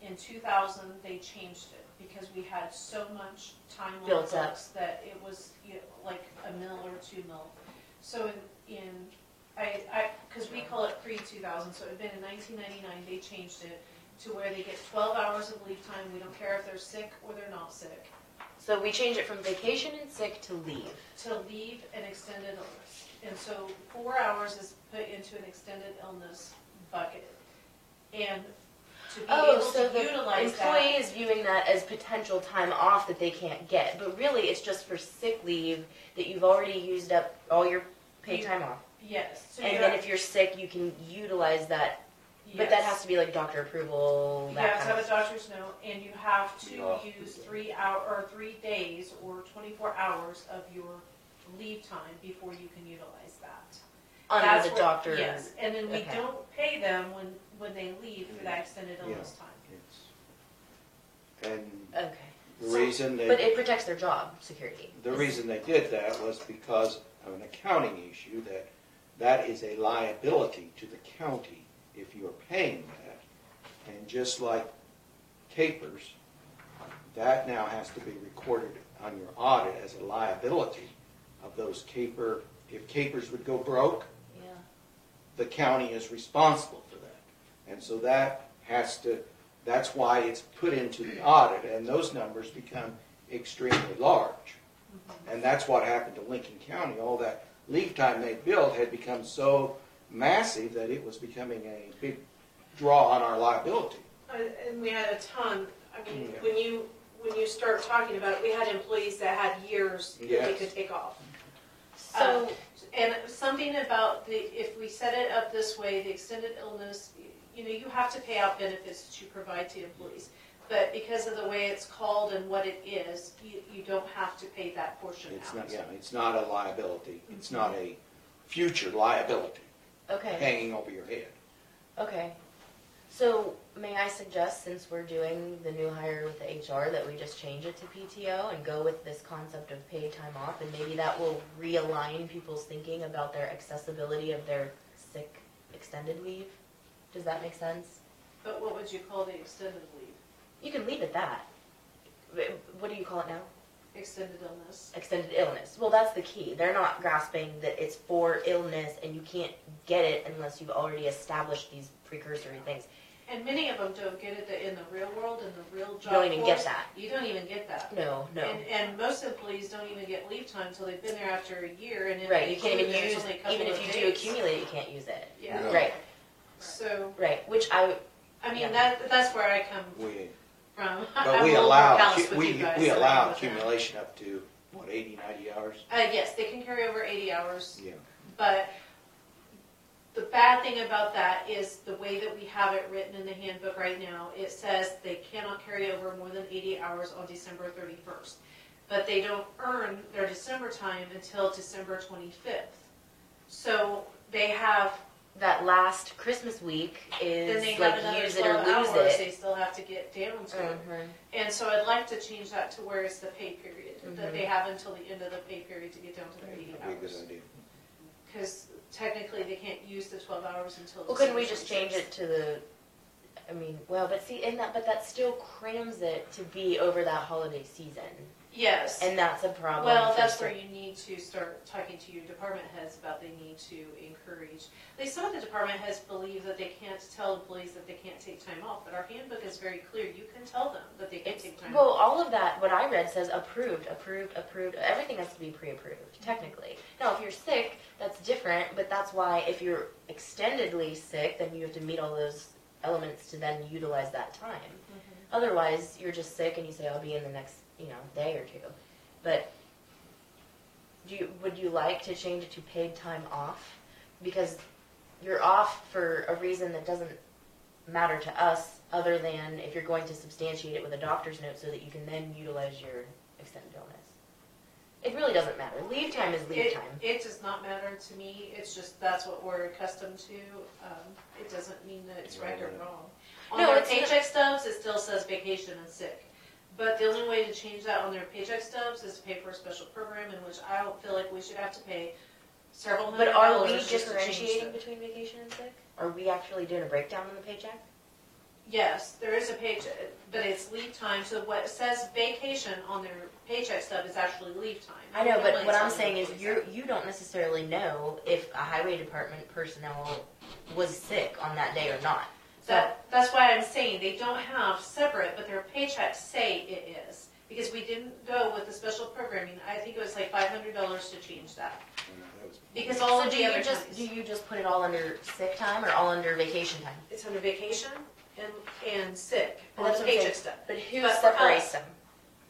In 2000, they changed it because we had so much time on the Built up. books that it was like a mil or 2 mil. So because we call it pre-2000, so it had been in 1999, they changed it to where they get 12 hours of leave time. We don't care if they're sick or they're not sick. So we change it from vacation and sick to leave. To leave an extended illness. And so 4 hours is put into an extended illness bucket. And to be able so to the utilize employee that. is viewing that as potential time off that they can't get, but really it's just for sick leave that you've already used up all your paid You- time off. Yes. So And you then have- if you're sick, you can utilize that, but that has to be like doctor approval. You That have to kind have of a doctor's note, and you have to Yeah. use 3 days or 24 hours of your leave time before you can utilize that. under That's the where- doctor. Yes, and then we Okay. don't pay them when they leave for that extended illness time. And Okay. the reason But they it protects their job security. did that was because of an accounting issue, that is a liability to the county if you're paying that. And just like capers, that now has to be recorded on your audit as a liability of those caper. If capers would go broke, Yeah. the county is responsible for that. And so that's why it's put into the audit, and those numbers become extremely large. And that's what happened to Lincoln County. All that leave time they built had become so massive that it was becoming a big draw on our liability. And we had a ton. I mean, when you start talking about it, we had employees that had years that they could take off. So, And something about if we set it up this way, the extended illness, you have to pay out benefits that you provide to employees. But because of the way it's called and what it is, you don't have to pay that portion out. It's not a liability. It's not a future liability okay. hanging over your head. Okay. So, may I suggest, since we're doing the new hire with the HR, that we just change it to PTO and go with this concept of paid time off, and maybe that will realign people's thinking about their accessibility of their sick extended leave? Does that make sense? But what would you call the extended leave? You can leave it that. What do you call it now? Extended illness. Extended illness. Well, that's the key. They're not grasping that it's for illness and you can't get it unless you've already established these precursory things. And many of them don't get it in the real world, in the real job You don't even force. get that. You don't even get that. No. And most employees don't even get leave time until they've been there after a year. And Right, you can't even there's use, only a couple even if of you do days. accumulate, you can't use it. Yeah. Yeah. Right, So, which I mean, Yeah. that's where I come We, from. but I'm we a little more allow callous with you guys we than I am allow with them. accumulation up to what, 80, 90 hours? Yes, they can carry over 80 hours. Yeah. But the bad thing about that is the way that we have it written in the handbook right now. It says they cannot carry over more than 80 hours on December 31st. But they don't earn their December time until December 25th. So they have, that last Christmas week then is they have like another use it or 12 lose hours it. they still have to get down to. Mhm. And so I'd like to change that to where it's the pay period, that Mhm. they have until the end of the pay period to get down to their 80 That'd be a good hours. idea. Because technically they can't use the 12 hours until Well, couldn't we December just change 26th. it to the? I mean, well, but see, but that still crams it to be over that holiday season, Yes. and that's a problem. Well, for that's some- where you need to start talking to your department heads about they need to encourage. Some of the department heads believe that they can't tell employees that they can't take time off, but our handbook is very clear. You can tell them that they can't take time Well, off. all of that, what I read says approved. Everything has to be pre-approved, technically. Now, if you're sick, that's different, but that's why if you're extendedly sick, then you have to meet all those elements to then utilize that time. Mm-hmm. Otherwise, you're just sick and you say, I'll be in the next, day or two. But would you like to change it to paid time off? Because you're off for a reason that doesn't matter to us, other than if you're going to substantiate it with a doctor's note so that you can then utilize your extended illness. It really doesn't matter. Leave time is leave time. It does not matter to me. It's just that's what we're accustomed to. It doesn't mean that it's right or wrong. On No, their it's not- paycheck stubs, it still says vacation and sick. But the only way to change that on their paycheck stubs is to pay for a special program, in which I don't feel like we should have to pay several But hundred are dollars we just to change differentiating them. between vacation and sick? Are we actually doing a breakdown on the paycheck? Yes, there is a paycheck, but it's leave time. So what says vacation on their paycheck stub is actually leave time. I know, but Really what I'm telling saying is employees you don't necessarily know if a highway department personnel was sick on that day or not. That's why I'm saying they don't have separate, but their paychecks say it is. Because we didn't go with the special programming. I think it was like $500 to change that. Because all So of do the you other just times, do you just put it all under sick time or all under vacation time? it's under vacation and sick But on that's the what I'm paycheck saying. stub. But who But for separates us, them?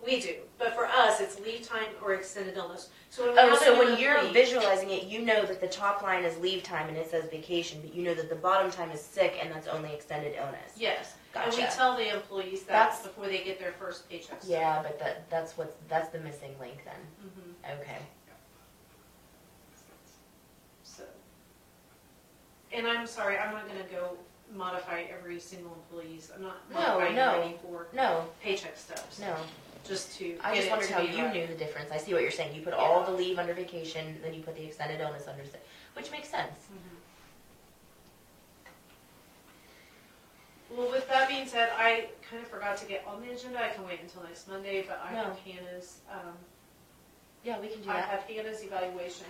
We do, but for us, it's leave time or extended illness. So when we Oh, have so a new when you're employee- visualizing it, you know that the top line is leave time and it says vacation, but you know that the bottom time is sick and that's only extended illness. Yes, and we Gotcha. tell the employees that That's- before they get their first paycheck. stub. Yeah, but that's the missing link then. Mhm. Okay. So, and I'm sorry, I'm not gonna go modify every single employee's. I'm not No, modifying no. any for No, paycheck stubs. no. just to I get just it wondered to how be you right. knew the difference. I see what you're saying. You put all the leave under vacation, then you put the extended illness under sick, which makes sense. Well, with that being said, I kind of forgot to get on the agenda. I can wait until next Monday, but I have Hannah's, Yeah, we can do I that. have Hannah's evaluation.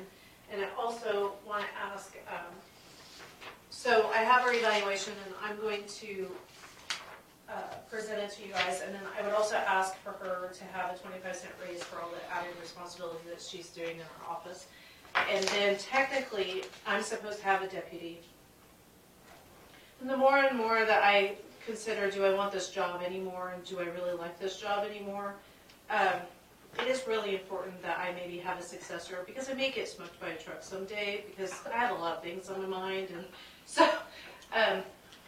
And I also want to ask, so I have her evaluation and I'm going to present it to you guys. And then I would also ask for her to have a 25-cent raise for all the added responsibility that she's doing in her office. And then technically, I'm supposed to have a deputy. And the more and more that I consider, do I want this job anymore, and do I really like this job anymore, it is really important that I maybe have a successor, because I may get smoked by a truck someday, because I have a lot of things on my mind. And so,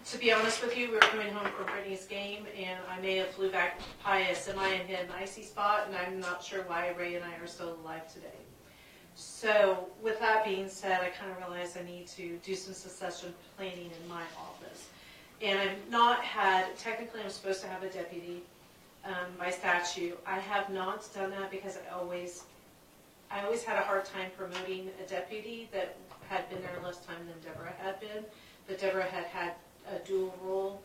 to be honest with you, we were coming home from Brittany's game, and I may have flew back by a semi and hit an icy spot, and I'm not sure why Ray and I are still alive today. So with that being said, I kind of realized I need to do some succession planning in my office. And I've not had, technically I'm supposed to have a deputy by statute. I have not done that because I always had a hard time promoting a deputy that had been there less time than Deborah had been. But Deborah had had a dual role.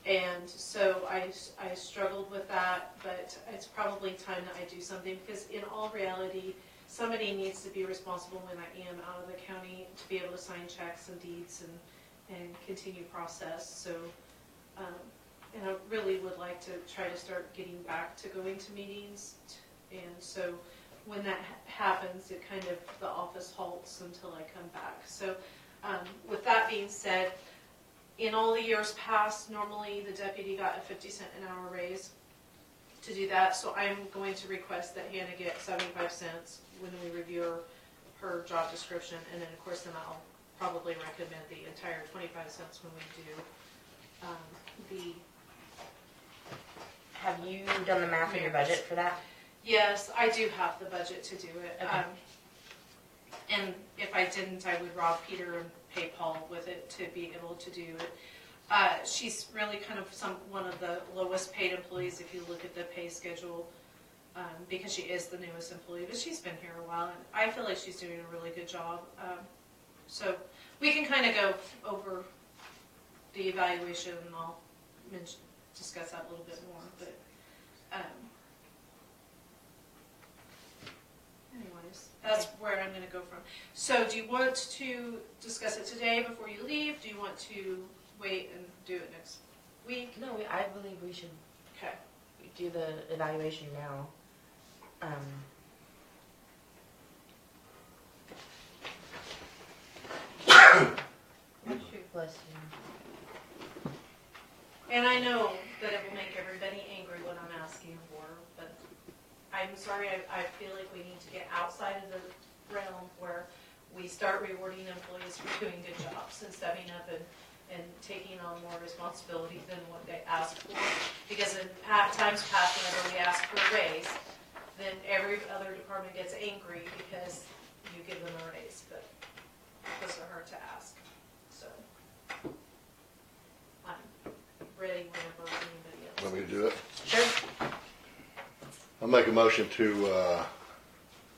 And so I struggled with that, but it's probably time that I do something, because in all reality, somebody needs to be responsible when I am out of the county to be able to sign checks and deeds and continue process. So, and I really would like to try to start getting back to going to meetings. And so when that happens, it kind of, the office halts until I come back. So with that being said, in all the years past, normally the deputy got a 50-cent an hour raise to do that. So I'm going to request that Hannah get 75 cents when we review her job description. And then, of course, then I'll probably recommend the entire 25 cents when we do Have you done the math in your budget for that? Yes, I do have the budget to do it. Okay. And if I didn't, I would rob Peter and pay Paul with it to be able to do it. She's really kind of one of the lowest paid employees if you look at the pay schedule, because she is the newest employee, but she's been here a while, and I feel like she's doing a really good job. So we can kind of go over the evaluation, and I'll discuss that a little bit more. But anyways, that's where I'm going to go from. So do you want to discuss it today before you leave? Do you want to wait and do it next week? No, I believe we should do the evaluation now. Bless you. And I know that it will make everybody angry what I'm asking for, but I'm sorry, I feel like we need to get outside of the realm where we start rewarding employees for doing good jobs and stepping up and taking on more responsibility than what they ask for. Because in times past, whenever we ask for a raise, then every other department gets angry because you give them a raise, but those are hard to ask. So I'm ready whenever anybody else. Want me to do it? Sure. I'll make a motion to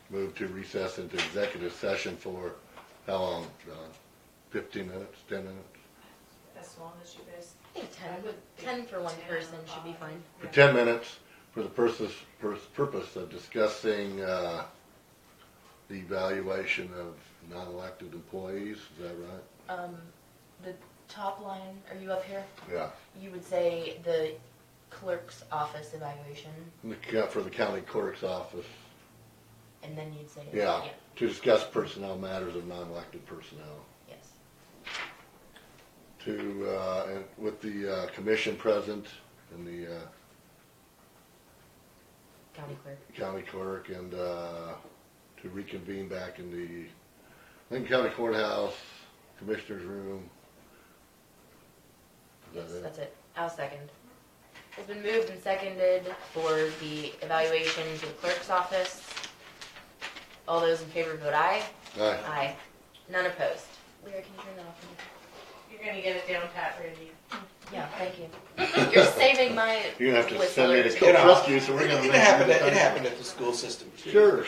move to recess into executive session for how long, John? 15 minutes, 10 minutes? As long as you guys. I think 10 for one person should be fine. For 10 minutes for the purpose of discussing the evaluation of non-elected employees. Is that right? The top line, are you up here? Yeah. You would say the clerk's office evaluation, For the county clerk's office. and then you'd say Yeah. To discuss personnel matters of non-elected personnel. Yes. And with the commission present and the County clerk. county clerk, and to reconvene back in the Lincoln County Courthouse Commissioner's Room. Yes, that's it. I'll second. It's been moved and seconded for the evaluation to the clerk's office. All those in favor vote aye. Aye. Aye. None opposed. Leah, can you turn that off? You're gonna get it down pat, Randy. Yeah, thank you. You're saving my You're gonna have to whistler. send me to You know, trust you, so we're gonna It make happened, sure it happened at the school system too. Sure.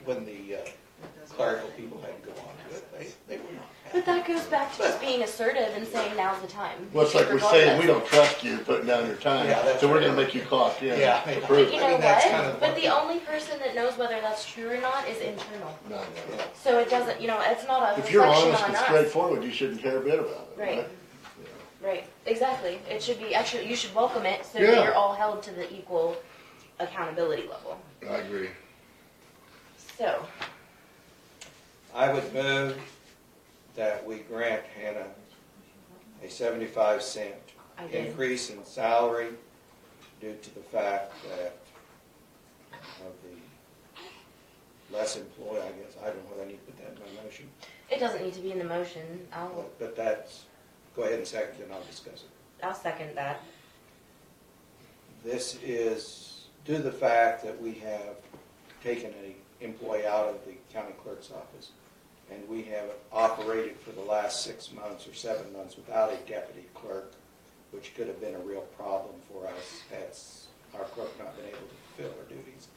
When the clerical people had to go on to it, they were not But happy. that goes back to just being assertive and saying now's the time. Well, it's like we're saying, we don't trust you putting down your time, Yeah, that's so we're right. gonna make you clock in. Yeah. to prove You it. know mean, that's what? kind of But what the only person that knows whether that's true or not is internal. No, no. So it doesn't, it's not a If you're reflection honest on and us. straightforward, you shouldn't care a bit about it, Right. right? Right, exactly. It should be, actually, you should welcome it so Yeah. that you're all held to the equal accountability level. I agree. So, I would move that we grant Hannah a 75-cent I did. increase in salary due to the fact that of the less employee, I guess. I don't know whether I need to put that in my motion. It doesn't need to be in the motion. But that's, go ahead and second it, and I'll discuss it. I'll second that. This is due to the fact that we have taken an employee out of the county clerk's office, and we have operated for the last 6 months or 7 months without a deputy clerk, which could have been a real problem for us had our clerk not been able to fulfill her duties.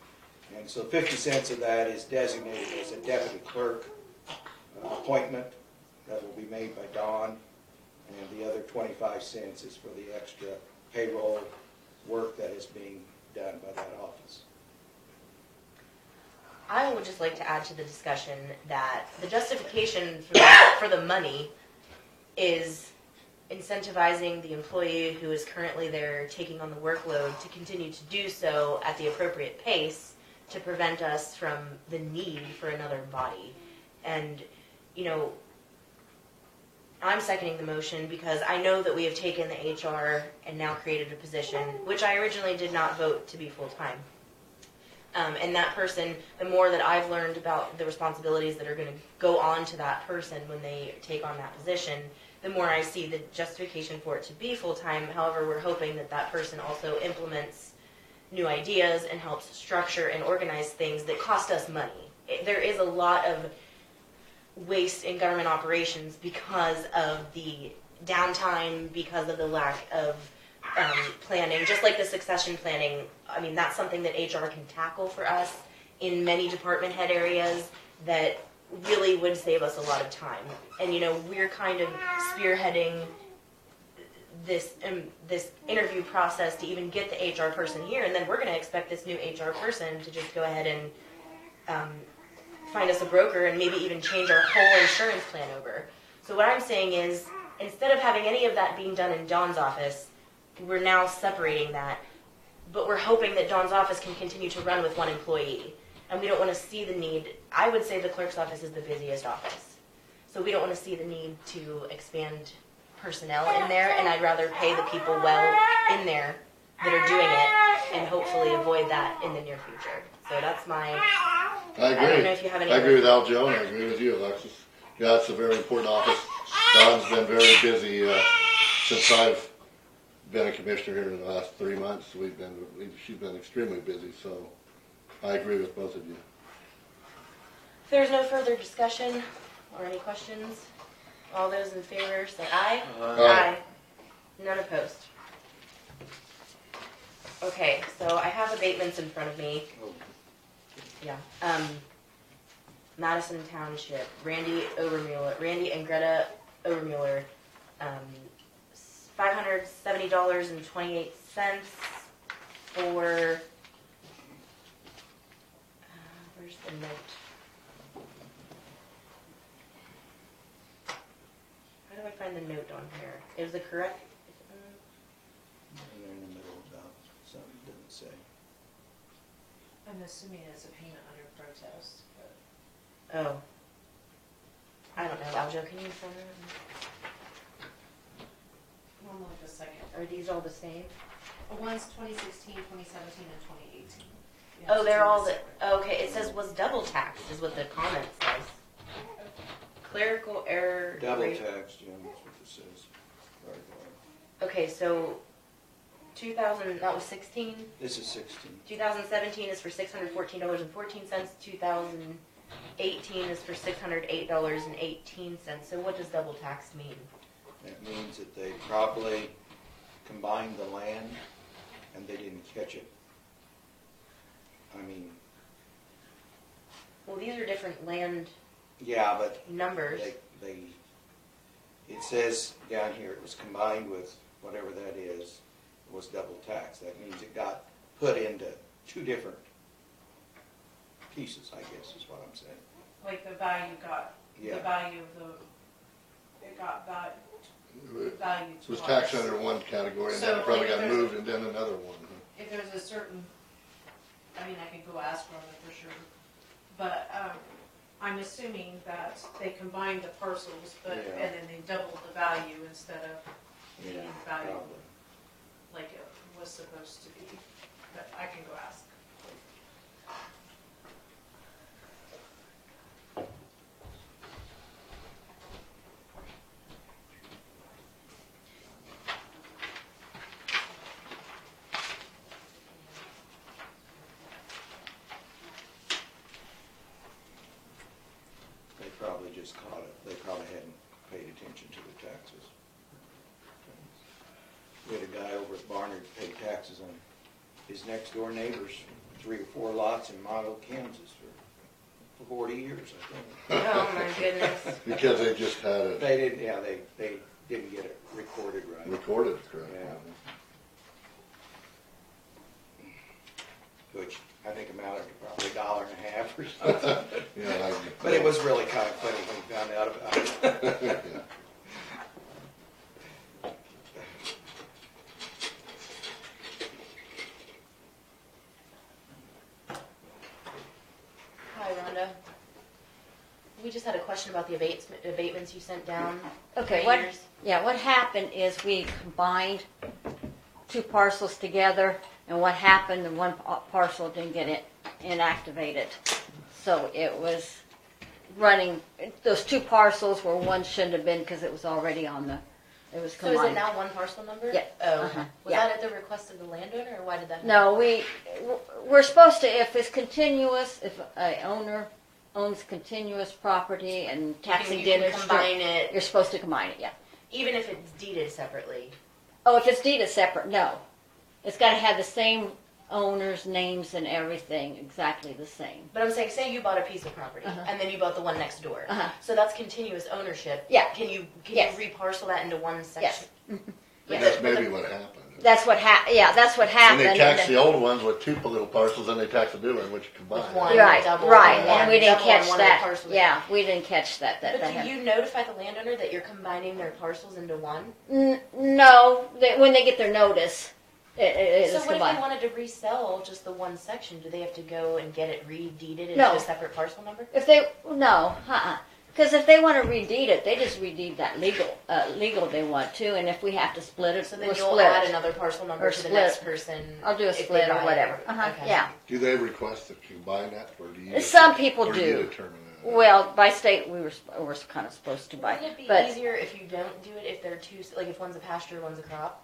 And so 50 cents of that is designated as a deputy clerk appointment that will be made by Dawn, and the other 25 cents is for the extra payroll work that is being done by that office. I would just like to add to the discussion that the justification for the money is incentivizing the employee who is currently there taking on the workload to continue to do so at the appropriate pace to prevent us from the need for another body. And, I'm seconding the motion because I know that we have taken the HR and now created a position, which I originally did not vote to be full-time. And that person, the more that I've learned about the responsibilities that are going to go on to that person when they take on that position, the more I see the justification for it to be full-time. However, we're hoping that that person also implements new ideas and helps structure and organize things that cost us money. There is a lot of waste in government operations because of the downtime, because of the lack of planning, just like the succession planning. I mean, that's something that HR can tackle for us in many department head areas that really would save us a lot of time. And, we're kind of spearheading this interview process to even get the HR person here, and then we're going to expect this new HR person to just go ahead and find us a broker and maybe even change our whole insurance plan over. So what I'm saying is, instead of having any of that being done in Dawn's office, we're now separating that, but we're hoping that Dawn's office can continue to run with one employee. And we don't want to see the need. I would say the clerk's office is the busiest office. So we don't want to see the need to expand personnel in there, and I'd rather pay the people well in there that are doing it and hopefully avoid that in the near future. So that's my... I agree. I don't know if you have any... I agree with Al Joe, and I agree with you, Alexis. Yeah, it's a very important office. Don's been very busy since I've been a commissioner here in the last 3 months. She's been extremely busy, so I agree with both of you. If there's no further discussion or any questions, all those in favor say aye. Aye. None opposed. Okay, so I have abatements in front of me. Yeah. Madison Township, Randy and Greta Overmuller, $570.28 for, where's the note? How do I find the note on here? It was the correct, They're in the middle about something it doesn't say. I'm assuming it's a payment under protest, but. oh. I don't know, Aljo, can you find that? One look a second. Are these all the same? One's 2016, 2017, and 2018. Yeah, Oh, they're two all the, separate. okay, it says was double taxed is what the comment says. Clerical error. Double rate. tax, Jim, that's what this says. Right, right. Okay, so 2000, that was 16. This is 16. 2017 is for $614.14. 2018 is for $608.18. So what does double taxed mean? That means that they probably combined the land and they didn't catch it. I mean, Well, these are different land yeah, but numbers. it says down here it was combined with whatever that is, was double tax. That means it got put into two different pieces, I guess is what I'm saying. Like the value got, Yeah. the value of the, it got value It was twice. taxed under one category and So, then it probably like, got there's moved and then another one. If there's a certain, I mean, I could go ask Rhonda for sure, but, I'm assuming that they combined the parcels, but, Yeah. and then they doubled the value instead of Yeah, the value probably. like it was supposed to be, but I can go ask. They probably just caught it. They probably hadn't paid attention to the taxes. We had a guy over at Barnard pay taxes on his next door neighbor's 3 or 4 lots in Monroe, Kansas for 40 years, I think. Oh my goodness. Because they just had it They didn't, yeah, they didn't get it recorded right. recorded correctly. Yeah. Which I think amounted to probably $1.50 or something. Yeah, But it was really kind of funny when we found out about it. Yeah. Hi, Rhonda. We just had a question about the abatements you sent down. Okay, Rangers. what happened is we combined 2 parcels together, and what happened, the one parcel didn't get inactivated. So it was running, those 2 parcels where one shouldn't have been because it was already on the, it was So is combined. it now one parcel number? Yeah. Oh, Uh-huh. was Yeah. that at the request of the landowner, or why did that happen? No, we're supposed to, if it's continuous, if a owner owns continuous property and taxing you can districts, combine it, you're supposed to combine it, yeah. even if it's deeded separately. Oh, if it's deeded separate, no. It's gotta have the same owners, names and everything, exactly the same. But I'm saying, say you bought a piece of property, Uh-huh. and then you bought the one next door. Uh-huh. So that's continuous ownership. Yeah. Can you Yes. reparcel that into one Yes. section? Yes. That's maybe what happened. That's what that's what And happened. they taxed and the old ones with 2 little parcels, and they taxed the new one, which combined. With one. Right, double right, on and one, we didn't double on catch one of the that. parcels. Yeah, we didn't catch that. But do happened. you notify the landowner that you're combining their parcels into one? No, when they get their notice, it So is what if combined. they wanted to resell just the one section? Do they have to go and get it re-deeded into No. a separate parcel number? Because if they want to redeed it, they just redeed that legal they want to, and if we have to split it, So then we'll you'll split add it. another parcel number Or to the split. next person. I'll do a if they split or buy it. whatever. Okay. Yeah. Do they request to combine that, or do you? Some people or do. you determine that? Well, by state, we're kind of supposed to buy. Wouldn't it be But easier if you don't do it if they're two, like if one's a pasture, one's a crop?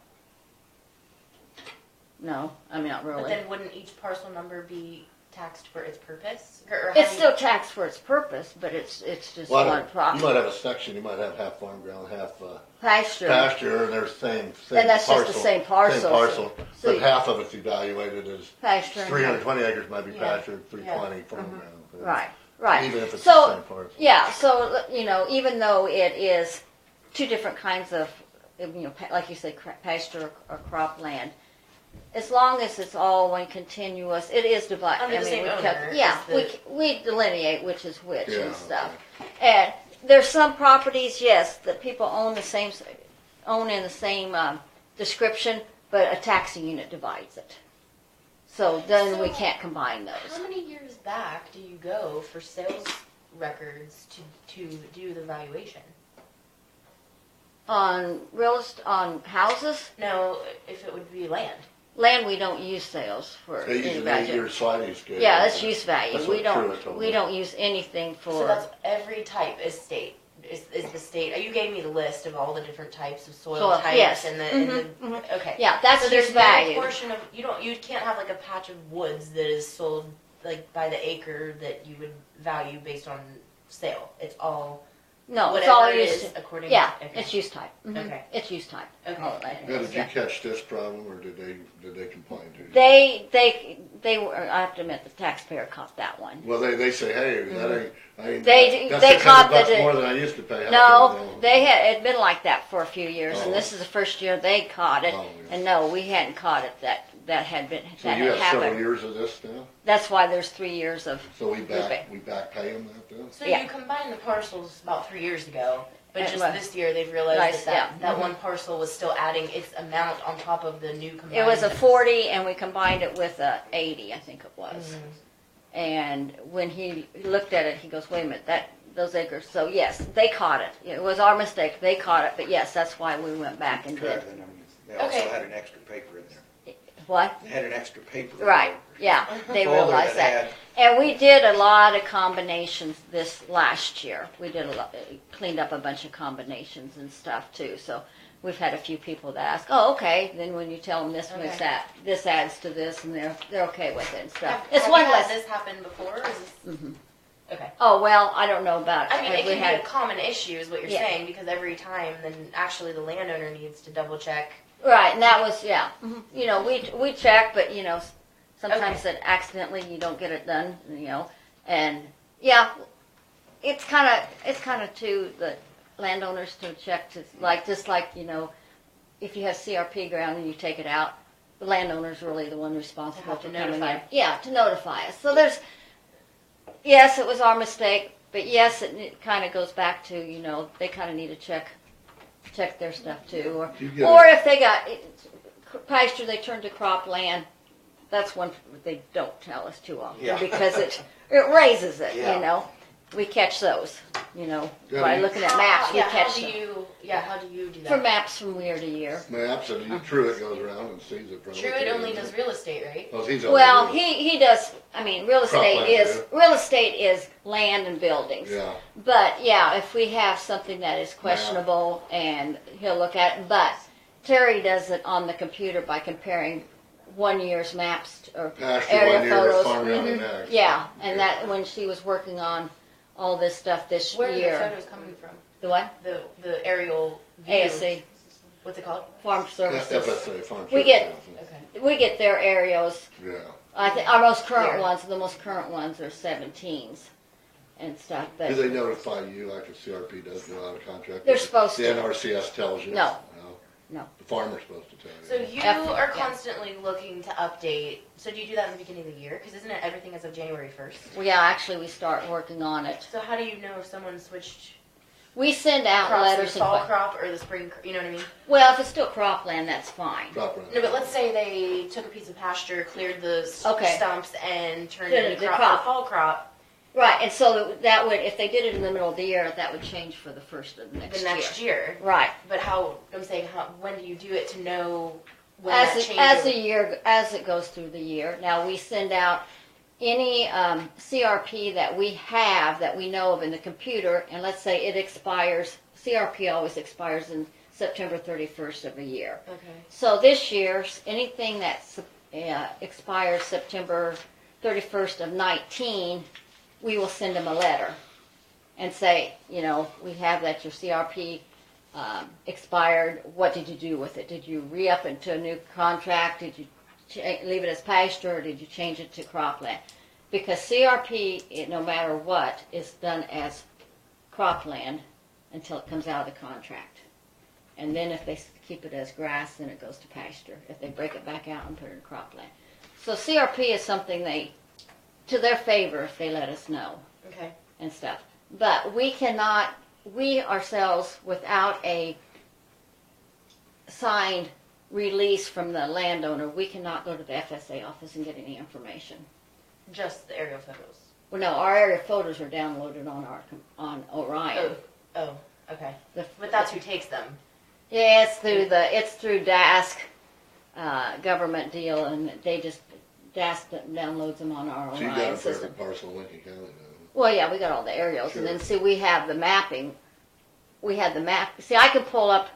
no, I mean, not But really. then wouldn't each parcel number be taxed for its purpose? Or how It's do you- still taxed for its purpose, but it's just Well, one you property. might have a section, you might have half farm ground, half Pasture. pasture, and they're same And that's parcel. just the same parcel, Same parcel, so but you- half of it's evaluated as Pasture. and- 320 acres might be Yeah. pasture, 320 farm ground. Right, right. Even if it's So, the same parcel. yeah, so, even though it is 2 different kinds of, like you said, pasture or cropland, as long as it's all one continuous, it is divided. Under the same owner Yeah, is we delineate which is which Yeah, and stuff. And there's some properties, yes, that people own in the same description, but a taxing unit divides it. So then we So, cann combine those. How many years back do you go for sales records to do the valuation? On houses, No, if it would be land. land we don't use sales for They use any an value. 8-year sliding scale. Yeah, that's use value. That's We what Truett told don't me. use anything So for. that's every type is state. Is the state? You gave me the list of all the different types of soil Soil, types yes. and the, Mhm, okay. Yeah, that's So use there's no value. portion of you can't have like a patch of woods that is sold like by the acre that you would value based on sale. It's all No, it's all Whatever it used. is according Yeah, to, okay. it's use type. Mhm. Okay. It's use type. Okay. All of that. Now, did you Yeah. catch this problem, or did they complain to you? They were. I have to admit, the taxpayer caught that one. Well, they say, hey, that ain't. They that's they caught $600 that. more than I used to pay. No, they had it been like that for a few years, Oh. and this is the first year they caught it. Oh, yeah. And no, we hadn't caught it. That had been So that you had have several happened. years of this now. That's why there's 3 years of. So we back pay them that then. So Yeah. you combined the parcels about 3 years ago, but It just was. this year they've realized Nice, that yeah. that Mhm. one parcel was still adding its amount on top of the new combined. It was a 40, and we combined it with a 80, I think it was. And when he looked at it, he goes, "Wait a minute, those acres." So yes, they caught it. It was our mistake. They caught it, but yes, that's why we went back and did. They also Okay. had an extra paper in there. What? They had an extra paper. in Right. there. Yeah, they Folder realized that. had- And we did a lot of combinations this last year. We did a lot, cleaned up a bunch of combinations and stuff too. So we've had a few people that ask, "Oh, okay." Then when you tell them this Okay. makes that, this adds to this, and they're okay with it and stuff. Have, It's have one you had less. this happen before? Or is this... Mhm. Okay. Oh well, I don't know about it. I mean, it We can had be a common issue, is what you're Yeah. saying, because every time, then actually the landowner needs to double check. right, and that was yeah. Mhm. You know, we check, but you know, sometimes Okay. that accidentally you don't get it done. You know, and yeah, it's kind of to the landowners to check to just like you know, if you have CRP ground and you take it out, the landowner's really the one responsible To for have to coming notify. in. Yeah, to notify us. So yes, it was our mistake, but yes, it kind of goes back to you know they kind of need to check their stuff too, You get or it. if they got pasture, they turn to cropland. That's one they don't tell us too often Yeah. because it raises it. Yeah. You know, we catch those. You know, Yeah, by you- looking at maps, we yeah, catch how do them. how do you do that? For maps from year to year. Maps and Truett goes around and sees it. From Truett only does real estate, right? Oh, he's Well, over he does. I mean, real estate Cropland, is land and buildings. there. Yeah. But yeah, if we have something that is questionable, and he'll look at it. But Terry does it on the computer by comparing 1 year's maps or Pasture area 1 year, photos. farmland the Mhm. next. Yeah, and that when she was working on all this stuff this Where are year. the photos coming from? The what? The aerial view. ASC, What's it called? Farm Services. FSA, Farm We get- Services. Okay. We get their aerials. Yeah. I think our most current Here. ones, the most current ones are 17s and stuff. But Do they notify you like the CRP does go out of contract? They're supposed The to. NRCS tells you? No. No. The farmer's supposed to tell you. So you are constantly looking to update. So do you do that in the beginning of the year? Because isn't it everything as of January 1st? Well, yeah, actually, we start working on it. So how do you know if someone switched We send out crops, letters the and fall crop or the spring? You know what I mean? well, if it's still cropland, that's fine. Crop run. No, but let's say they took a piece of pasture, cleared the Okay. stumps, and turned Did it it into the crop, crop. the fall crop Right, and so that would, if they did it in the middle of the year, that would change for the first of the next the next year. year. Right. But I'm saying, when do you do it to know when As that it, changes? as it goes through the year. Now we send out any CRP that we have that we know of in the computer, and let's say it expires. CRP always expires in September 31st of a year. Okay. So this year, anything that expires September 31st of 19, we will send them a letter and say, you know, we have that your CRP expired. What did you do with it? Did you re-up into a new contract? Did you leave it as pasture, or did you change it to cropland? Because CRP, no matter what, is done as cropland until it comes out of the contract. And then if they keep it as grass, then it goes to pasture. If they break it back out and put it in cropland. So CRP is something to their favor if they let us know Okay. and stuff. But we ourselves, without a signed release from the landowner, we cannot go to the FSA office and get any information. Just the aerial photos. Well, no, our area photos are downloaded on Orion. Oh, okay. The- But that's who takes them. Yeah, it's through DASK government deal, and they just DASK downloads them on our So you got Orion a system. perfect parcel in Lincoln County now. Well, yeah, we got all the aerials, Sure. and then see we have the mapping. We had the map. See, I can pull up,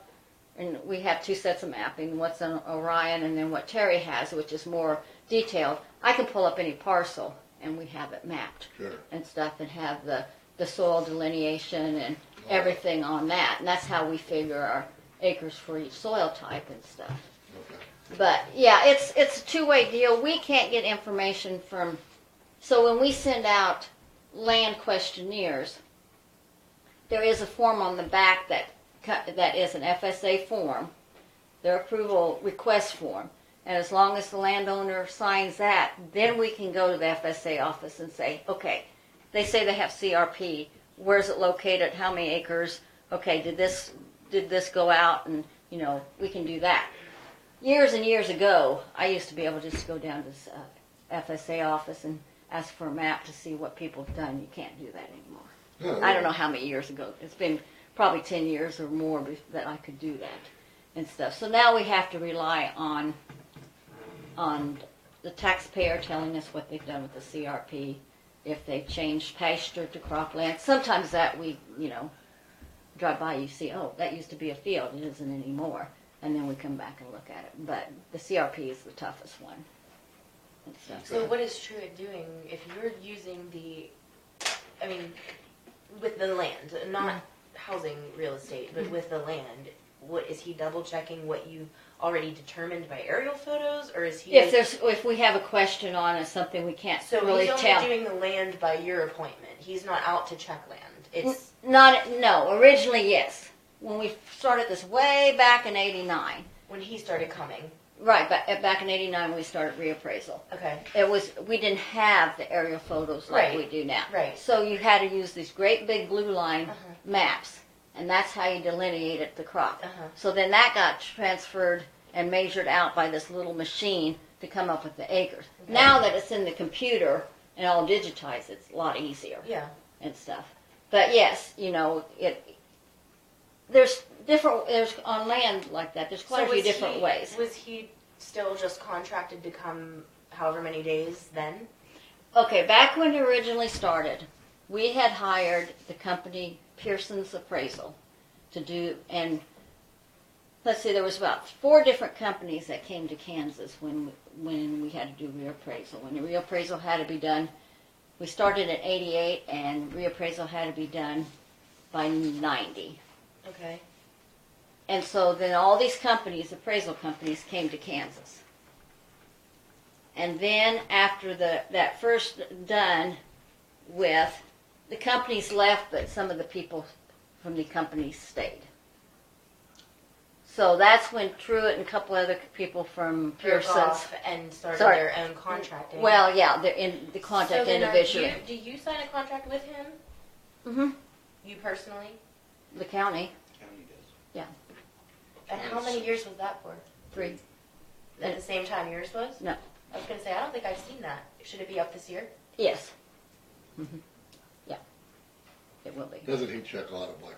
and we have two sets of mapping. What's on Orion, and then what Terry has, which is more detailed. I can pull up any parcel, and we have it mapped Sure. and stuff, and have the soil delineation and everything on that, and that's how we figure our acres for each soil type and stuff. Okay. But yeah, it's a two-way deal. We can't get information from, so when we send out land questionnaires, there is a form on the back that is an FSA form, their approval request form. And as long as the landowner signs that, then we can go to the FSA office and say, okay, they say they have CRP. Where's it located? How many acres? Okay, did this go out? And, you know, we can do that. Years and years ago, I used to be able to just go down to the FSA office and ask for a map to see what people have done. You can't do that anymore. I don't know how many years ago. It's been probably 10 years or more that I could do that and stuff. So now we have to rely on the taxpayer telling us what they've done with the CRP, if they've changed pasture to cropland. Sometimes that we, you know, drive by, you see, oh, that used to be a field, it isn't anymore. And then we come back and look at it. But the CRP is the toughest one. And stuff. So what is Truett doing if you're using with the land, not housing real estate, but with the land, what is he double checking what you already determined by aerial photos, or is he? If we have a question on something we can't really tell. So he's only doing the land by your appointment. He's not out to check land. It's no. Originally, yes. When we started this way back in '89. When he started coming. Right, back in '89 we started reappraisal. Okay. We didn't have the aerial photos like we do now. Right. So you had to use these great big blue line maps, and that's how you delineated the crop. So then that got transferred and measured out by this little machine to come up with the acres. Okay. Now that it's in the computer and all digitized, it's a lot easier. Yeah. And stuff. But yes, you know, there's on land like that, there's quite a few different ways. Was he still just contracted to come however many days then? Okay, back when it originally started, we had hired the company Pearson's Appraisal to do, and let's see, there was about 4 different companies that came to Kansas when we had to do reappraisal. When the reappraisal had to be done, we started in '88, and reappraisal had to be done by '90. Okay. And so then all these companies, appraisal companies, came to Kansas. And then after that first done with, the companies left, but some of the people from the companies stayed. So that's when Truett and a couple other people from Pearson's and started their own contracting. Well, yeah, they're in the contact individually. Do you sign a contract with him? Mm-hmm. You personally? The county. Yeah. And how many years was that for? 3. At the same time yours was? No. I was going to say, I don't think I've seen that. Should it be up this year? Yes. Mm-hmm. Yeah. It will be. Doesn't he check a lot of like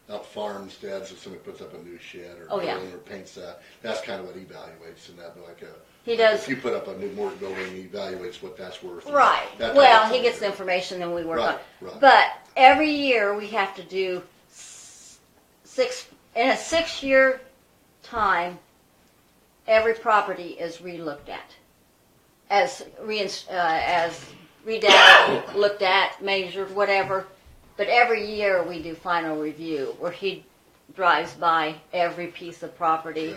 out farmsteads if somebody puts up a new shed or or paints that? That's kind of what he evaluates in that. Like he does. If you put up a new mortar building, he evaluates what that's worth. Right. Well, he gets the information and we work on it. Right. But every year we have to do 6. In a 6-year time, every property is relooked at, as redone, looked at, measured, whatever. But every year we do final review, where he drives by every piece of property,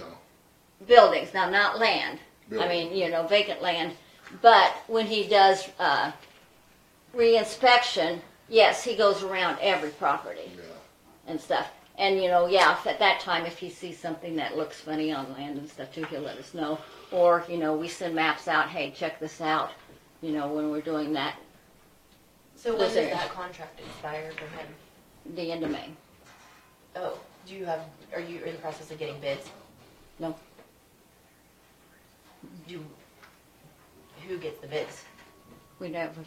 buildings. Now, not land. I mean, you know, vacant land. But when he does re-inspection, yes, he goes around every property and stuff. And, you know, at that time, if he sees something that looks funny on land and stuff, too, he'll let us know. Or, you know, we send maps out, hey, check this out, you know, when we're doing that. So when does that contract expire for him? The end of May. Oh, are you in the process of getting bids? No. Who gets the bids? We never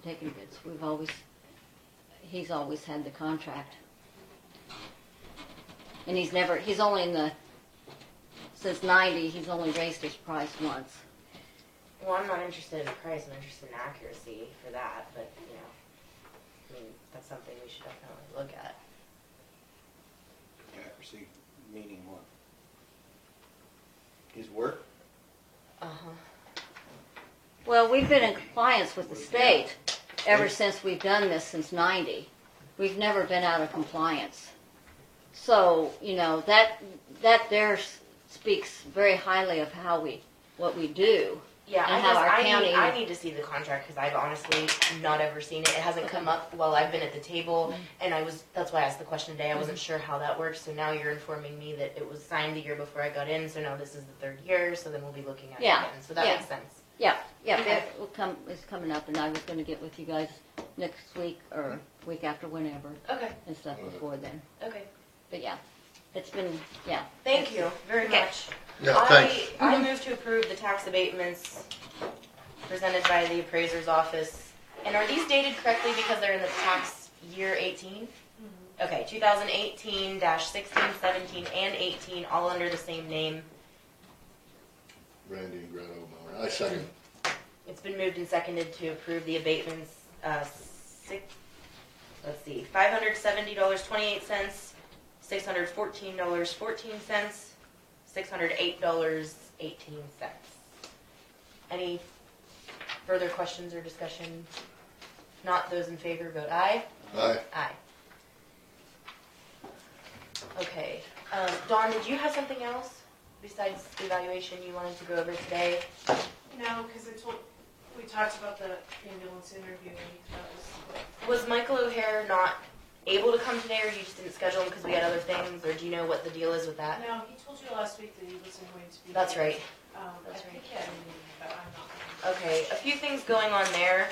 taken bids. He's always had the contract. And since '90, he's only raised his price once. Well, I'm not interested in the price, I'm interested in accuracy for that, but, you know, I mean, that's something we should definitely look at. Accuracy, meaning what? His work? Well, we've been in compliance with the state ever since we've done this since '90. we've never been out of compliance. So, you know, that there speaks very highly of what we do. Yeah, And I how guess our county- I need to see the contract because I've honestly not ever seen it. It hasn't come up while I've been at the table, and that's why I asked the question today. I wasn't sure how that works, so now you're informing me that it was signed the year before I got in, so now this is the third year, so then we'll be looking at it again. So that makes sense. Yeah, Okay. it's coming up, and I was gonna get with you guys next week or week after, whenever, Okay, and stuff before then. okay. But yeah, it's been, yeah. Thank you very Okay. much. Yeah, thanks. I move to approve the tax abatements presented by the appraiser's office. And are these dated correctly because they're in the tax year 18? Okay, 2018-16, 17, and 18, all under the same name. Randy and Greta O'Malley. I second. It's been moved and seconded to approve the abatements, $570.28, $614.14, $608.18. Any further questions or discussion? Not those in favor, vote aye. Aye. Aye. Okay. Dawn, did you have something else besides the evaluation you wanted to go over today? No, because we talked about the ambulance interview. Was Michael O'Hare not able to come today, or you just didn't schedule him because we had other things, or do you know what the deal is with that? No, he told you last week that he wasn't going to be. That's right. That's right. Yeah, but I'm not. Okay, a few things going on there.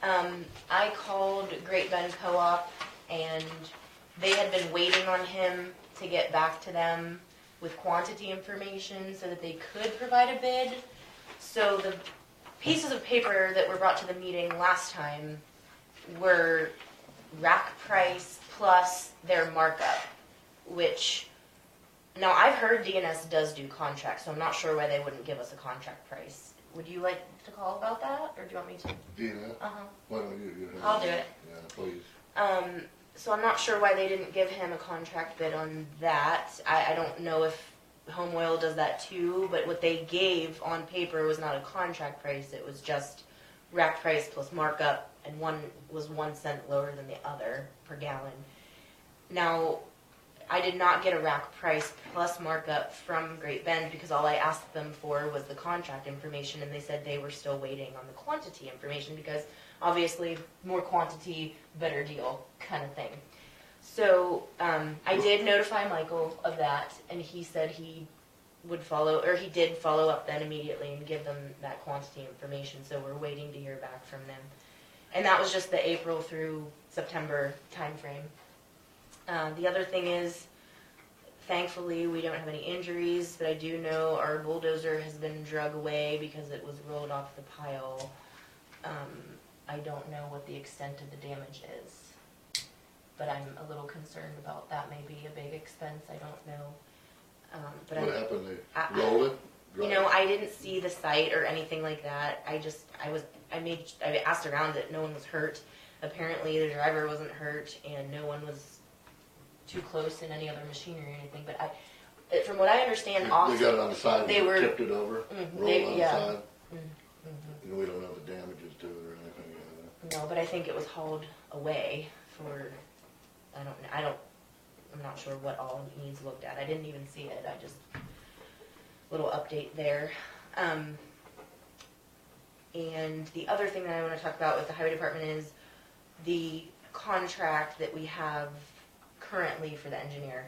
I called Great Bend Co-op, and they had been waiting on him to get back to them with quantity information so that they could provide a bid. So the pieces of paper that were brought to the meeting last time were rack price plus their markup, which, now I've heard DNS does do contracts, so I'm not sure why they wouldn't give us a contract price. Would you like to call about that, or do you want me to? Dina, Uh-huh. why don't you? I'll do it. Yeah, please. So I'm not sure why they didn't give him a contract bid on that. I don't know if Home Oil does that too, but what they gave on paper was not a contract price. It was just rack price plus markup, and one was 1 cent lower than the other per gallon. Now, I did not get a rack price plus markup from Great Bend because all I asked them for was the contract information, and they said they were still waiting on the quantity information because obviously more quantity, better deal kind of thing. So I did notify Michael of that, and he said he would follow, or he did follow up then immediately and give them that quantity information. So we're waiting to hear back from them. And that was just the April through September timeframe. The other thing is, thankfully, we don't have any injuries, but I do know our bulldozer has been drug away because it was rolled off the pile. I don't know what the extent of the damage is, but I'm a little concerned about that. May be a big expense. I don't know. But What happened? They rolled it? You know, I didn't see the site or anything like that. I asked around it. No one was hurt. Apparently, the driver wasn't hurt, and no one was too close in any other machinery or anything. But from what I understand, They got it on the side. They were tipped it over. Rolled it on the side. And we don't know the damages to it or anything. No, but I think it was hauled away for. I'm not sure what all needs looked at. I didn't even see it. I just little update there. And the other thing that I want to talk about with the highway department is the contract that we have currently for the engineer.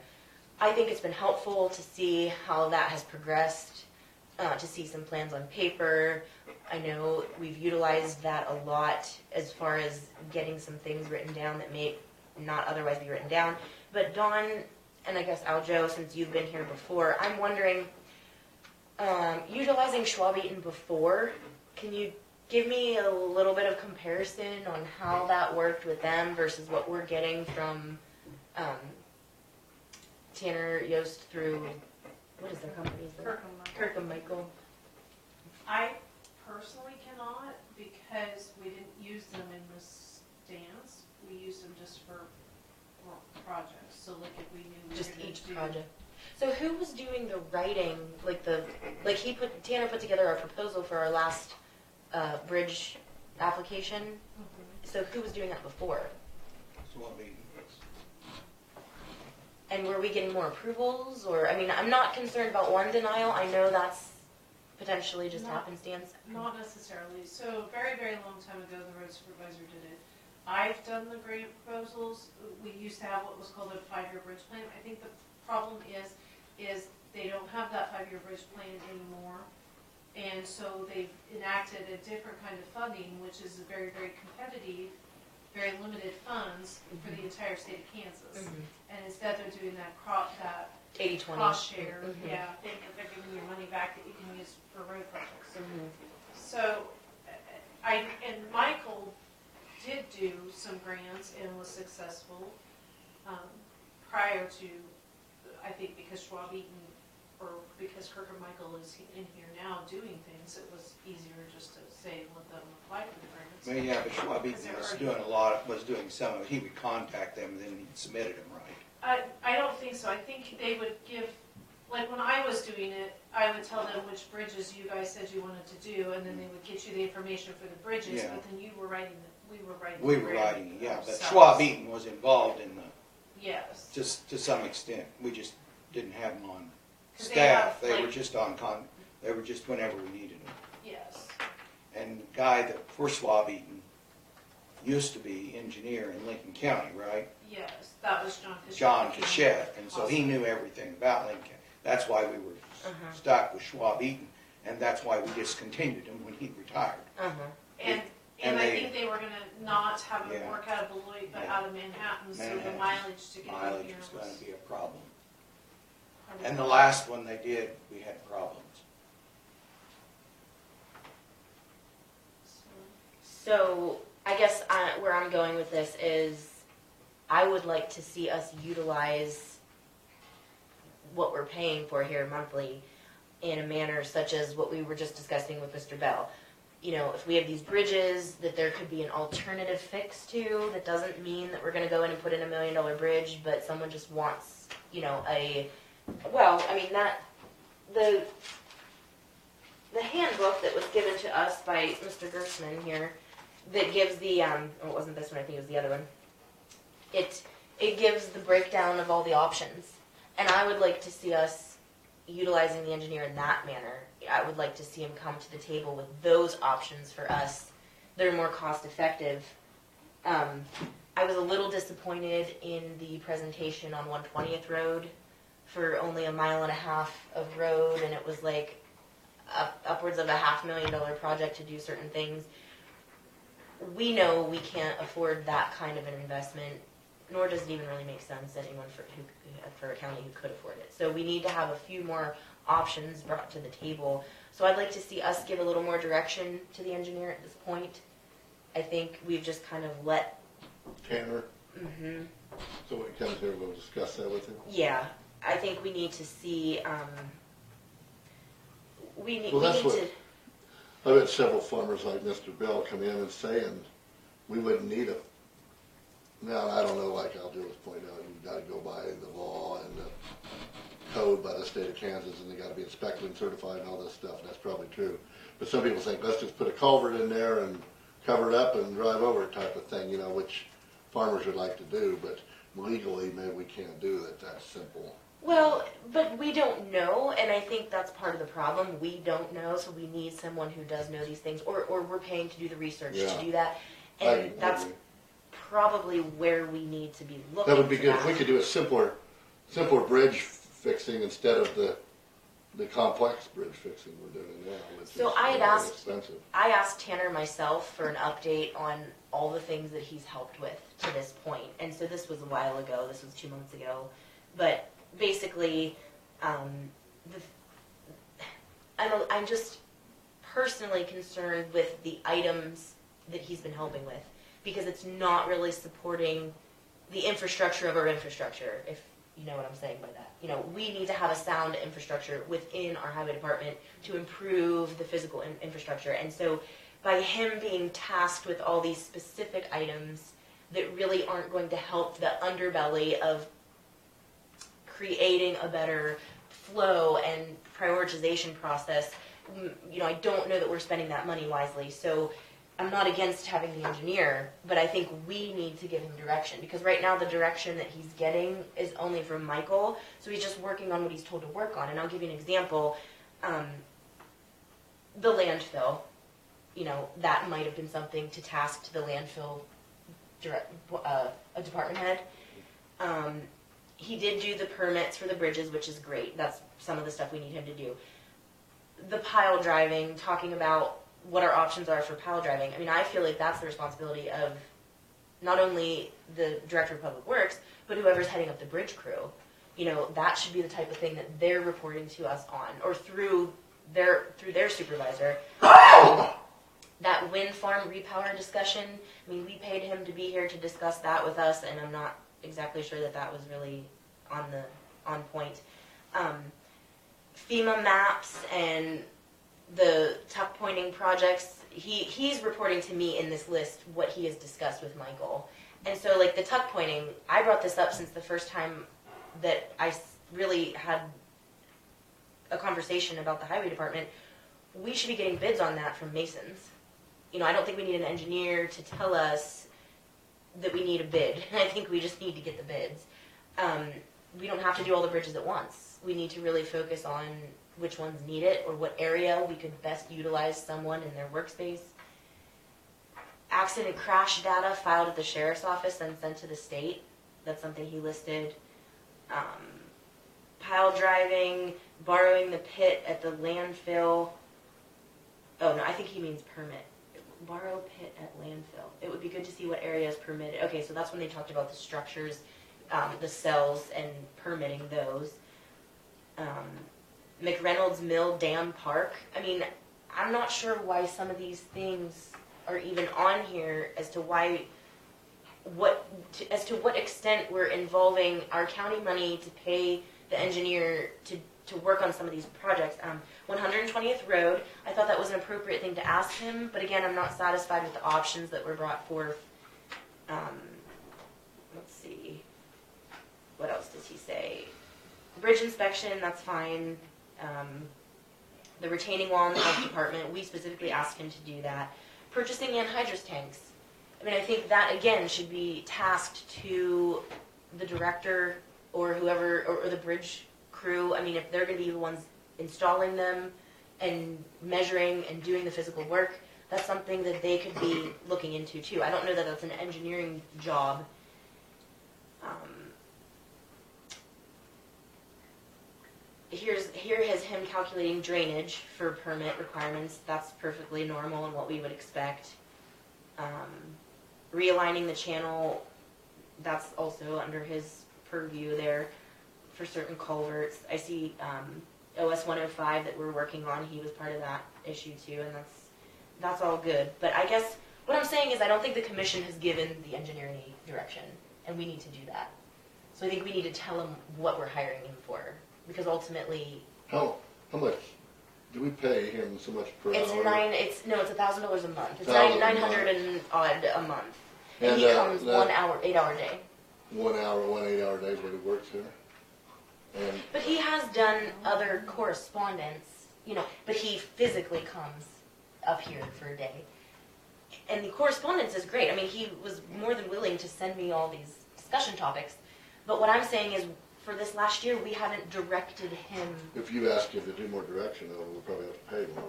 I think it's been helpful to see how that has progressed, to see some plans on paper. I know we've utilized that a lot as far as getting some things written down that may not otherwise be written down. But Dawn, and I guess Aljo, since you've been here before, I'm wondering, utilizing Schwab Eaton before, can you give me a little bit of comparison on how that worked with them versus what we're getting from Tanner Yost through, what is their company's name? Kirkham Michael. I personally cannot, because we didn't use them in the stands. We used them just for projects. So like if we knew Just each project. So who was doing the writing, Tanner put together our proposal for our last bridge application. So who was doing that before? And were we getting more approvals, or, I mean, I'm not concerned about one denial, I know that's potentially just Not- happenstance. Not necessarily. So very, very long time ago, the road supervisor did it. I've done the grant proposals. We used to have what was called a 5-year bridge plan. I think the problem is they don't have that 5-year bridge plan anymore. And so they've enacted a different kind of funding, which is very, very competitive, very limited funds for the entire state of Kansas. And instead they're doing that 80-20. cost share, yeah, thing that they're giving you money back that you can use for road projects. So, and Michael did do some grants and was successful, prior to, I think because Schwab Eaton, or because Kirk and Michael is in here now doing things, it was easier just to say, let them apply for the grants. Well, yeah, but Schwab Eaton was doing some of it. He would contact them, and then he submitted them, right? I don't think so. I think they would give, like when I was doing it, I would tell them which bridges you guys said you wanted to do, and then they would get you the information for the bridges, Yeah. but then you were writing we were writing We the were grant writing, yeah, but ourselves. Schwab Eaton was involved in the, Yes. just to some extent. We just didn't have them on 'Cause they staff. have, They were like- just they were just whenever we needed them. Yes. And the guy that, for Schwab Eaton, used to be engineer in Lincoln County, right? Yes. That was John Fischette. John Fischette, and so he knew everything about Lincoln County. That's why we were stuck with Schwab Eaton, and that's why we discontinued him when he retired. And I they- think they were gonna not have it Yeah. work out of Beloit, but Yeah. out of Manhattan, so the Manhattan. mileage to get in Mileage here was was. gonna be a problem. And the last one they did, we had problems. So, I guess where I'm going with this is, I would like to see us utilize what we're paying for here monthly in a manner such as what we were just discussing with Mr. Bell. You know, if we have these bridges, that there could be an alternative fix to, that doesn't mean that we're gonna go in and put in $1 million bridge, but someone just wants, you know, the handbook that was given to us by Mr. Gersman here, that gives the, it wasn't this one, I think it was the other one. It gives the breakdown of all the options. And I would like to see us utilizing the engineer in that manner. I would like to see him come to the table with those options for us that are more cost effective. I was a little disappointed in the presentation on 120th Road for only 1.5 miles of road, and it was like upwards of a $500,000 project to do certain things. We know we can't afford that kind of an investment, nor does it even really make sense to anyone for a county who could afford it. So we need to have a few more options brought to the table. So I'd like to see us give a little more direction to the engineer at this point. I think we've just kind of let... Tanner? So when he comes here, we'll discuss that with him? Yeah, I think we need to see, I've had several farmers like Mr. Bell come in and saying, we wouldn't need it. Now, I don't know, like I'll do is point out, you've got to go by the law and the code by the state of Kansas, and they got to be inspected and certified and all this stuff, and that's probably true. But some people think, let's just put a culvert in there and cover it up and drive over it type of thing, you know, which farmers would like to do, but legally, maybe we can't do that, that's simple. Well, but we don't know, and I think that's part of the problem. We don't know, so we need someone who does know these things, or we're paying to do the research to do that. And that's probably where we need to be looking. That would be good if we could do a simpler bridge fixing instead of the complex bridge fixing we're doing now, which So is I had asked, expensive. I asked Tanner myself for an update on all the things that he's helped with to this point. And so this was a while ago, this was 2 months ago. But basically, I'm just personally concerned with the items that he's been helping with, because it's not really supporting the infrastructure of our infrastructure, if you know what I'm saying by that. You know, we need to have a sound infrastructure within our highway department to improve the physical infrastructure. And so by him being tasked with all these specific items that really aren't going to help the underbelly of creating a better flow and prioritization process, you know, I don't know that we're spending that money wisely. So I'm not against having the engineer, but I think we need to give him direction, because right now the direction that he's getting is only from Michael, so he's just working on what he's told to work on. And I'll give you an example. The landfill, that might have been something to task to the landfill a department head. He did do the permits for the bridges, which is great. That's some of the stuff we need him to do. The pile driving, talking about what our options are for pile driving. I mean, I feel like that's the responsibility of not only the director of public works, but whoever's heading up the bridge crew. That should be the type of thing that they're reporting to us on, or through their supervisor. That wind farm repower discussion, I mean, we paid him to be here to discuss that with us, and I'm not exactly sure that was really on point. FEMA maps and the tuck pointing projects, he's reporting to me in this list what he has discussed with Michael. And so, like, the tuck pointing, I brought this up since the first time that I really had a conversation about the highway department. We should be getting bids on that from masons. I don't think we need an engineer to tell us that we need a bid. I think we just need to get the bids. We don't have to do all the bridges at once. We need to really focus on which ones need it, or what area we could best utilize someone in their workspace. Accident crash data filed at the sheriff's office and sent to the state. That's something he listed. Pile driving, borrowing the pit at the landfill. Oh no, I think he means permit. Borrow pit at landfill. It would be good to see what area is permitted. Okay, so that's when they talked about the structures, the cells, and permitting those. McReynolds Mill Dam Park. I mean, I'm not sure why some of these things are even on here as to what extent we're involving our county money to pay the engineer to work on some of these projects. 120th Road, I thought that was an appropriate thing to ask him, but again, I'm not satisfied with the options that were brought forth. Let's see. What else does he say? Bridge inspection, that's fine. The retaining wall in the health department, we specifically asked him to do that. Purchasing anhydrous tanks. I mean, I think that, again, should be tasked to the director or whoever, or the bridge crew. I mean, if they're going to be the ones installing them and measuring and doing the physical work, that's something that they could be looking into too. I don't know that that's an engineering job. Here has him calculating drainage for permit requirements. That's perfectly normal and what we would expect. Realigning the channel, that's also under his purview there for certain culverts. I see OS 105 that we're working on. He was part of that issue too, and that's all good. But I guess what I'm saying is I don't think the commission has given the engineer any direction, and we need to do that. So I think we need to tell him what we're hiring him for, because ultimately, How much do we pay him so much per it's hour? It's $1,000 a month. It's $1,000 $900 and odd a month, and he And, comes 1 hour, 8-hour day. 1 hour, 1 8-hour day is what he works here. And But he has done other correspondence, but he physically comes up here for a day. And the correspondence is great. I mean, he was more than willing to send me all these discussion topics. But what I'm saying is, for this last year, we haven't directed him. if you ask him to do more direction, though, we'll probably have to pay more,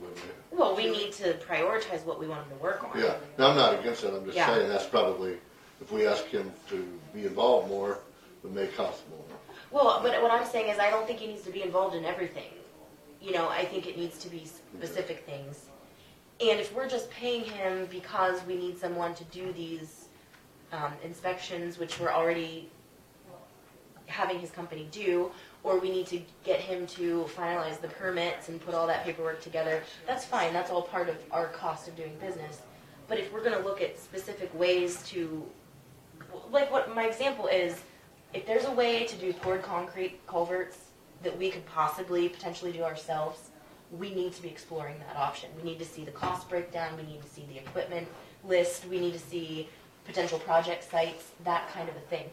wouldn't we? Well, we need to prioritize what we want him to work on. Yeah, no, I'm not against that, I'm just Yeah. saying that's probably, if we ask him to be involved more, it may cost more. Well, but what I'm saying is I don't think he needs to be involved in everything. I think it needs to be specific things. And if we're just paying him because we need someone to do these inspections, which we're already having his company do, or we need to get him to finalize the permits and put all that paperwork together, that's fine. That's all part of our cost of doing business. But if we're going to look at specific ways to, like what my example is, if there's a way to do poured concrete culverts that we could potentially do ourselves, we need to be exploring that option. We need to see the cost breakdown, we need to see the equipment list, we need to see potential project sites, that kind of a thing.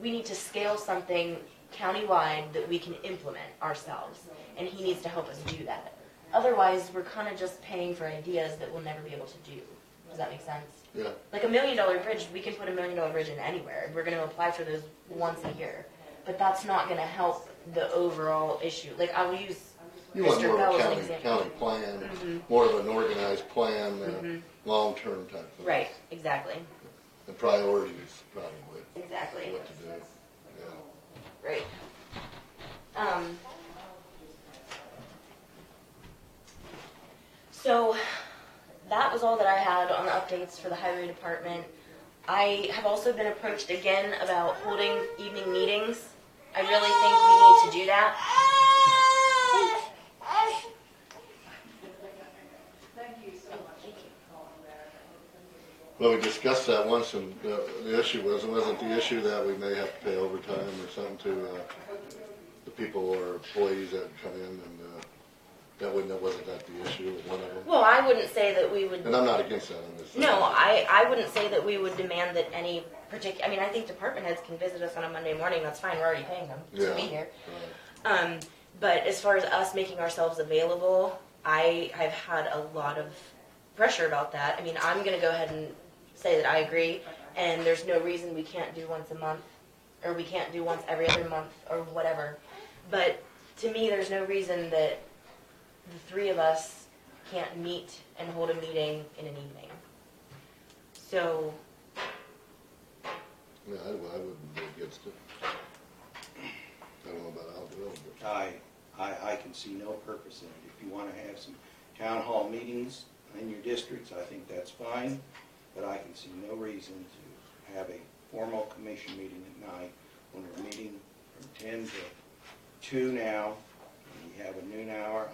We need to scale something countywide that we can implement ourselves, and he needs to help us do that. otherwise we're kind of just paying for ideas that we'll never be able to do. Does that make sense? Yeah. Like $1 million bridge, we can put $1 million bridge in anywhere. We're going to apply for those once a year, but that's not going to help the overall issue. Like I will use You want Mr. more Bell of as a an county, example. county plan, Mhm. more of an organized plan, long-term type thing. Right, exactly. The priorities, probably, Exactly. what to do. Yeah. Right. So that was all that I had on updates for the highway department. I have also been approached again about holding evening meetings. I really think we need to do that. Well, we discussed that once, and the issue wasn't the issue that we may have to pay overtime or something to the people or employees that come in, and that wasn't that the issue, one of them. Well, I wouldn't say that we would. And I'm not against that on this. No, I wouldn't say that we would demand that any particular. I mean, I think department heads can visit us on a Monday morning. That's fine. We're already paying them to be here. Right. But as far as us making ourselves available, I've had a lot of pressure about that. I mean, I'm going to go ahead and say that I agree, and there's no reason we can't do once a month, or we can't do once every other month, or whatever. But to me, there's no reason that the three of us can't meet and hold a meeting in an evening. So, Yeah, I wouldn't be against it. I don't know about Alville, but I can see no purpose in it. If you want to have some town hall meetings in your districts, I think that's fine, but I can see no reason to have a formal commission meeting at night when we're meeting from 10 to 2 now, and we have a noon hour.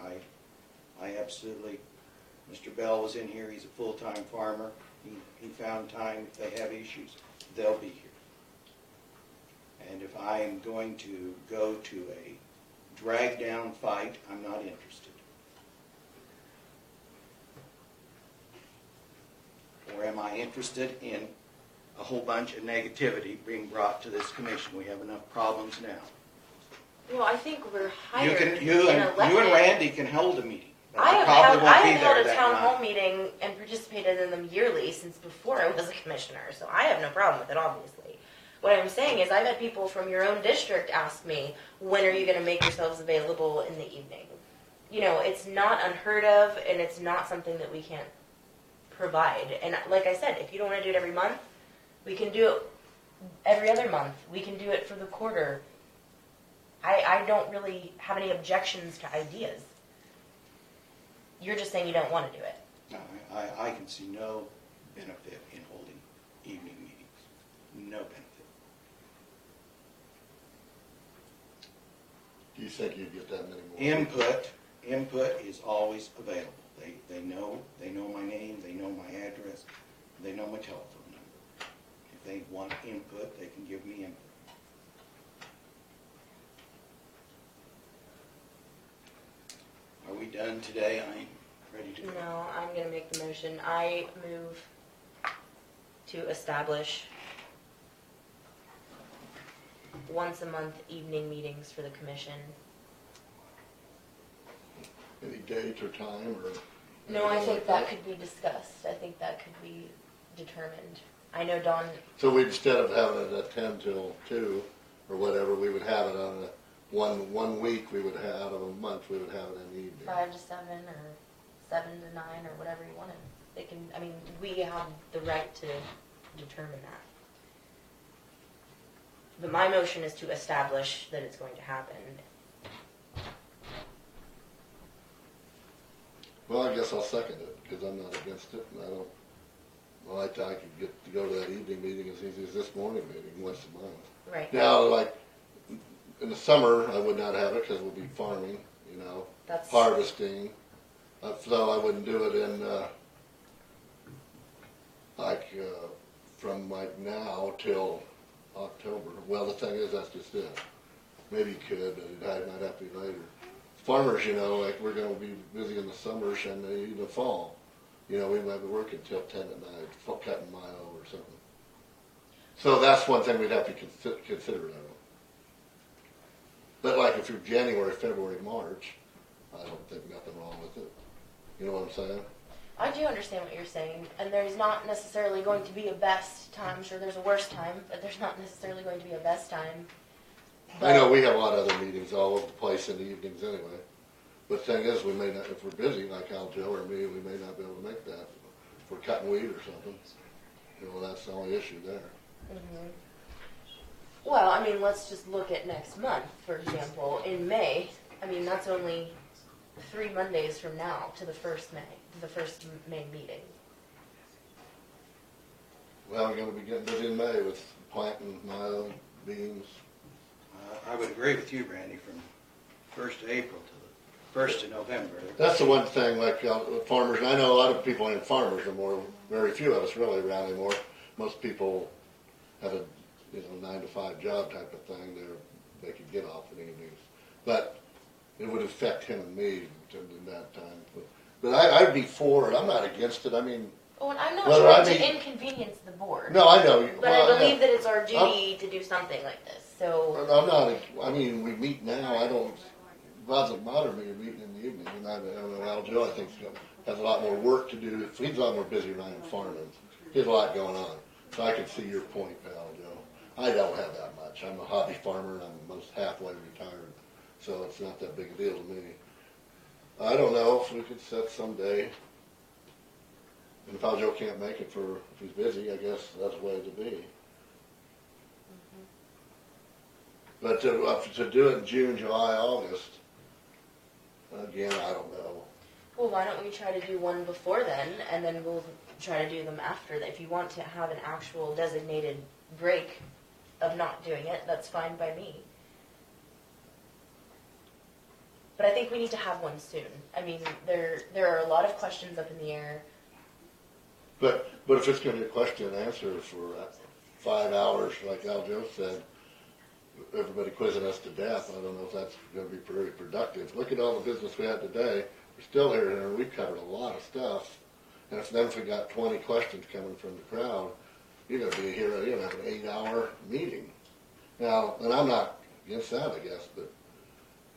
I absolutely, Mr. Bell was in here, he's a full-time farmer. He found time, if they have issues, they'll be here. And if I am going to go to a drag-down fight, I'm not interested. Or am I interested in a whole bunch of negativity being brought to this commission? We have enough problems now. well, I think we're hired You and and elected. Randy can hold a meeting. but I probably won't have be held there a that town night. hall meeting and participated in them yearly since before I was a commissioner, so I have no problem with it, obviously. What I'm saying is I've had people from your own district ask me, when are you going to make yourselves available in the evening? You know, it's not unheard of, and it's not something that we can't provide. And like I said, if you don't want to do it every month, we can do it every other month. We can do it for the quarter. I don't really have any objections to ideas. You're just saying you don't want to do it. No, I can see no benefit in holding evening meetings. No benefit. do you think you'd get that many more? Input is always available. They know my name, they know my address, they know my telephone number. If they want input, they can give me input. Are we done today? I'm ready to go. No, I'm going to make the motion. I move to establish once a month evening meetings for the commission. Any date or time or? No, I anything think like that could be discussed. I think that could be determined. I know Dawn, So we, instead of having it at 10 till 2 or whatever, we would have it on a one week, we would have, out of a month, we would have it in the evening. 5 to 7 or 7 to 9 or whatever you wanted. They can, I mean, we have the right to determine that. But my motion is to establish that it's going to happen. Well, I guess I'll second it, because I'm not against it, and I don't, well, I could get to go to that evening meeting as easy as this morning meeting, once a month. Right. Now, like, in the summer, I would not have it, because we'll be farming, you know, That's harvesting, so I wouldn't do it in, from like now till October. Well, the thing is, that's just it. Maybe you could, but it might have to be later. Farmers, you know, like we're gonna be busy in the summers and in the fall. You know, we might be working till 10 at night, cutting milo or something. So that's one thing we'd have to consider, though. But like if you're January, February, March, I don't think nothing wrong with it. You know what I'm saying? I do understand what you're saying, and there's not necessarily going to be a best time. I'm sure there's a worst time, but there's not necessarily going to be a best time. I know we have a lot of other meetings all over the place in the evenings anyway. But the thing is, we may not, if we're busy, like Al, Joe, or me, we may not be able to make that. If we're cutting weed or something, you know, that's the only issue there. Mm-hmm. Well, I mean, let's just look at next month, for example. In May, I mean, that's only 3 Mondays from now to the first May meeting. Well, we're gonna be getting busy in May with planting, milo, beans. I would agree with you, Randy, from 1st of April to the 1st of November. That's the one thing, like farmers, and I know a lot of people ain't farmers anymore, very few of us really around anymore. Most people have a 9-to-5 job type of thing, they could get off in the evenings. But it would affect him and me in that time. But I'd be for it, I'm not against it, I mean. Oh, and I'm not Well, trying I mean- to inconvenience the board. No, I know. But I believe that it's our duty to do something like this, so. I'm not, I mean, we meet now, it doesn't bother me meeting in the evening. And I know Al Joe, I think, has a lot more work to do. He's a lot more busy around farming. He has a lot going on. So I can see your point, Al Joe. I don't have that much. I'm a hobby farmer and I'm almost halfway retired. So it's not that big a deal to me. I don't know if we could set some day. And if Al Joe can't make it if he's busy, I guess that's the way to be. But to do it in June, July, August, again, I don't know. Well, why don't we try to do one before then, and then we'll try to do them after that. If you want to have an actual designated break of not doing it, that's fine by me. But I think we need to have one soon. I mean, there are a lot of questions up in the air. But if it's going to be a question and answer for 5 hours, like Al Joe said, everybody quizzing us to death, I don't know if that's going to be very productive. Look at all the business we had today. We're still here, and we covered a lot of stuff. And if we got 20 questions coming from the crowd, you're going to be here, you're going to have an 8-hour meeting. Now, and I'm not against that, I guess, but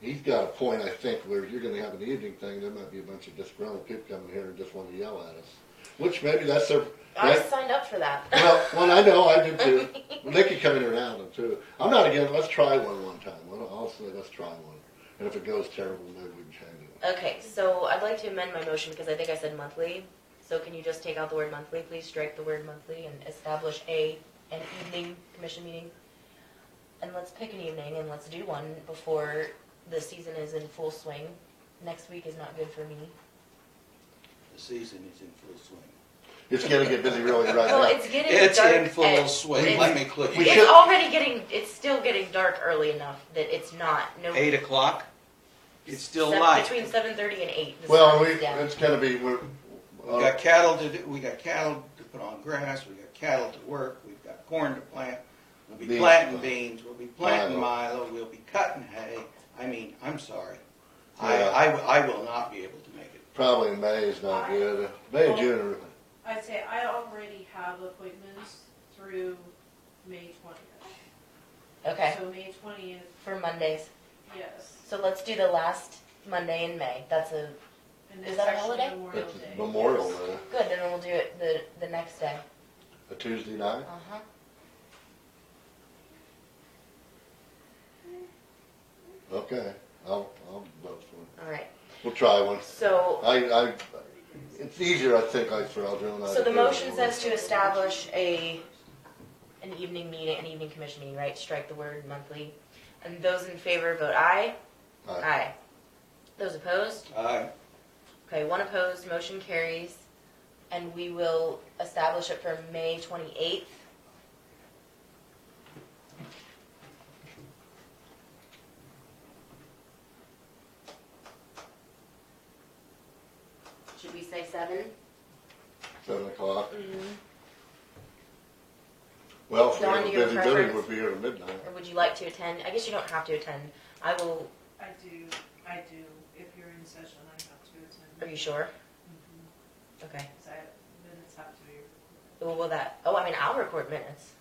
he's got a point, I think, where you're going to have an evening thing, there might be a bunch of disgruntled people coming here and just want to yell at us. Which maybe that's their... I signed up for that. Well, I know, I did too. They could come in here and out of them too. I'm not against, let's try one time. I'll say let's try one. And if it goes terrible, maybe we can change it. Okay, so I'd like to amend my motion because I think I said monthly. So can you just take out the word monthly, please? Strike the word monthly and establish an evening commission meeting. And let's pick an evening and let's do one before the season is in full swing. Next week is not good for me. The season is in full swing. It's going to get busy really right now. Well, it's getting It's dark. in full swing, let me click. It's still getting dark early enough that it's not. 8 o'clock? It's still light. Between 7:30 and 8. Well, it's going to be... We got cattle to do. We got cattle to put on grass. We got cattle to work. We've got corn to plant. We'll be planting beans. We'll be planting milo. We'll be cutting hay. I mean, I'm sorry. Yeah. I will not be able to make it. Probably in May is not good. May and June are... I'd say I already have appointments through May 20th. Okay. So May 20th, For Mondays. yes. So let's do the last Monday in May. Is that a actually holiday? Memorial It's Day. Memorial Day. Good, then we'll do it the next day. A Tuesday night? Uh-huh. Okay. I'll vote for it. All right. We'll try one. So, It's easier, I think, like for Al Joe and I. so the motion says to establish an evening meeting, an evening commission meeting, right? Strike the word monthly. And those in favor vote aye. Aye. Those opposed? Aye. Okay, one opposed, motion carries. And we will establish it for May 28th. Should we say 7? 7 o'clock. Mm-hmm. Well, if we Dawn, have a do you have busy a building, preference? we'll be here at midnight. Or would you like to attend? I guess you don't have to attend. I will, I do. If you're in session, I have to attend. are you sure? Mhm. Okay. 'Cause minutes have to be. I'll record minutes.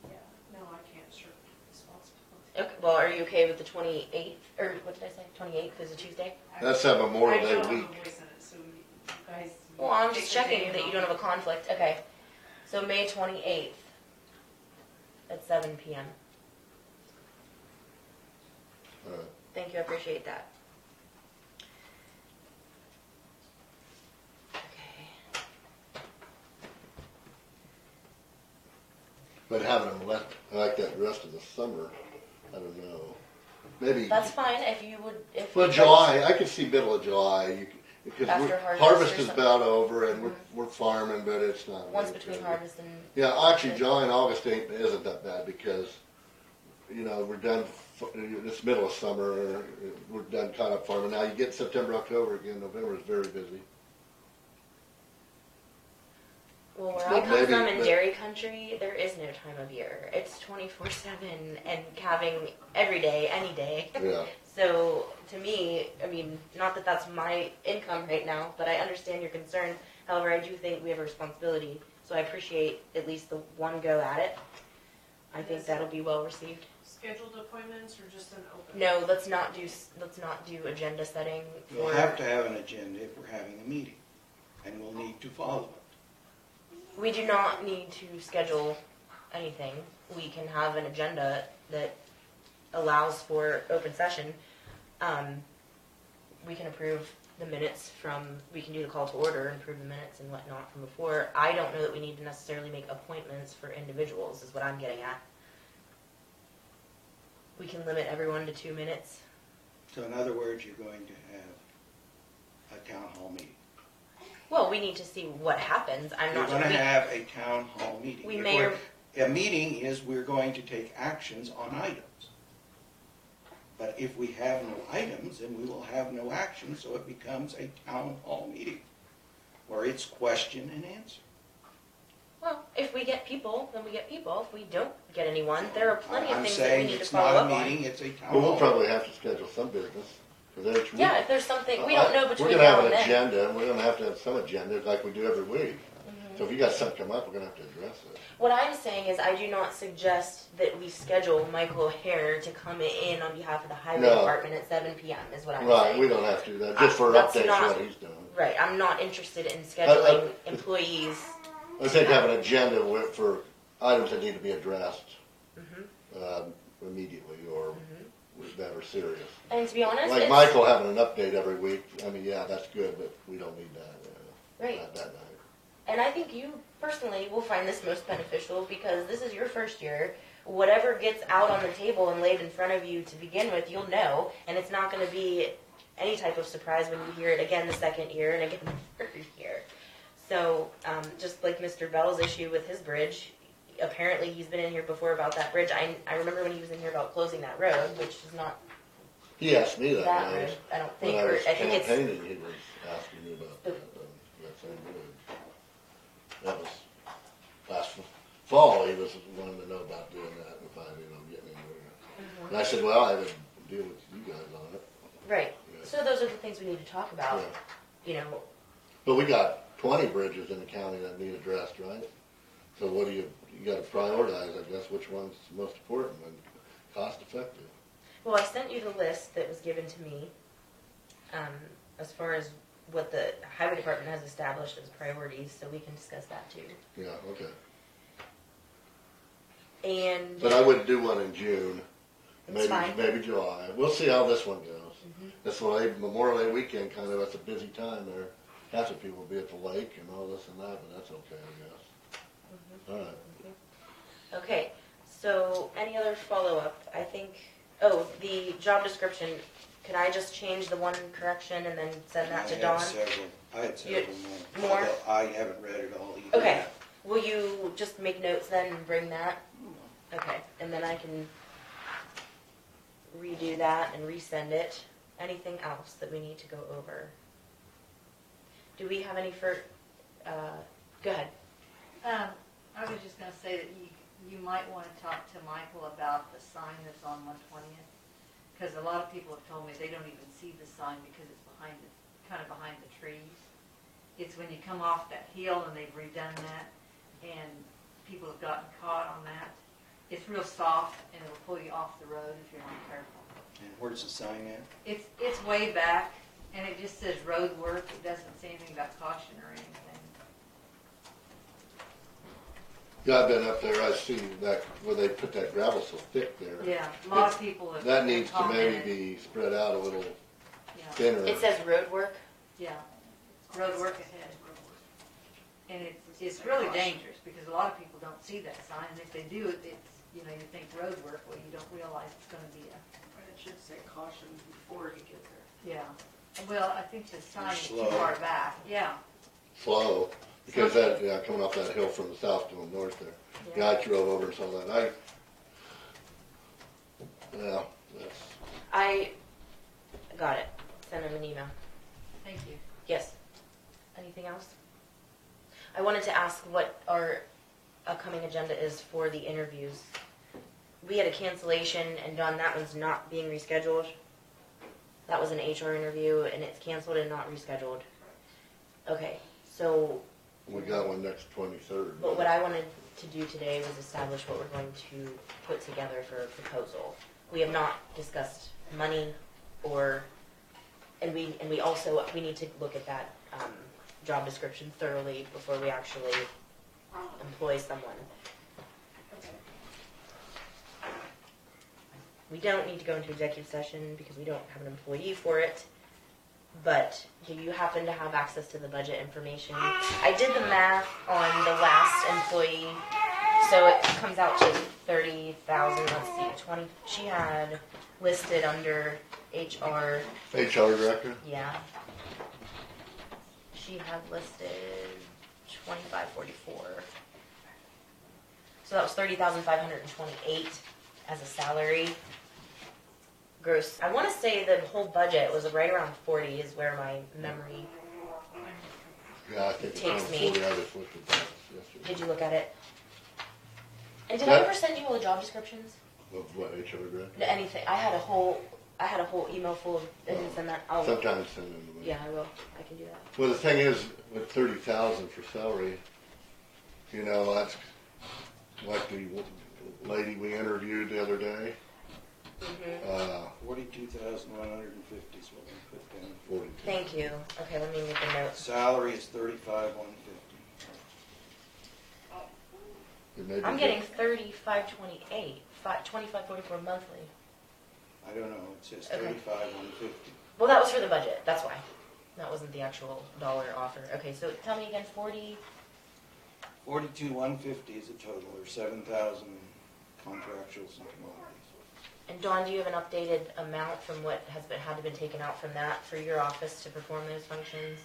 Yeah. No, I can't shirk responsibility. Okay, well, are you okay with the 28th, or what did I say, 28th is a Tuesday? That's that Memorial I Day don't have a week. voice in it, so you guys. Well, I'm pick just the day checking and that you don't have a conflict, okay. So May 28th at 7 PM. Alright. Thank you, I appreciate that. Okay. But having them left like that the rest of the summer, I don't know. Maybe. That's fine, if you would, if. Well, you July, I could see middle of July, because After harvest harvest or is something. about over and we're farming, but it's not. Once really between good. harvest and. Yeah, actually, July and August isn't that bad because, you know, we're done, it's middle of summer, we're done caught up farming. Now you get September, October again, November is very busy. Well, where But I come maybe- from in but- dairy country, there is no time of year. It's 24/7 and calving every day, any day. Yeah. So to me, I mean, not that that's my income right now, but I understand your concern. However, I do think we have a responsibility, so I appreciate at least the one go at it. I think that'll be well received. Scheduled appointments or just an open? No, let's not do agenda setting. We'll for- have to have an agenda if we're having a meeting, and we'll need to follow it. We do not need to schedule anything. We can have an agenda that allows for open session. We can approve the minutes we can do the call to order and approve the minutes and whatnot from before. I don't know that we need to necessarily make appointments for individuals, is what I'm getting at. We can limit everyone to 2 minutes. So in other words, you're going to have a town hall meeting. Well, we need to see what happens. I'm You're not going to we- have a town hall meeting. We If may or- A meeting is we're going to take actions on items. But if we have no items, then we will have no action, so it becomes a town hall meeting, where it's question and answer. Well, if we get people, then we get people. If we don't get anyone, there are plenty of I'm things that we saying need to it's follow not up a on. meeting, it's a town But hall. we'll probably have to schedule some business. 'Cause there's- Yeah, if there's something, we don't know We're between gonna now have and an then. agenda, and we're gonna have to have some agenda like we do every week. So if you got something come up, we're gonna have to address it. What I'm saying is I do not suggest that we schedule Michael O'Hare to come in on behalf of the highway No. department at 7 PM is what I'm Right, saying. we don't have to do that, just for That's updates not- what he's doing. Right, I'm not interested in scheduling employees. I think have an agenda for items that need to be addressed Mhm. Immediately or that are serious. And to be honest, Like it's, Michael having an update every week, I mean, yeah, that's good, but we don't need that, right. not that night. And I think you personally will find this most beneficial because this is your first year. Whatever gets out on the table and laid in front of you to begin with, you'll know, and it's not going to be any type of surprise when you hear it again the second year and again the third year. So, just like Mr. Bell's issue with his bridge, apparently he's been in here before about that bridge. I remember when he was in here about closing that road, which is not He asked me that that night. road, I don't When think. I Or was I think it's campaigning, he was asking me about that same bridge. That was last fall, he was wanting to know about doing that and finding, getting into it. And I said, well, I would deal with you guys on it. right. Yeah. So those are the things we need to talk about. Yeah. You know, But we got 20 bridges in the county that need addressed, right? So what do you gotta prioritize, I guess, which one's most important and cost effective? well, I sent you the list that was given to me, as far as what the highway department has established as priorities, so we can discuss that too. Yeah, okay. And But I wouldn't do one in June, It's fine. maybe July. We'll see how this one goes. Mhm. This Memorial Day weekend, kind of, that's a busy time there. Half the people will be at the lake and all this and that, but that's okay, I guess. All right. okay, so any other follow-up? I think, the job description, could I just change the one correction and then send that to Dawn? I had several more. More? Although I haven't read it all either. Okay, will you just make notes then and bring that? Okay, and then I can redo that and resend it. Anything else that we need to go over? Do we have any go ahead. I was just gonna say that you might wanna talk to Michael about the sign that's on 120th. Cause a lot of people have told me they don't even see the sign because it's kind of behind the trees. It's when you come off that hill and they've redone that and people have gotten caught on that. It's real soft and it'll pull you off the road if you're not careful. And where's the sign at? It's way back and it just says road work. It doesn't say anything about caution or anything. Yeah, I've been up there, I've seen that, where they put that gravel so thick there. Yeah, a lot of people have That needs to maybe commented. be spread out a little Yeah, thinner. It says road work. yeah, road work ahead. And it's really dangerous because a lot of people don't see that sign, and if they do, it's, you know, you think road work, well, you don't realize it's gonna be a, But it should say caution before you get there. yeah. Well, I think the sign is too Slow. far back, yeah. Slow, because that, yeah, coming off that hill from the south to the north there. Yeah, I drove over and saw that. Yeah, that's, I got it. Send him an email. Thank you. Yes. Anything else? I wanted to ask what our upcoming agenda is for the interviews. We had a cancellation, and Don, that one's not being rescheduled. That was an HR interview, and it's canceled and not rescheduled. Okay, so, we got one next 23rd. but what I wanted to do today was establish what we're going to put together for a proposal. We have not discussed money or, and we also, we need to look at that, job description thoroughly before we actually employ someone. We don't need to go into executive session because we don't have an employee for it. But do you happen to have access to the budget information? I did the math on the last employee, so it comes out to 30,000. Let's see, 20. She had listed under HR. HR director? Yeah. She had listed 2544. So that was 30,528 as a salary. Gross. I want to say the whole budget was right around 40 is where my memory. Yeah, I think it's Takes around me. 40. I just looked at that yesterday. Did you look at it? And did I That- ever send you all the job descriptions? Of what, HR director? Anything? I had a whole email full of. I didn't send that. I'll. Sometimes send them to me. Yeah, I will. I can do that. Well, the thing is, with 30,000 for salary, you know, that's like the lady we interviewed the other day. Mm-hmm. 42,150 is what we put down. 42. Thank you. Okay, let me make a note. Salary is 35,150. It may be I'm getting good. 3528, 2544 monthly. I don't know, it says Okay. 35,150. Well, that was for the budget. That's why. That wasn't the actual dollar offer. Okay, so tell me again, 40. 42,150 is a total, or 7,000 contractuals and commodities. And Dawn, do you have an updated amount from what had to been taken out from that for your office to perform those functions?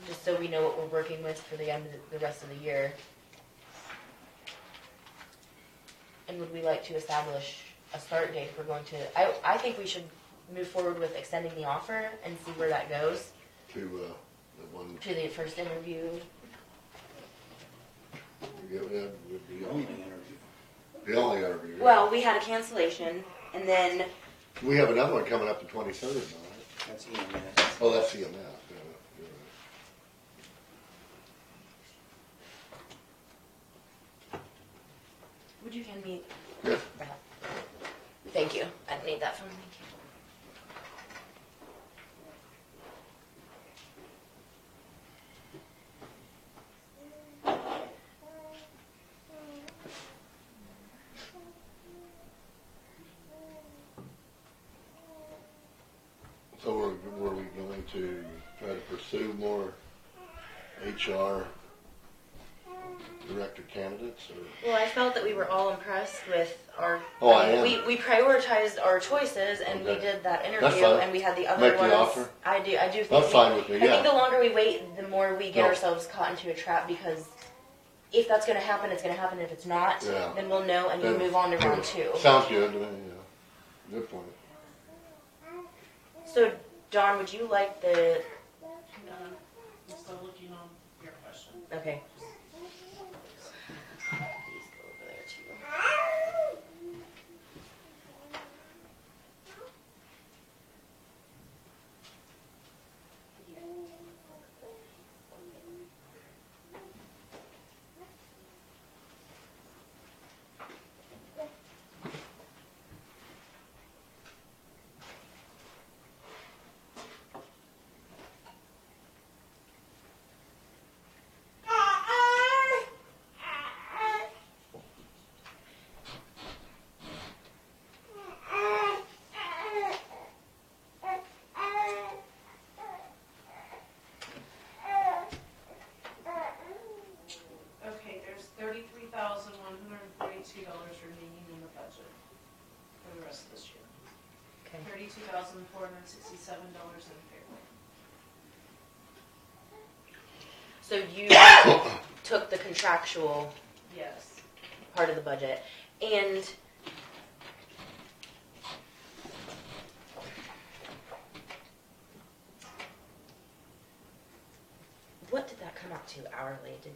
Just so we know what we're working with for the end of the rest of the year. And would we like to establish a start date if we're going to? I think we should move forward with extending the offer and see where that goes To the one, to the first interview. yeah, would be The only interview. the only interview. Well, we had a cancellation, and then We have another one coming up the 23rd now, right? That's EMS. Oh, that's CMS. Yeah, you're right. would you hand me Yes. that? Thank you. I don't need that from me. So were we going to try to pursue more HR director candidates, or? Well, I felt that we were all impressed with our. Oh, I am. We prioritized our choices, and we Okay. did that That's interview, fine. and we had the other Make ones. the offer? I do think. That's fine with me, I think yeah. the longer we wait, the more we get No. ourselves caught into a trap, because if that's going to happen, it's going to happen. If it's not, Yeah. then we'll know, and we Then- move on to round two. Sounds good to me, yeah. Good point. So, Dawn, would you like the? I'm still looking on your question. Okay. These go over there too. $22,467 in payroll. So you took the contractual Yes. part of the budget, and what did that come out to hourly? Did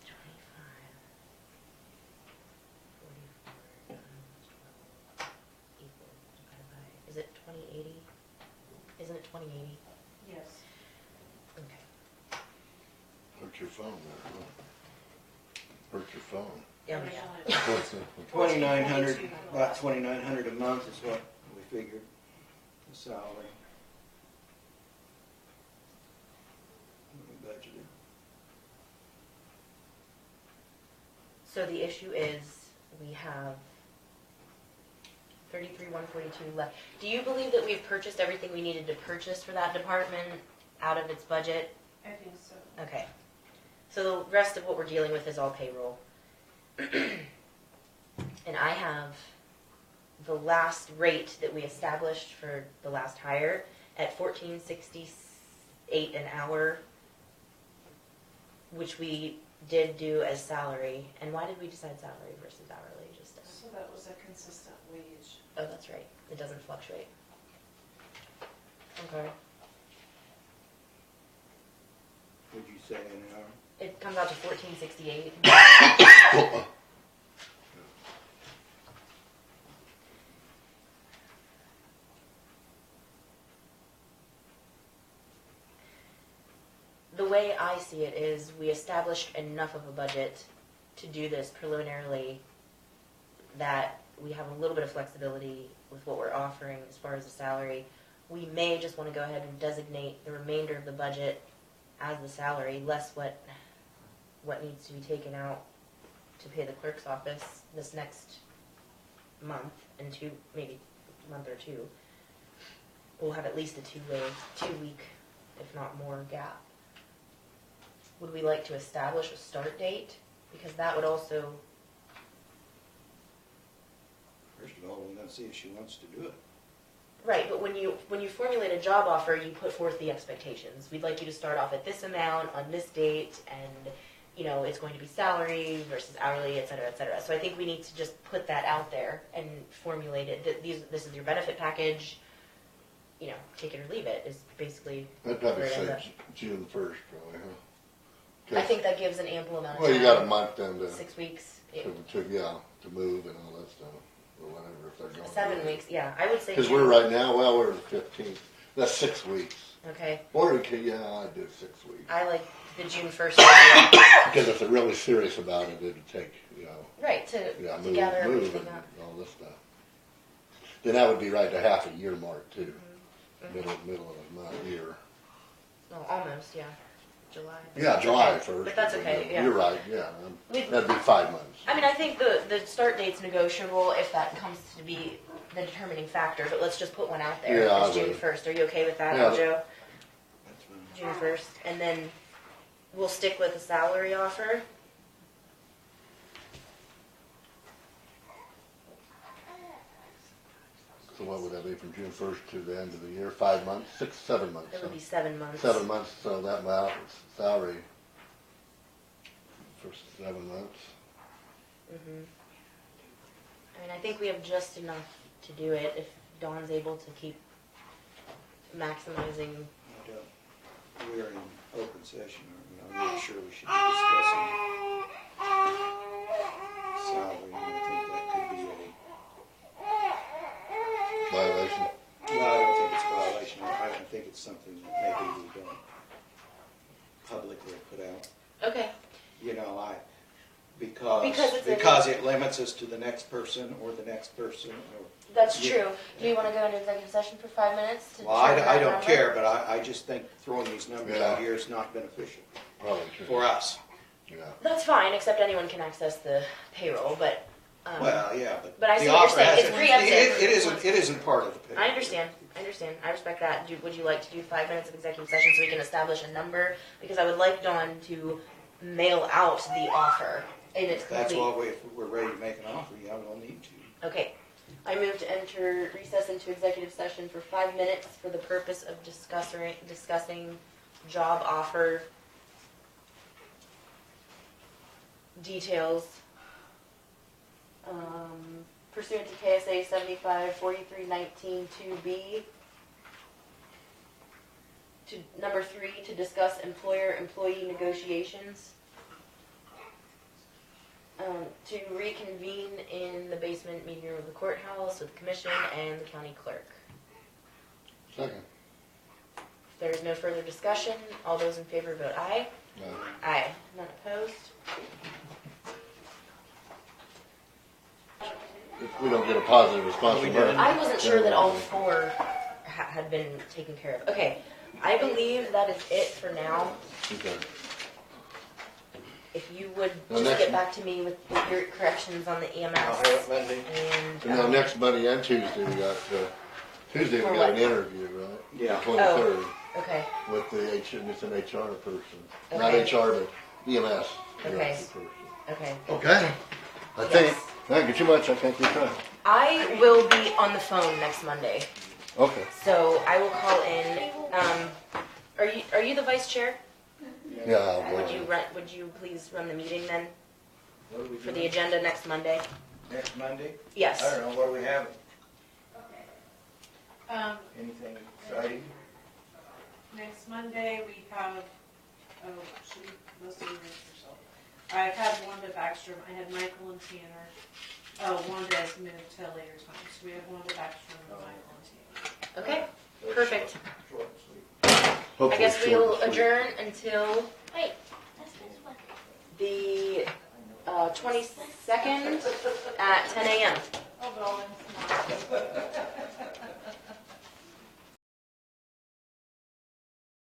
25, 44 equal divided by, is it 2080? Isn't it 2080? Yes. Okay. Hurt your phone there, huh? Hurt your phone. Yeah. 2,900, about 2,900 a month is what we figured, the salary. We budgeted. So the issue is we have 33,142 left. Do you believe that we've purchased everything we needed to purchase for that department out of its budget? I think so. Okay. So the rest of what we're dealing with is all payroll. And I have the last rate that we established for the last hire at $14.68 an hour, which we did do as salary. And why did we decide salary versus hourly? Just So that was a consistent wage. oh, that's right. It doesn't fluctuate. Okay. Would you say an hour? It comes out to $14.68. The way I see it is we established enough of a budget to do this preliminarily that we have a little bit of flexibility with what we're offering as far as the salary. We may just want to go ahead and designate the remainder of the budget as the salary, less what needs to be taken out to pay the clerk's office this next month and maybe a month or two. We'll have at least a 2 week, if not more, gap. Would we like to establish a start date? Because that would also... First of all, we gotta see if she wants to do it. Right, but when you formulate a job offer, you put forth the expectations. We'd like you to start off at this amount on this date, and it's going to be salary versus hourly, et cetera, et cetera. So I think we need to just put that out there and formulate it. This is your benefit package. Take it or leave it. Is basically. I'd probably where it ends say up. June 1st, probably, huh? I think that gives an ample amount of Well, time. you got a month then to 6 weeks. to move and all that stuff, or whatever, if they're going. 7 weeks, yeah. I would say. Because June. we're right now, we're the 15th. That's 6 weeks. Okay. Or I'd do 6 weeks. I like the June 1st idea. Because if they're really serious about it, it'd take, Right, to move gather and everything up. all this stuff. Then that would be right to half a year mark too. Mm-hmm. Middle of the year. No, almost, yeah. July. Yeah, July Okay. 1st. But that's okay, yeah. You're right, yeah. We've- That'd be 5 months. I mean, I think the start date's negotiable if that comes to be the determining factor, but let's just put one out there. Yeah, It's I June would. 1st. Are you okay with that, Yeah. Joe? That's fine. June 1st. And then we'll stick with the salary offer. So what would that be from June 1st to the end of the year? 5 months? 7 months? It would huh? be 7 months. 7 months, so that amount is salary for 7 months. Mm-hmm. I mean, I think we have just enough to do it if Dawn's able to keep maximizing. We are in open session, I'm not sure we should be discussing salary, and I think that could be Violation. well, I don't think it's a violation, I think it's something that maybe we don't publicly put out. Okay. Because it limits us to the next person or the next person. That's true. Do you want to go into executive session for 5 minutes? Well, I don't care, but I just think throwing these numbers out here is not beneficial Probably true. for us. Yeah. That's fine, except anyone can access the payroll, but. Well, yeah, But I the see what you're offer saying. has It's preemptive. it isn't part of the payroll. I understand. I respect that. Would you like to do 5 minutes of executive session so we can establish a number? Because I would like Dawn to mail out the offer in its complete. That's why if we're ready to make an offer, yeah, we'll need to. Okay. I move to enter recess into executive session for 5 minutes for the purpose of discussing job offer details pursuant to KSA 75-43-19-2B. Number 3, to discuss employer-employee negotiations. To reconvene in the basement meeting room of the courthouse with the commission and the county clerk. Second. If there is no further discussion, all those in favor vote aye. No. Aye. None opposed. If we don't get a positive response from her. I wasn't sure that all 4 had been taken care of. Okay, I believe that is it for now. Okay. If you would Well, just next- get back to me with your corrections on the EMS. I'll have it Monday. And, And then next Monday and Tuesday, we got, Tuesday we For got an what? interview, right? Yeah. 23rd, Okay, with it's an HR person. Not Okay. HR, but EMS. Okay. person. okay. Okay. I think, thank you too much, I think you're trying. I will be on the phone next Monday, Okay. so I will call in. Are you the vice chair? Yeah, Would you please run the meeting then What do we for do the agenda next Monday? next Monday? Yes. I don't know, what do we have? Anything Anything exciting? next Monday, we have, most of you for so. I've had Wanda Backstrom, I had Michael and Tanner. Wanda has moved to a later time, so we have Wanda Backstrom and Michael and Tanner. Okay, perfect. Short and sweet. I Hopefully guess we short will and sweet. adjourn until the 22nd at 10 a.m. Oh, but all in small.